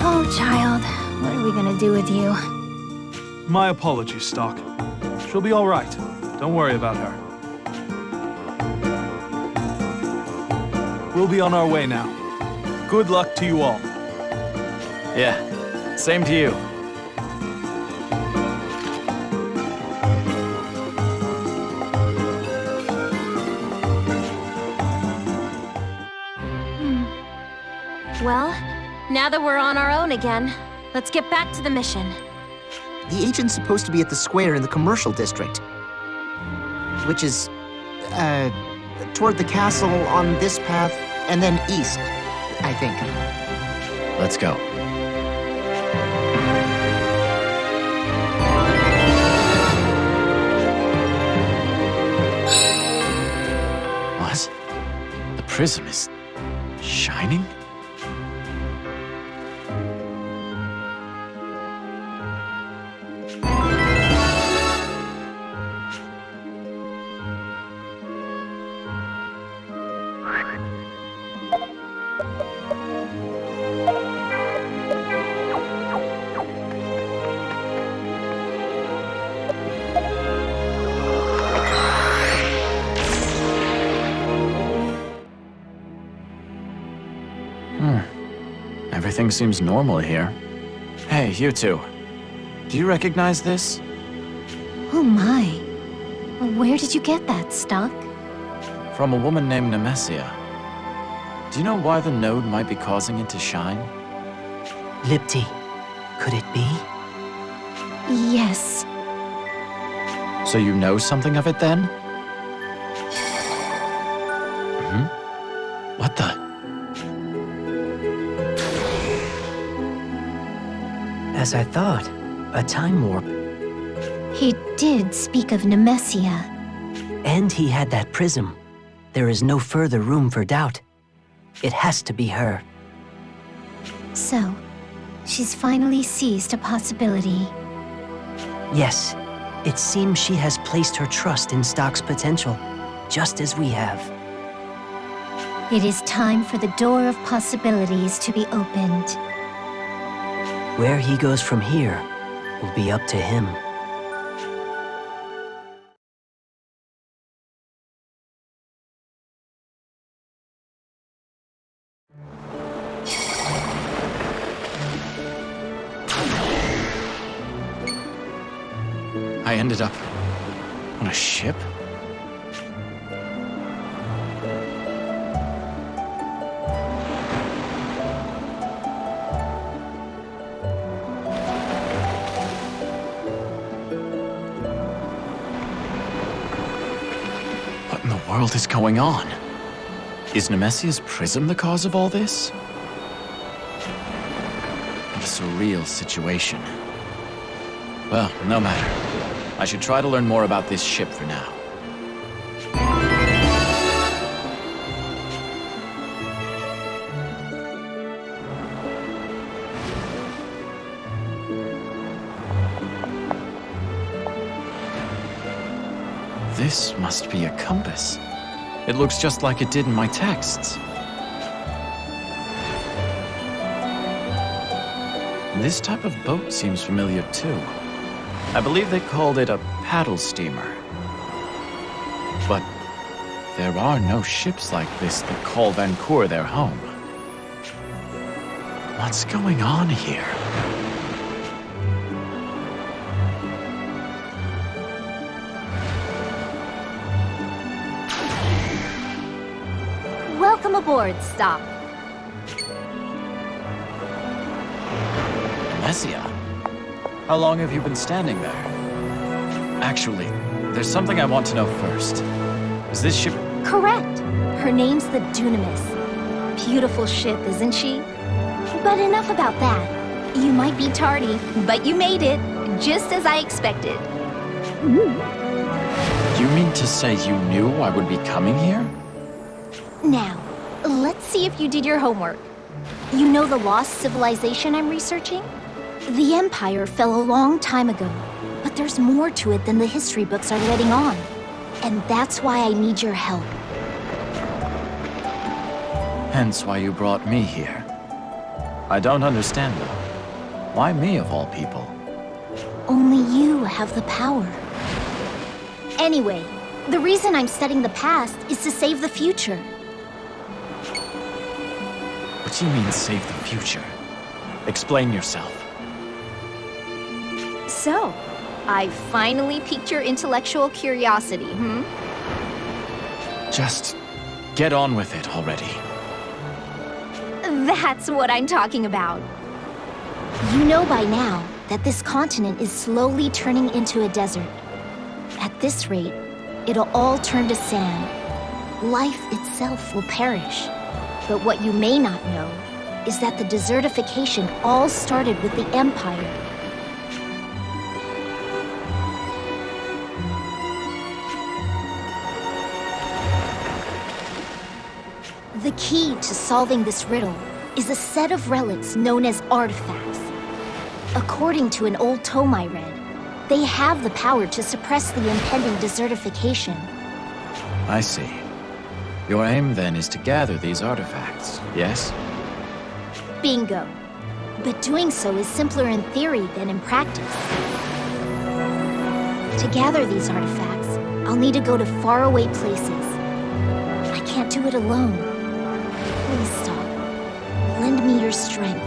Oh, child. What are we gonna do with you? My apologies, Stocke. She'll be all right. Don't worry about her. We'll be on our way now. Good luck to you all. Yeah, same to you. Well, now that we're on our own again, let's get back to the mission. The agent's supposed to be at the square in the commercial district. Which is, toward the castle on this path, and then east, I think. Let's go. prism is shining? Everything seems normal here. Hey, you two. Do you recognize this? Oh my. Where did you get that, Stocke? From a woman named Nemesia. Do you know why the node might be causing it to shine? Lipti, could it be? Yes. So you know something of it then? What the? As I thought, a time warp. He did speak of Nemesia. And he had that prism. There is no further room for doubt. It has to be her. So, she's finally seized a possibility. Yes, it seems she has placed her trust in Stocke's potential, just as we have. It is time for the door of possibilities to be opened. Where he goes from here will be up to him. I ended up on a ship? What in the world is going on? Is Nemesia's prism the cause of all this? What a surreal situation. Well, no matter. I should try to learn more about this ship for now. This must be a compass. It looks just like it did in my texts. This type of boat seems familiar too. I believe they called it a paddle steamer. But there are no ships like this that call Vainqueur their home. What's going on here? Welcome aboard, Stocke. Nemesia? How long have you been standing there? Actually, there's something I want to know first. Is this ship... Correct. Her name's the Dunamis. Beautiful ship, isn't she? But enough about that. You might be tardy, but you made it, just as I expected. You mean to say you knew I would be coming here? Now, let's see if you did your homework. You know the lost civilization I'm researching? The Empire fell a long time ago, but there's more to it than the history books are letting on. And that's why I need your help. Hence why you brought me here. I don't understand though. Why me of all people? Only you have the power. Anyway, the reason I'm studying the past is to save the future. What do you mean, save the future? Explain yourself. So, I finally piqued your intellectual curiosity, Just get on with it already. That's what I'm talking about. You know by now that this continent is slowly turning into a desert. At this rate, it'll all turn to sand. Life itself will perish. But what you may not know is that the desertification all started with the Empire. The key to solving this riddle is a set of relics known as artifacts. According to an old tome I read, they have the power to suppress the impending desertification. I see. Your aim then is to gather these artifacts, yes? Bingo. But doing so is simpler in theory than in practice. To gather these artifacts, I'll need to go to faraway places. I can't do it alone. Please stop. Lend me your strength.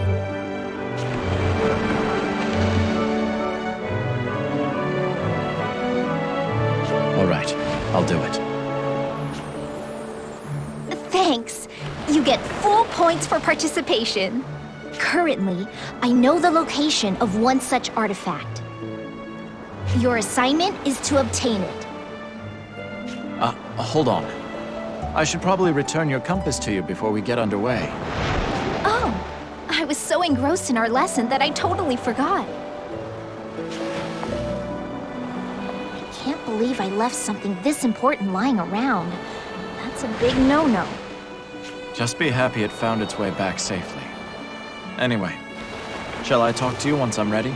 All right, I'll do it. Thanks. You get full points for participation. Currently, I know the location of one such artifact. Your assignment is to obtain it. Hold on. I should probably return your compass to you before we get underway. Oh, I was so engrossed in our lesson that I totally forgot. I can't believe I left something this important lying around. That's a big no-no. Just be happy it found its way back safely. Anyway, shall I talk to you once I'm ready?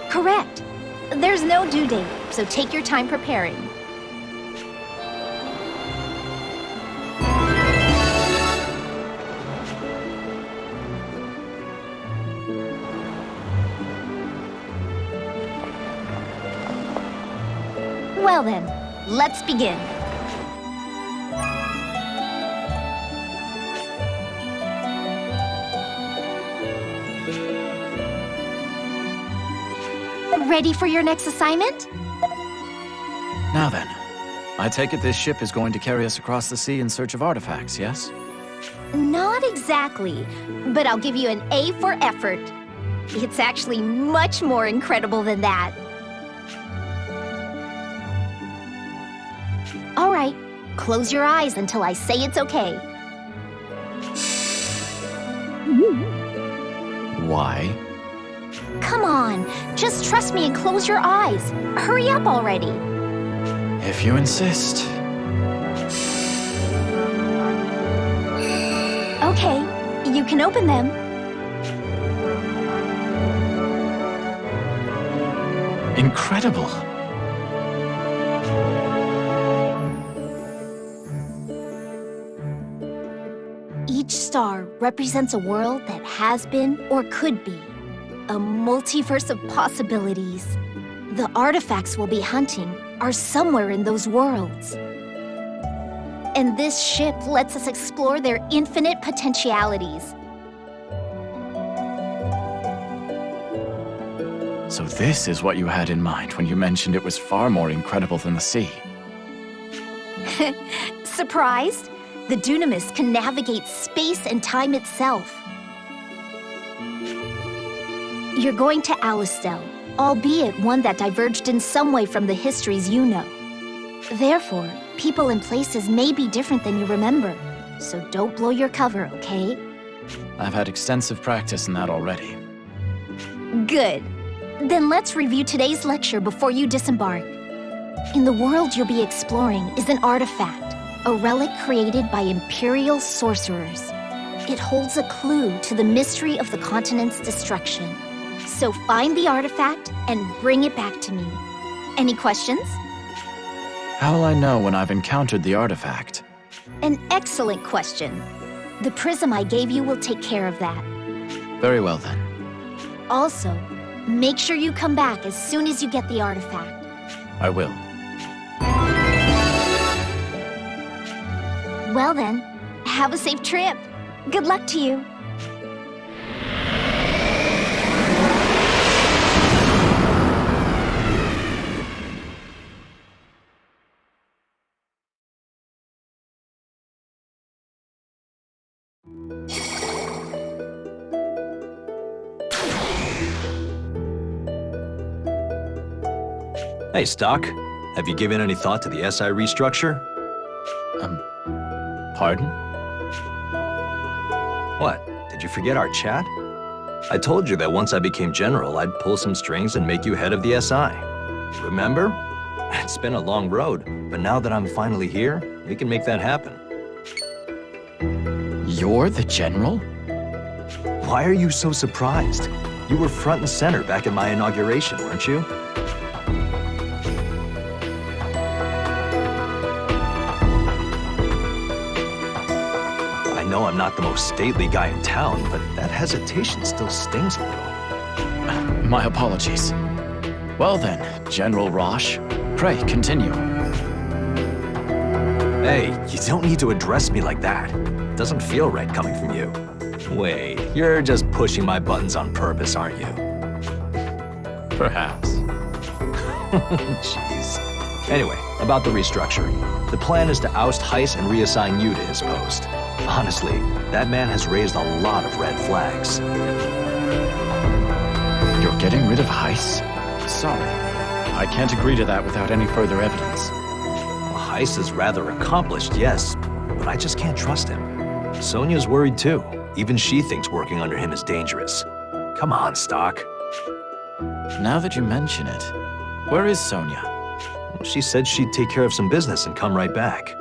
Correct. There's no due date, so take your time preparing. Well then, let's begin. Ready for your next assignment? Now then, I take it this ship is going to carry us across the sea in search of artifacts, yes? Not exactly, but I'll give you an A for effort. It's actually much more incredible than that. All right, close your eyes until I say it's okay. Why? Come on, just trust me and close your eyes. Hurry up already. If you insist. Okay, you can open them. Incredible. Each star represents a world that has been or could be. A multiverse of possibilities. The artifacts we'll be hunting are somewhere in those worlds. And this ship lets us explore their infinite potentialities. So this is what you had in mind when you mentioned it was far more incredible than the sea. Surprised? The Dunamis can navigate space and time itself. You're going to Alistel, albeit one that diverged in some way from the histories you know. Therefore, people and places may be different than you remember, so don't blow your cover, okay? I've had extensive practice in that already. Good. Then let's review today's lecture before you disembark. In the world you'll be exploring is an artifact, a relic created by Imperial sorcerers. It holds a clue to the mystery of the continent's destruction. So find the artifact and bring it back to me. Any questions? How will I know when I've encountered the artifact? An excellent question. The prism I gave you will take care of that. Very well then. Also, make sure you come back as soon as you get the artifact. I will. Well then, have a safe trip. Good luck to you. Hey, Stocke. Have you given any thought to the SI restructure? Pardon? What? Did you forget our chat? I told you that once I became general, I'd pull some strings and make you head of the SI. Remember? It's been a long road, but now that I'm finally here, we can make that happen. You're the general? Why are you so surprised? You were front and center back at my inauguration, weren't you? I know I'm not the most stately guy in town, but that hesitation still stings a little. My apologies. Well then, General Rosh, pray continue. Hey, you don't need to address me like that. It doesn't feel right coming from you. Wait, you're just pushing my buttons on purpose, aren't you? Perhaps. Jeez. Anyway, about the restructuring. The plan is to oust Heiss and reassign you to his post. Honestly, that man has raised a lot of red flags. You're getting rid of Heiss? Sorry. I can't agree to that without any further evidence. Well, Heiss is rather accomplished, yes, but I just can't trust him. Sonia's worried too. Even she thinks working under him is dangerous. Come on, Stocke. Now that you mention it, where is Sonia? Well, she said she'd take care of some business and come right back.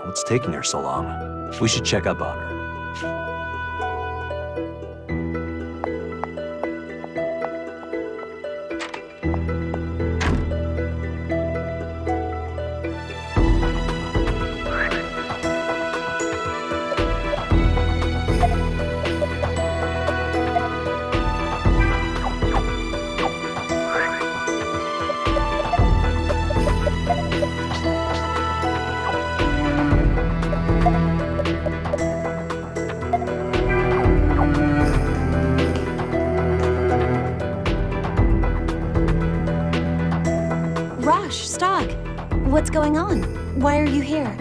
What's taking her so long? We should check up on her. Stocke, what's going on? Why are you here?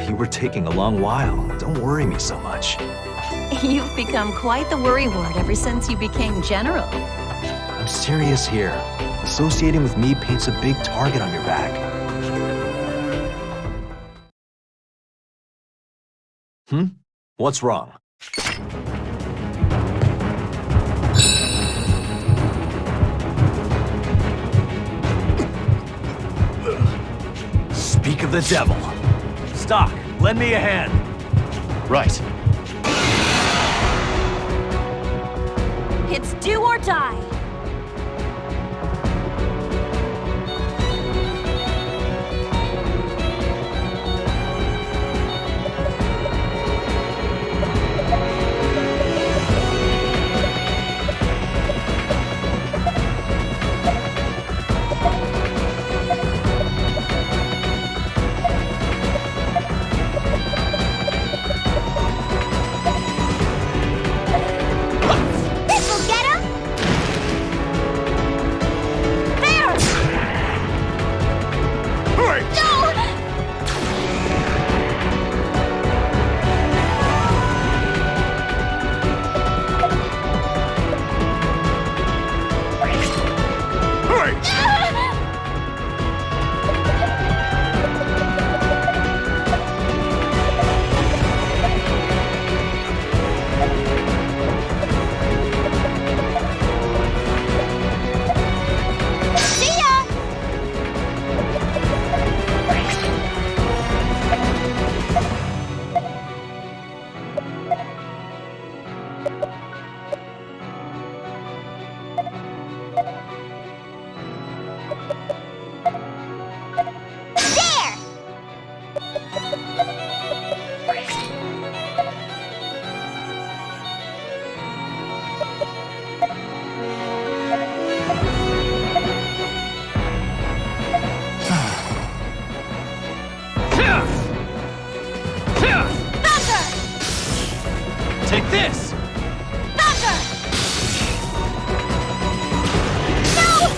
You were taking a long while. Don't worry me so much. You've become quite the worrywart ever since you became general. I'm serious here. Associating with me paints a big target on your back. What's wrong? Speak of the devil. Stocke, lend me a hand. Right. It's do or die. Take this! Thunder! No!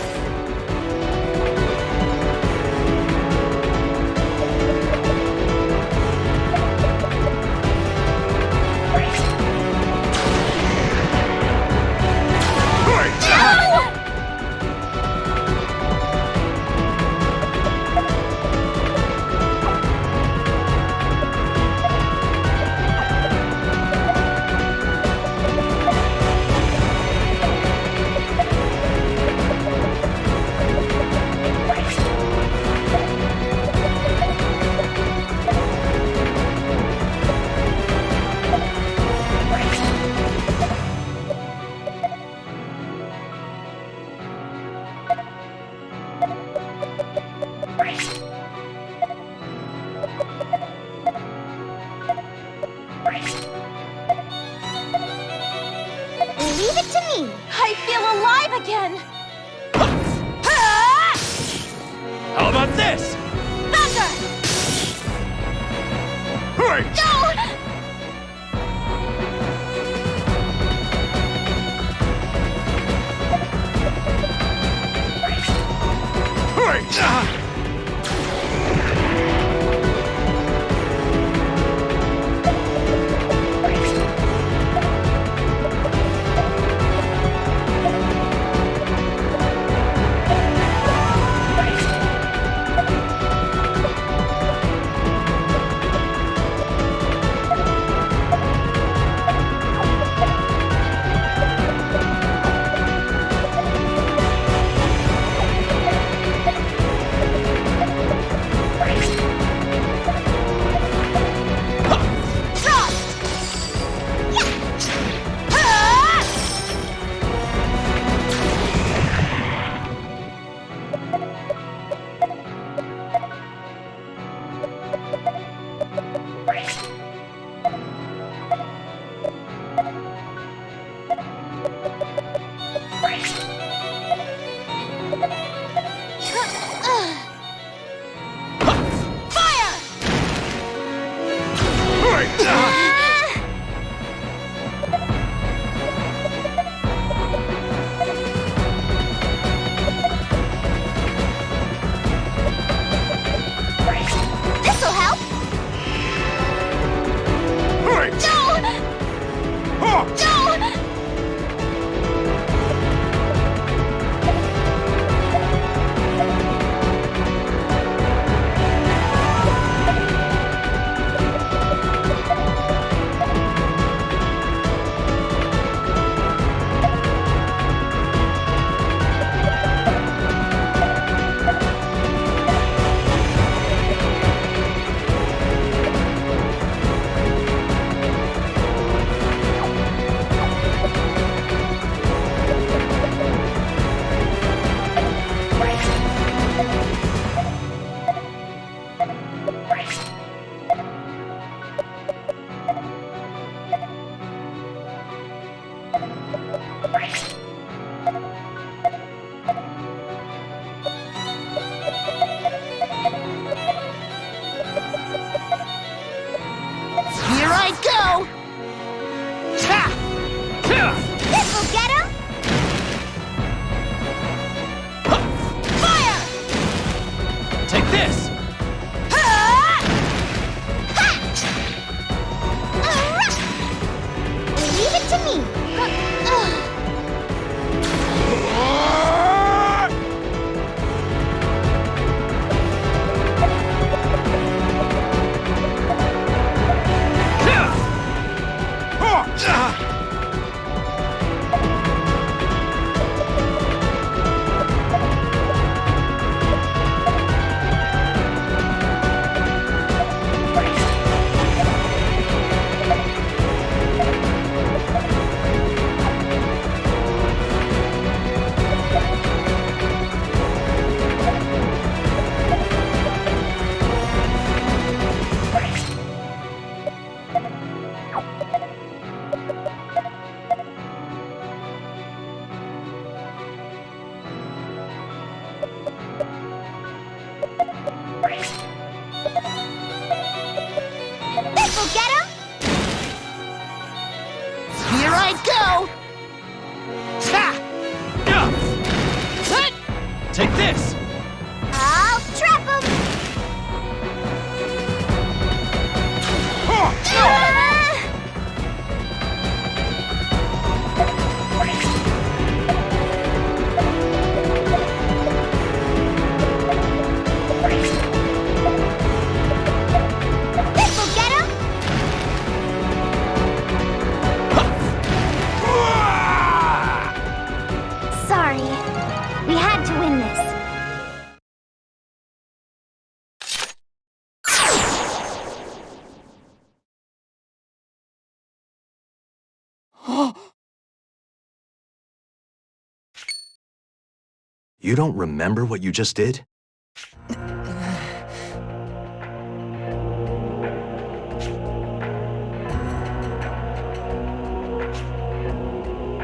me! I feel alive again! How about this? Thunder! No! This'll help! Here I go! This'll get him! Fire! Take this! Leave it to me! This'll get him! Here I go! Take this! I'll trap him! This'll get him! Sorry. We had to win this. You don't remember what you just did?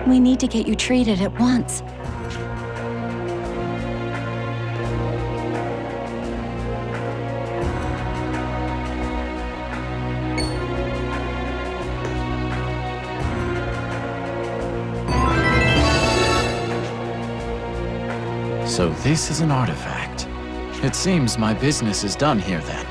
We need to get you treated at once. So this is an artifact. It seems my business is done here then.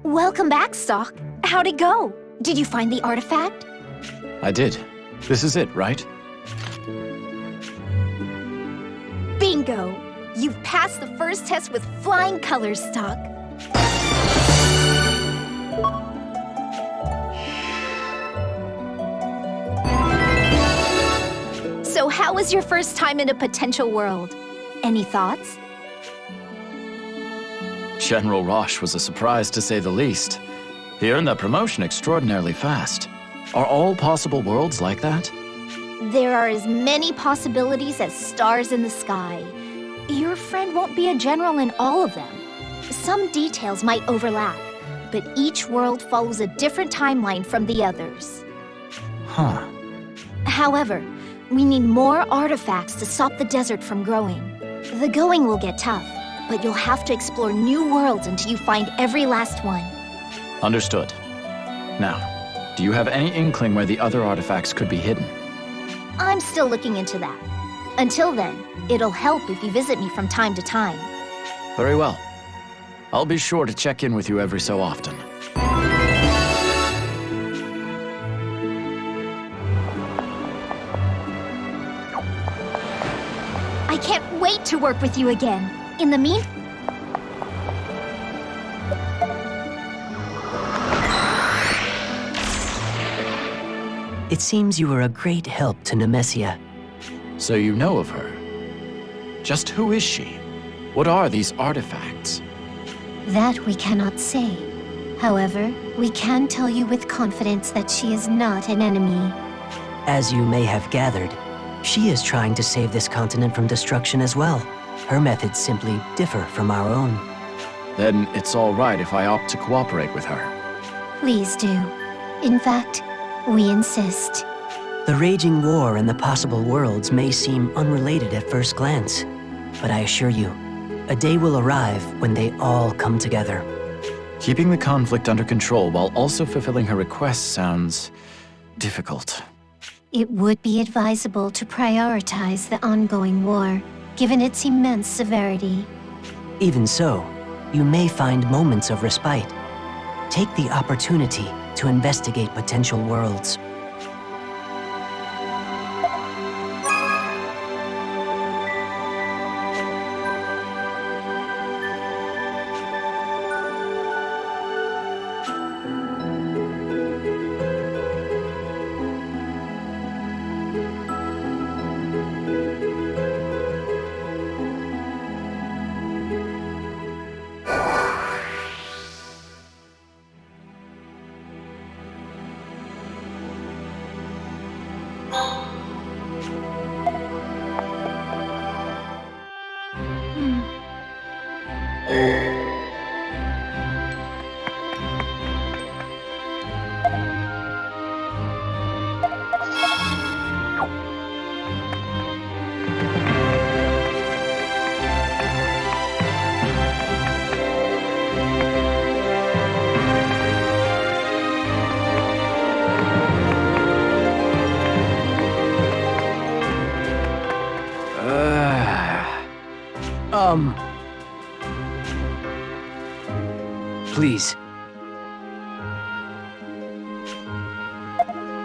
Welcome back, Stocke. How'd it go? Did you find the artifact? I did. This is it, right? Bingo! You've passed the first test with flying colors, Stocke. So how was your first time in a potential world? Any thoughts? General Roche was a surprise to say the least. He earned that promotion extraordinarily fast. Are all possible worlds like that? There are as many possibilities as stars in the sky. Your friend won't be a general in all of them. Some details might overlap, but each world follows a different timeline from the others. Huh. However, we need more artifacts to stop the desert from growing. The going will get tough, but you'll have to explore new worlds until you find every last one. Understood. Now, do you have any inkling where the other artifacts could be hidden? I'm still looking into that. Until then, it'll help if you visit me from time to time. Very well. I'll be sure to check in with you every so often. I can't wait to work with you again. In the meantime, It seems you were a great help to Nemesia. So you know of her? Just who is she? What are these artifacts? That we cannot say. However, we can tell you with confidence that she is not an enemy. As you may have gathered, she is trying to save this continent from destruction as well. Her methods simply differ from our own. Then it's all right if I opt to cooperate with her. Please do. In fact, we insist. The raging war and the possible worlds may seem unrelated at first glance, but I assure you, a day will arrive when they all come together. Keeping the conflict under control while also fulfilling her requests sounds difficult. It would be advisable to prioritize the ongoing war, given its immense severity. Even so, you may find moments of respite. Take the opportunity to investigate potential worlds. Please.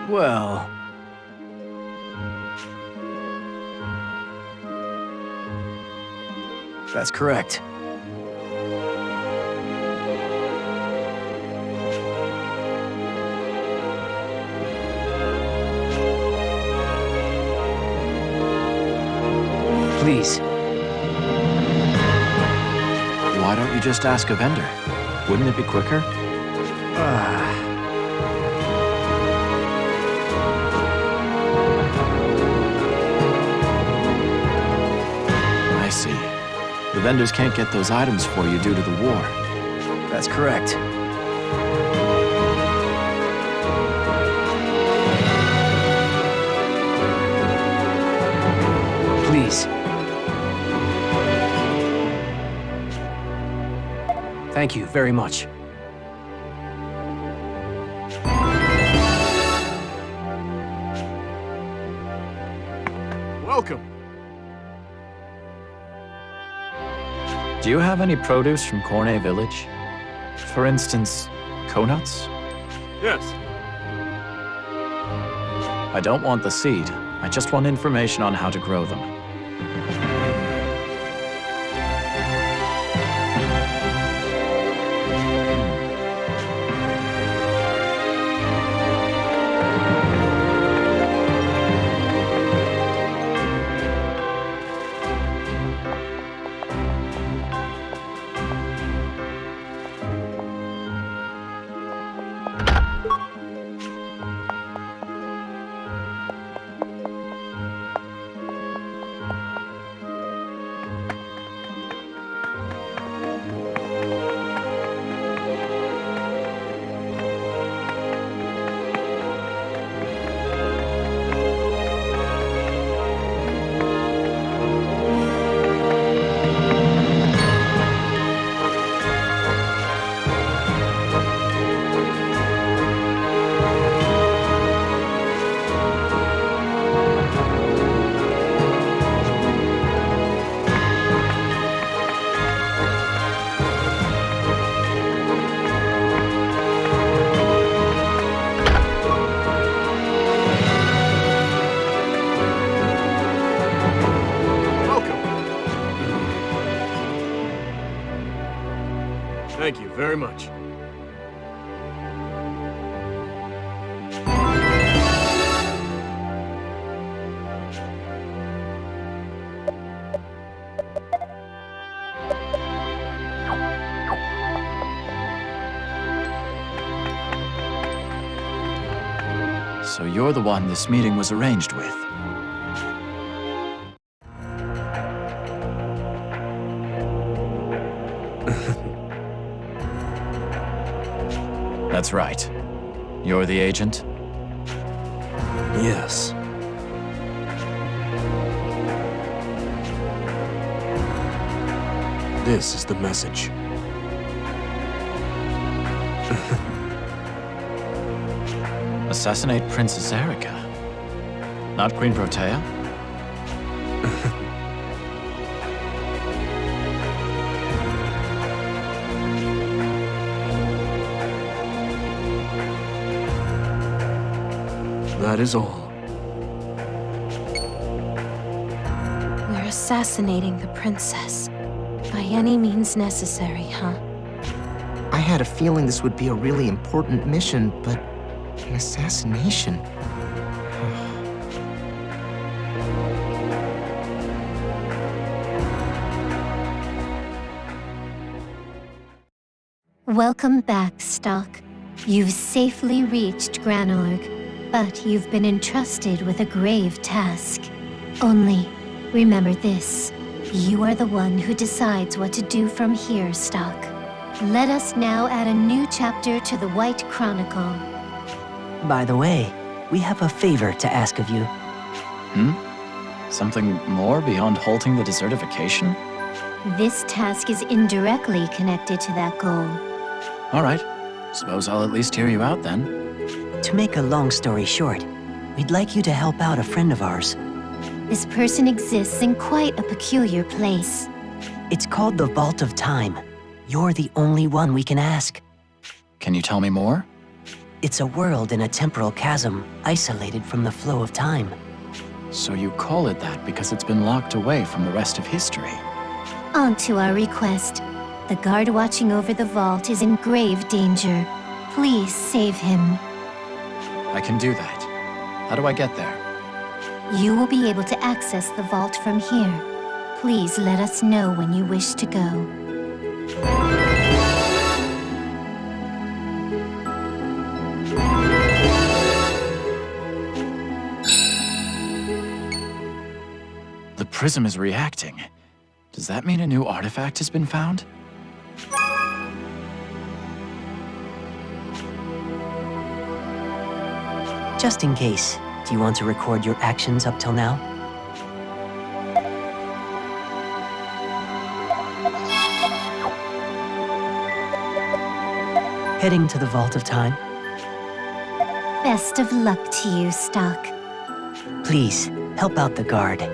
Well... That's correct. Please. Why don't you just ask a vendor? Wouldn't it be quicker? I see. The The vendors can't get those items for you due to the war. That's correct. Please. Thank you very much. Welcome. Do you have any produce from Corne Village? For instance, coconuts? Yes. I don't want the seed. I just want information on how to grow them. Thank you very much. So you're the one this meeting was arranged with. That's right. You're the agent? Yes. This is the message. Assassinate Princess Erica? Not Queen Protea? That is all. We're assassinating the princess. By any means necessary, huh? I had a feeling this would be a really important mission, but an assassination? Welcome back, Stocke. You've safely reached Granorg, but you've been entrusted with a grave task. Only, remember this. You are the one who decides what to do from here, Stocke. Let us now add a new chapter to the White Chronicle. By the way, we have a favor to ask of you. Something more beyond halting the desertification? This task is indirectly connected to that goal. All right. Suppose I'll at least hear you out then. To make a long story short, we'd like you to help out a friend of ours. This person exists in quite a peculiar place. It's called the Vault of Time. You're the only one we can ask. Can you tell me more? It's a world in a temporal chasm, isolated from the flow of time. So you call it that because it's been locked away from the rest of history. On to our request. The guard watching over the vault is in grave danger. Please save him. I can do that. How do I get there? You will be able to access the vault from here. Please let us know when you wish to go. The prism is reacting. Does that mean a new artifact has been found? Just in case, do you want to record your actions up till now? Heading to the Vault of Time? Best of luck to you, Stocke. Please, help out the guard.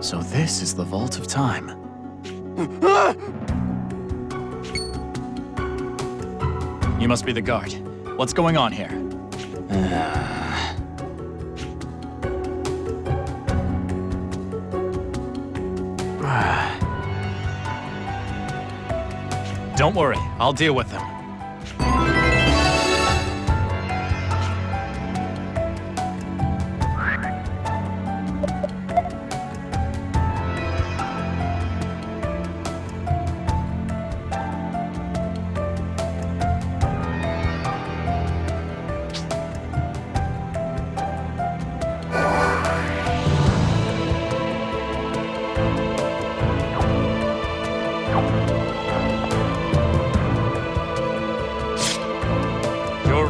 So this is the Vault of Time. You must be the guard. What's going on here? Don't worry, I'll deal with them.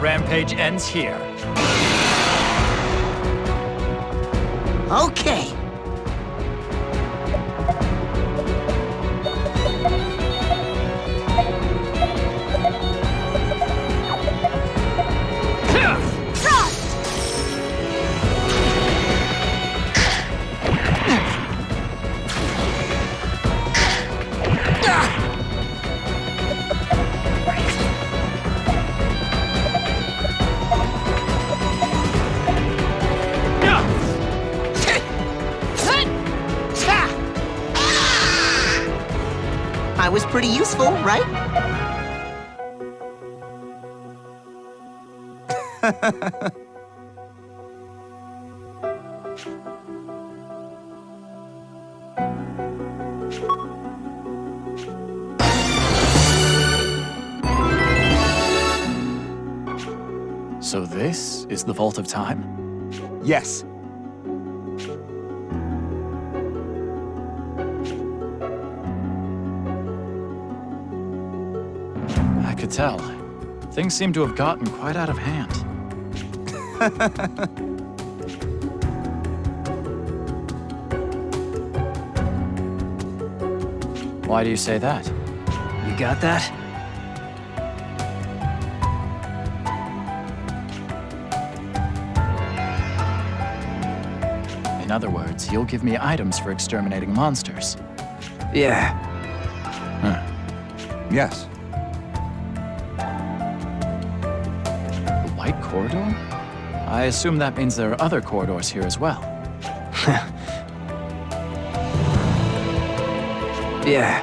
Rampage ends here. Okay. I was pretty useful, right? So this is the Vault of Time? Yes. I could tell. Things seem to have gotten quite out of hand. Why do you say that? You got that? In other words, you'll give me items for exterminating monsters. Yeah. Yes. The White Corridor? I assume that means there are other corridors here as well. Yeah.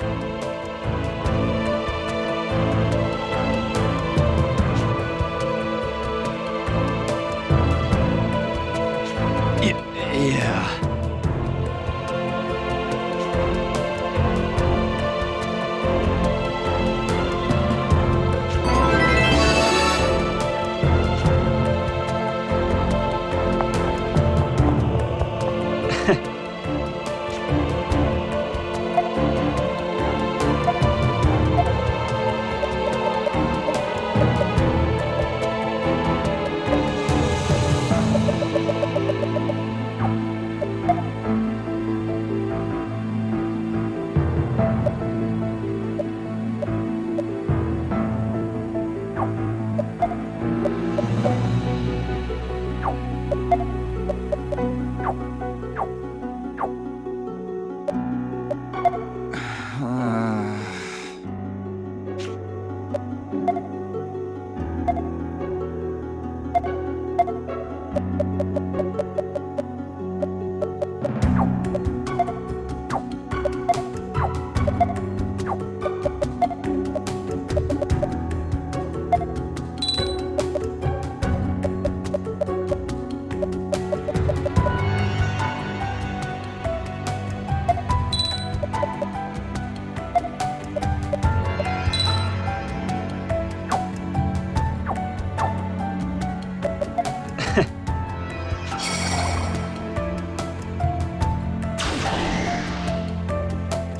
Yeah.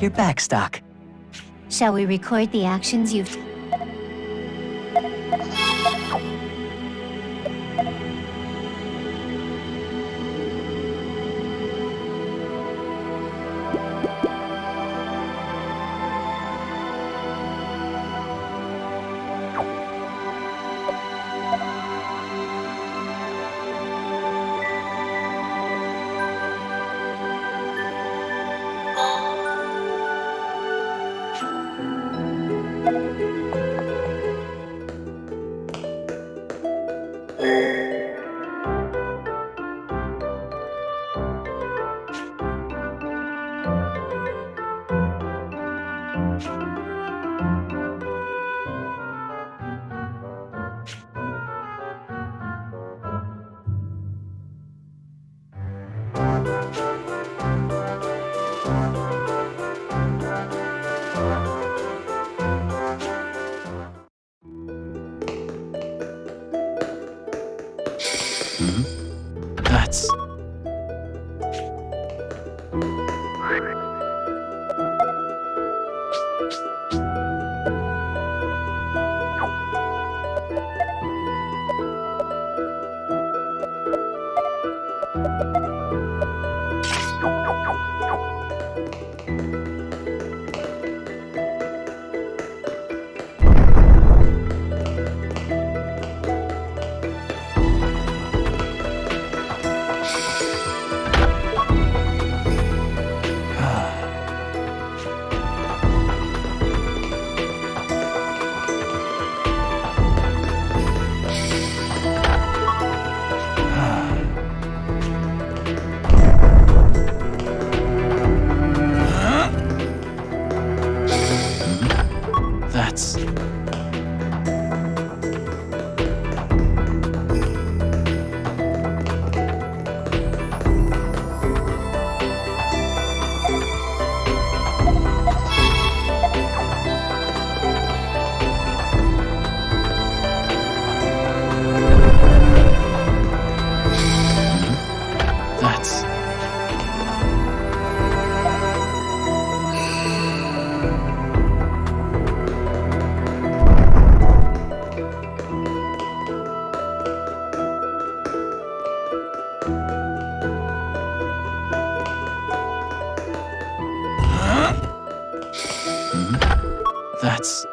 You're back, Stocke. Shall we record the actions you've... That's... That's... That's... That's...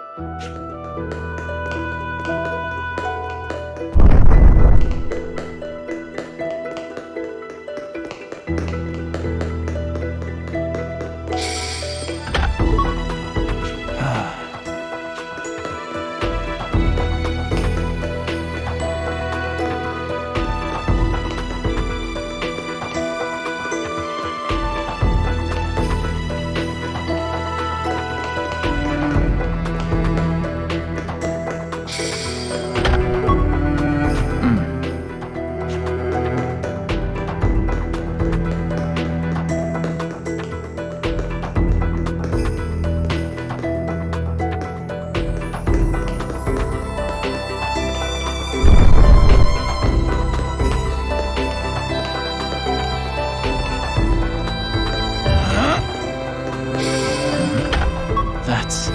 That's...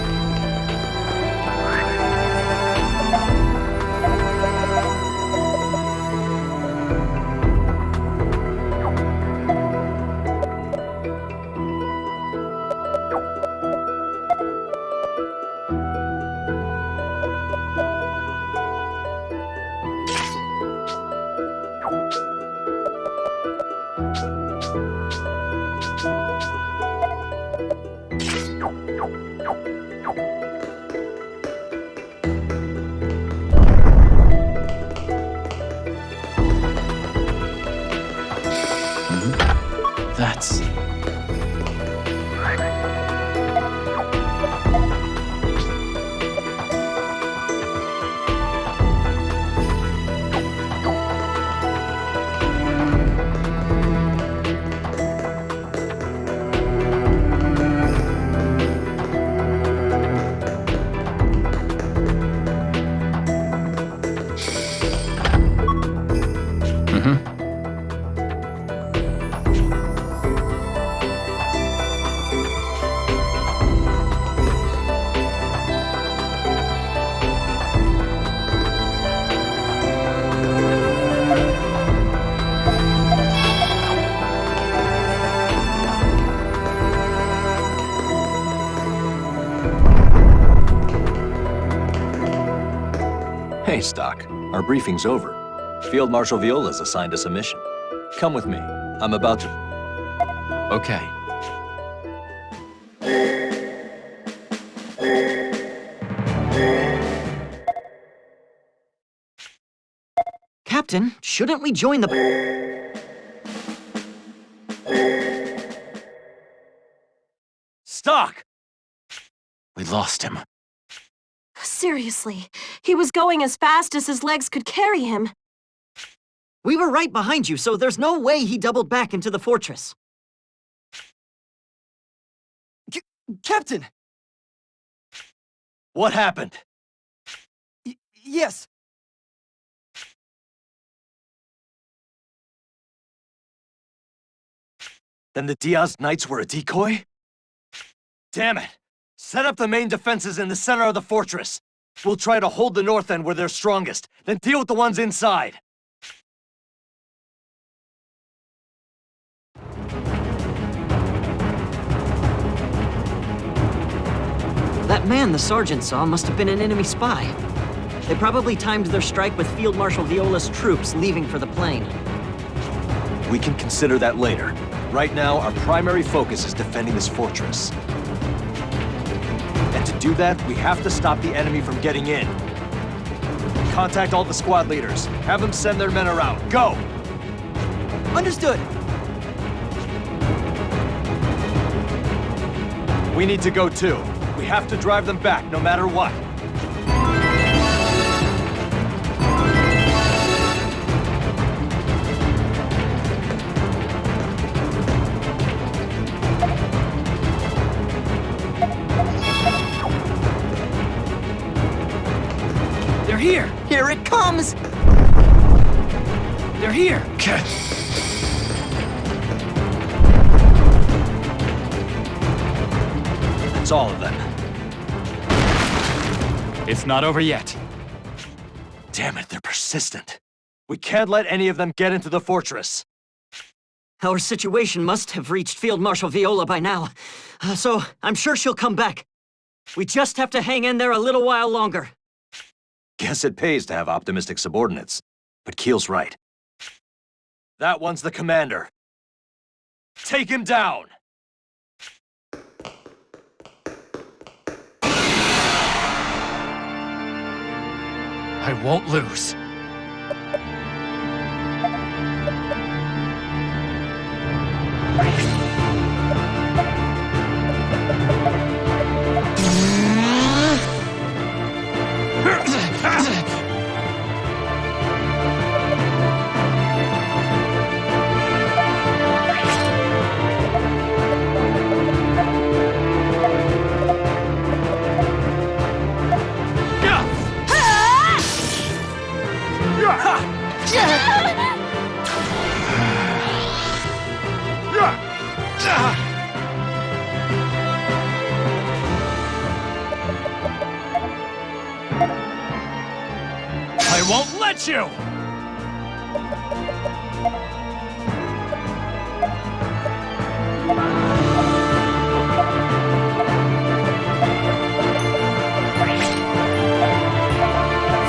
That's... Hey, Stocke. Our briefing's over. Field Marshal Viola's assigned us a mission. Come with me. I'm about to... Okay. Captain, shouldn't we join the... Stocke! We lost him. Seriously, he was going as fast as his legs could carry him. We were right behind you, so there's no way he doubled back into the fortress. Captain! What happened? Yes. Then the Diaz Knights were a decoy? Damn it! Set up the main defenses in the center of the fortress. We'll try to hold the north end where they're strongest, then deal with the ones inside. That man the sergeant saw must have been an enemy spy. They probably timed their strike with Field Marshal Viola's troops leaving for the plain. We can consider that later. Right now, our primary focus is defending this fortress. And to do that, we have to stop the enemy from getting in. Contact all the squad leaders. Have them send their men around. Go! Understood. We need to go too. We have to drive them back, no matter what. They're here! Here it comes! They're here! That's all of them. It's not over yet. Damn it, they're persistent. We can't let any of them get into the fortress. Our situation must have reached Field Marshal Viola by now, so I'm sure she'll come back. We just have to hang in there a little while longer. Guess it pays to have optimistic subordinates. But Keel's right. That one's the commander. Take him down! I won't lose. I won't let you!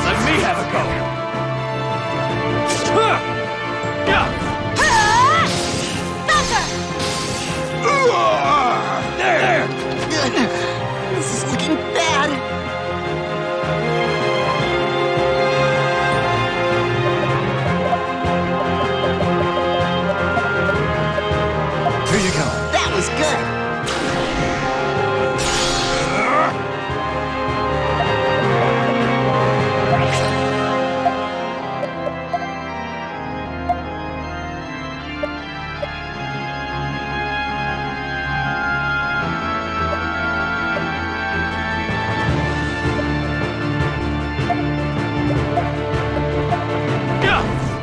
Let me have a go! There! This is looking bad. Here you go. That was good.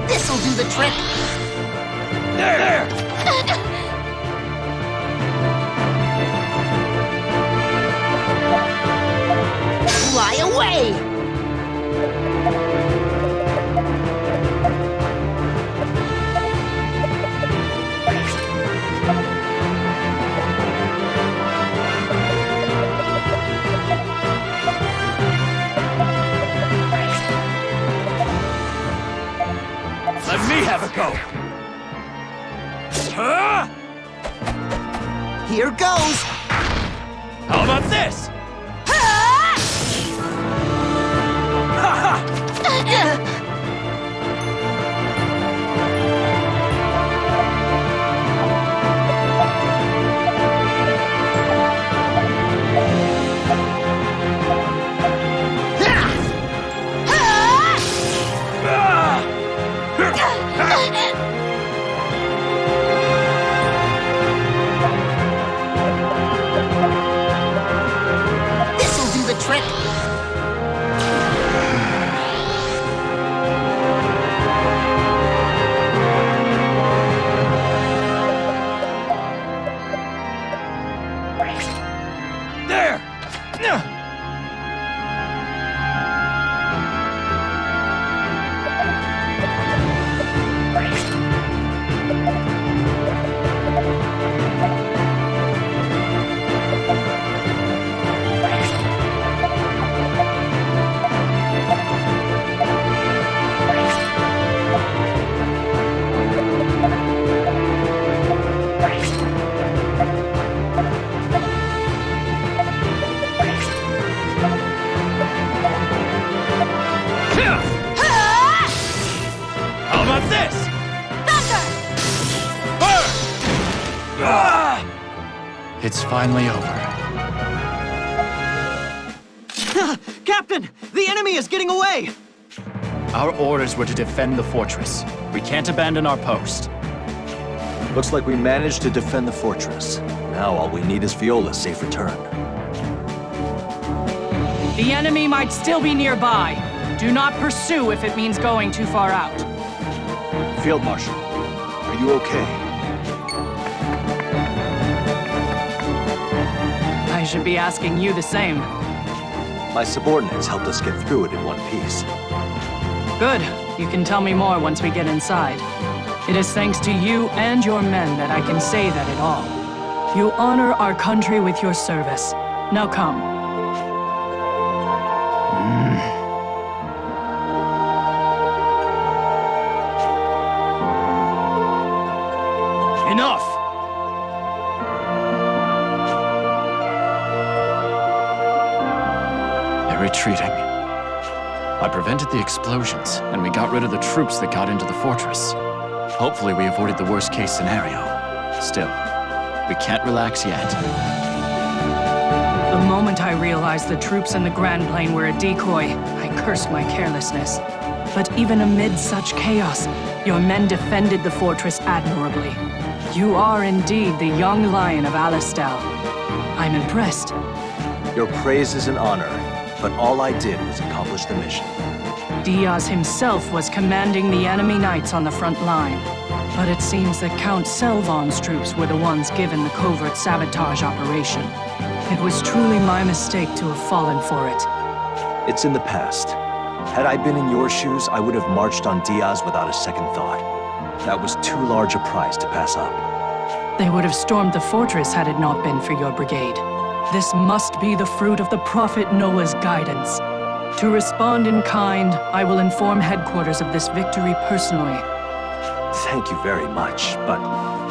This'll do the trick. There! Fly away! go! Here goes! How about this? This'll do the trick! There! How about this? It's finally over. Captain! The enemy is getting away! Our orders were to defend the fortress. We can't abandon our post. Looks like we managed to defend the fortress. Now all we need is Viola's safe return. The enemy might still be nearby. Do not pursue if it means going too far out. Field Marshal, are you okay? I should be asking you the same. My subordinates helped us get through it in one piece. Good. You can tell me more once we get inside. It is thanks to you and your men that I can say that at all. You honor our country with your service. Now come. Enough! They're retreating. I prevented the explosions, and we got rid of the troops that got into the fortress. Hopefully we avoided the worst-case scenario. Still, we can't relax yet. The moment I realized the troops in the Grand Plain were a decoy, I cursed my carelessness. But even amid such chaos, your men defended the fortress admirably. You are indeed the young lion of Alistel. I'm impressed. Your praise is an honor, but all I did was accomplish the mission. Diaz himself was commanding the enemy knights on the front line. But it seems that Count Selvon's troops were the ones given the covert sabotage operation. It was truly my mistake to have fallen for it. It's in the past. Had I been in your shoes, I would have marched on Diaz without a second thought. That was too large a prize to pass up. They would have stormed the fortress had it not been for your brigade. This must be the fruit of the Prophet Noah's guidance. To respond in kind, I will inform headquarters of this victory personally. Thank you very much, but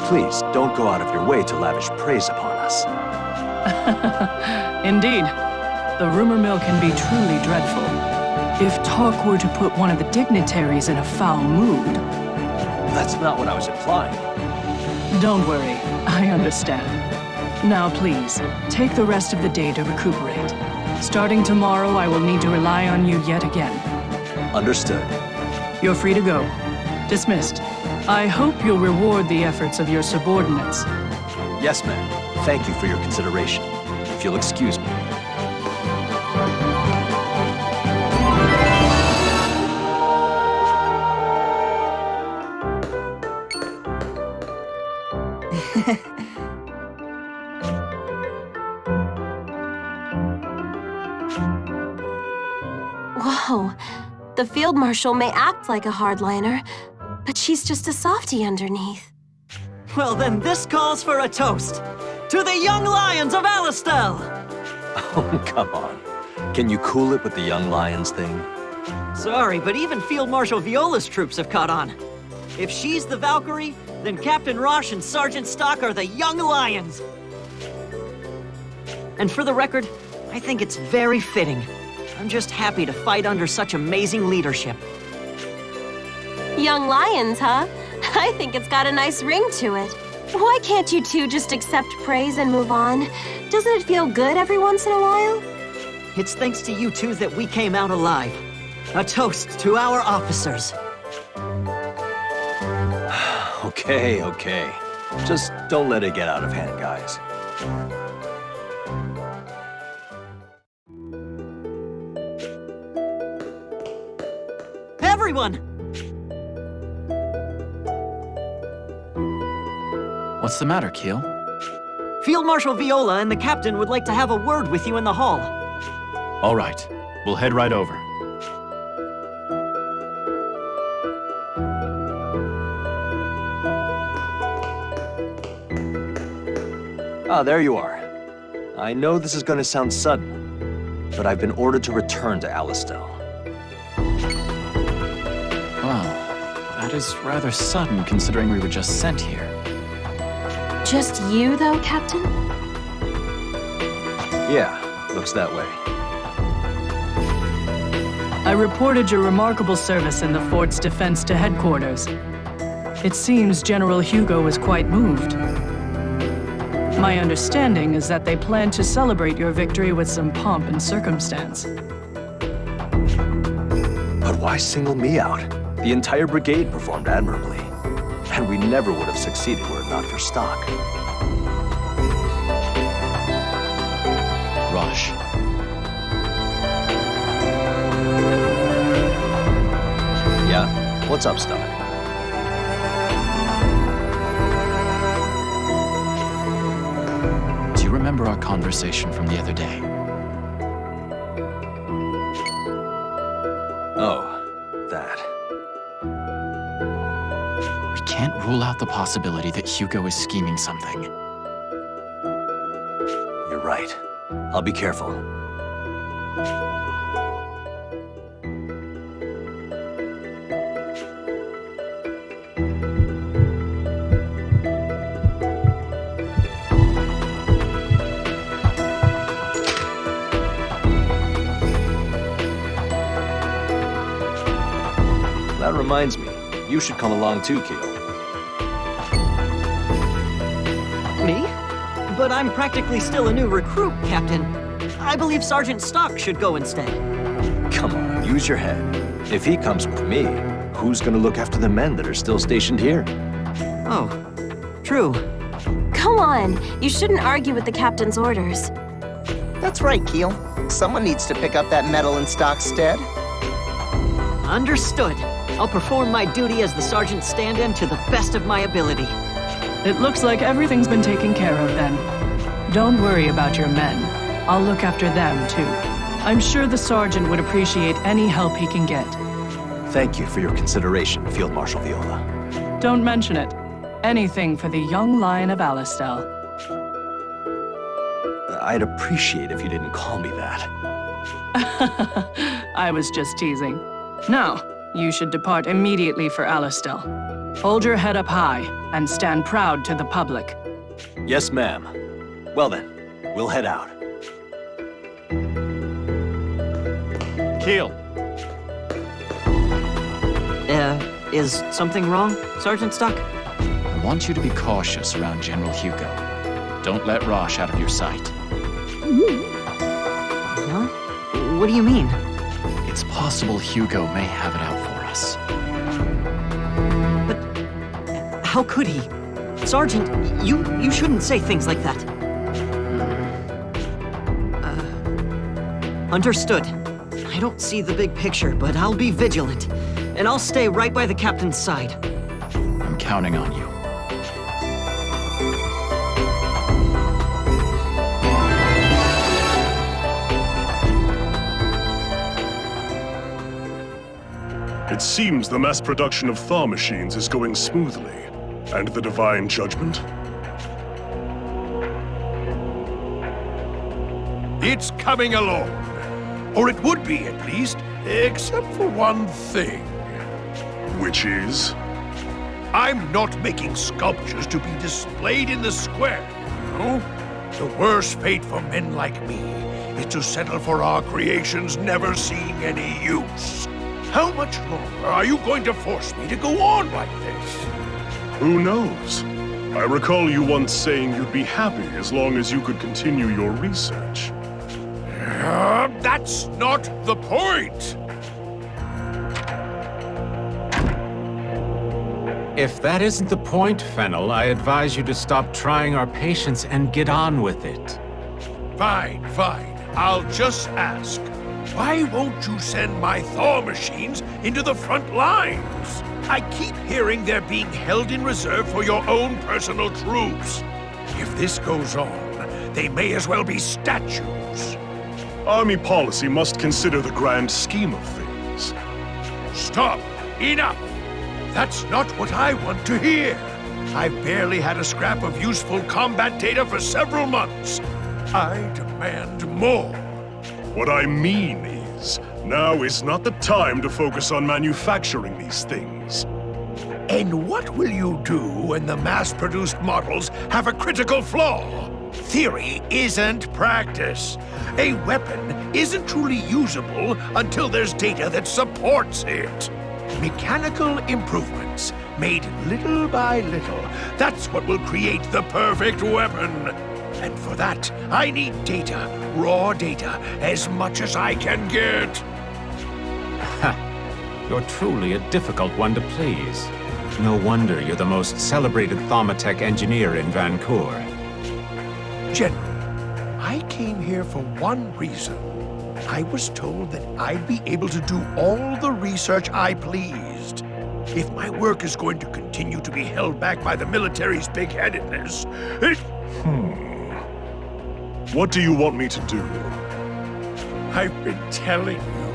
please don't go out of your way to lavish praise upon us. Indeed. The rumor mill can be truly dreadful. If talk were to put one of the dignitaries in a foul mood... That's not what I was implying. Don't worry, I understand. Now please, take the rest of the day to recuperate. Starting tomorrow, I will need to rely on you yet again. Understood. You're free to go. Dismissed. I hope you'll reward the efforts of your subordinates. Yes, ma'am. Thank you for your consideration. If you'll excuse me. Whoa. The Field Marshal may act like a hardliner, but she's just a softie underneath. Well, then this calls for a toast. To the young lions of Alistel! Oh, come on. Can you cool it with the young lions thing? Sorry, but even Field Marshal Viola's troops have caught on. If she's the Valkyrie, then Captain Rosh and Sergeant Stocke are the young lions. And for the record, I think it's very fitting. I'm just happy to fight under such amazing leadership. Young lions, huh? I think it's got a nice ring to it. Why can't you two just accept praise and move on? Doesn't it feel good every once in a while? It's thanks to you two that we came out alive. A toast to our officers. Okay. Just don't let it get out of hand, guys. Everyone! What's the matter, Keel? Field Marshal Viola and the captain would like to have a word with you in the hall. All right. We'll head right over. Ah, there you are. I know this is going to sound sudden, but I've been ordered to return to Alistel. Well, that is rather sudden considering we were just sent here. Just you, though, Captain? Yeah, looks that way. I reported your remarkable service in the fort's defense to headquarters. It seems General Hugo was quite moved. My understanding is that they plan to celebrate your victory with some pomp and circumstance. But why single me out? The entire brigade performed admirably. And we never would have succeeded were it not for Stocke. Rosh. Yeah? What's up, Stocke? Do you remember our conversation from the other day? Oh, that. We can't rule out the possibility that Hugo is scheming something. You're right. I'll be careful. That reminds me, you should come along too, Keel. Me? But I'm practically still a new recruit, Captain. I believe Sergeant Stocke should go instead. Come on, use your head. If he comes with me, who's gonna look after the men that are still stationed here? Oh, true. Come on, you shouldn't argue with the captain's orders. That's right, Keel. Someone needs to pick up that medal in Stocke's stead. Understood. I'll perform my duty as the sergeant's stand-in to the best of my ability. It looks like everything's been taken care of then. Don't worry about your men. I'll look after them, too. I'm sure the sergeant would appreciate any help he can get. Thank you for your consideration, Field Marshal Viola. Don't mention it. Anything for the young lion of Alistel. I'd appreciate if you didn't call me that. I was just teasing. Now, you should depart immediately for Alistel. Hold your head up high and stand proud to the public. Yes, ma'am. Well then, we'll head out. Keel. Is something wrong, Sergeant Stocke? I want you to be cautious around General Hugo. Don't let Rosh out of your sight. Huh? What do you mean? It's possible Hugo may have it out for us. But how could he? Sergeant, you shouldn't say things like that. Understood. I don't see the big picture, but I'll be vigilant. And I'll stay right by the captain's side. I'm counting on you. It seems the mass production of Thaw machines is going smoothly. And the divine judgment? It's coming along. Or it would be, at least, except for one thing. Which is? I'm not making sculptures to be displayed in the square, you know? The worst fate for men like me is to settle for our creations never seeing any use. How much longer are you going to force me to go on like this? Who knows? I recall you once saying you'd be happy as long as you could continue your research. That's not the point! If that isn't the point, Fennel, I advise you to stop trying our patience and get on with it. Fine, fine. I'll just ask. Why won't you send my Thor machines into the front lines? I keep hearing they're being held in reserve for your own personal troops. If this goes on, they may as well be statues. Army policy must consider the grand scheme of things. Stop! Enough! That's not what I want to hear. I've barely had a scrap of useful combat data for several months. I demand more. What I mean is, now is not the time to focus on manufacturing these things. And what will you do when the mass-produced models have a critical flaw? Theory isn't practice. A weapon isn't truly usable until there's data that supports it. Mechanical improvements, made little by little, that's what will create the perfect weapon. And for that, I need data, raw data, as much as I can get. Ha! You're truly a difficult one to please. No wonder you're the most celebrated Thaumatech engineer in Vainqueur. General, I came here for one reason. I was told that I'd be able to do all the research I pleased. If my work is going to continue to be held back by the military's big-headedness, it... What do you want me to do? I've been telling you,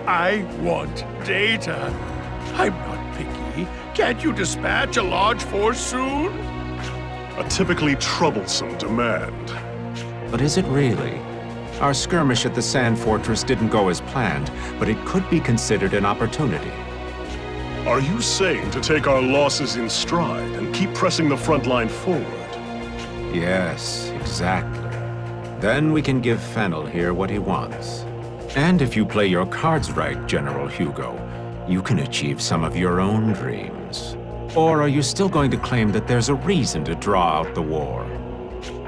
I want data. I'm not picky. Can't you dispatch a large force soon? A typically troublesome demand. But is it really? Our skirmish at the Sand Fortress didn't go as planned, but it could be considered an opportunity. Are you saying to take our losses in stride and keep pressing the front line forward? Yes, exactly. Then we can give Fennel here what he wants. And if you play your cards right, General Hugo, you can achieve some of your own dreams. Or are you still going to claim that there's a reason to draw out the war?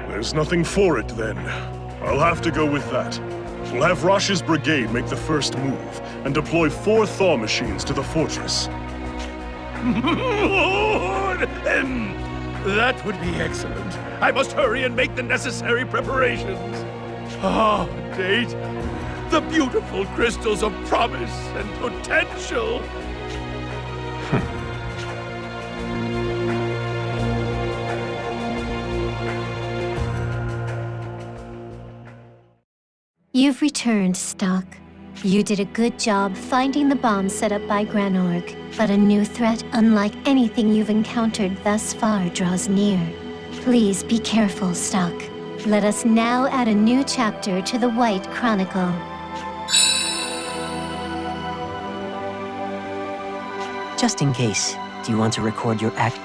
There's nothing for it, then. I'll have to go with that. We'll have Rosh's brigade make the first move, and deploy 4 Thaw machines to the fortress. That would be excellent. I must hurry and make the necessary preparations. Ah, data. The beautiful crystals of promise and potential. You've returned, Stocke. You did a good job finding the bomb set up by Granorg, but a new threat unlike anything you've encountered thus far draws near. Please be careful, Stocke. Let us now add a new chapter to the White Chronicle. Just in case, do you want to record your act?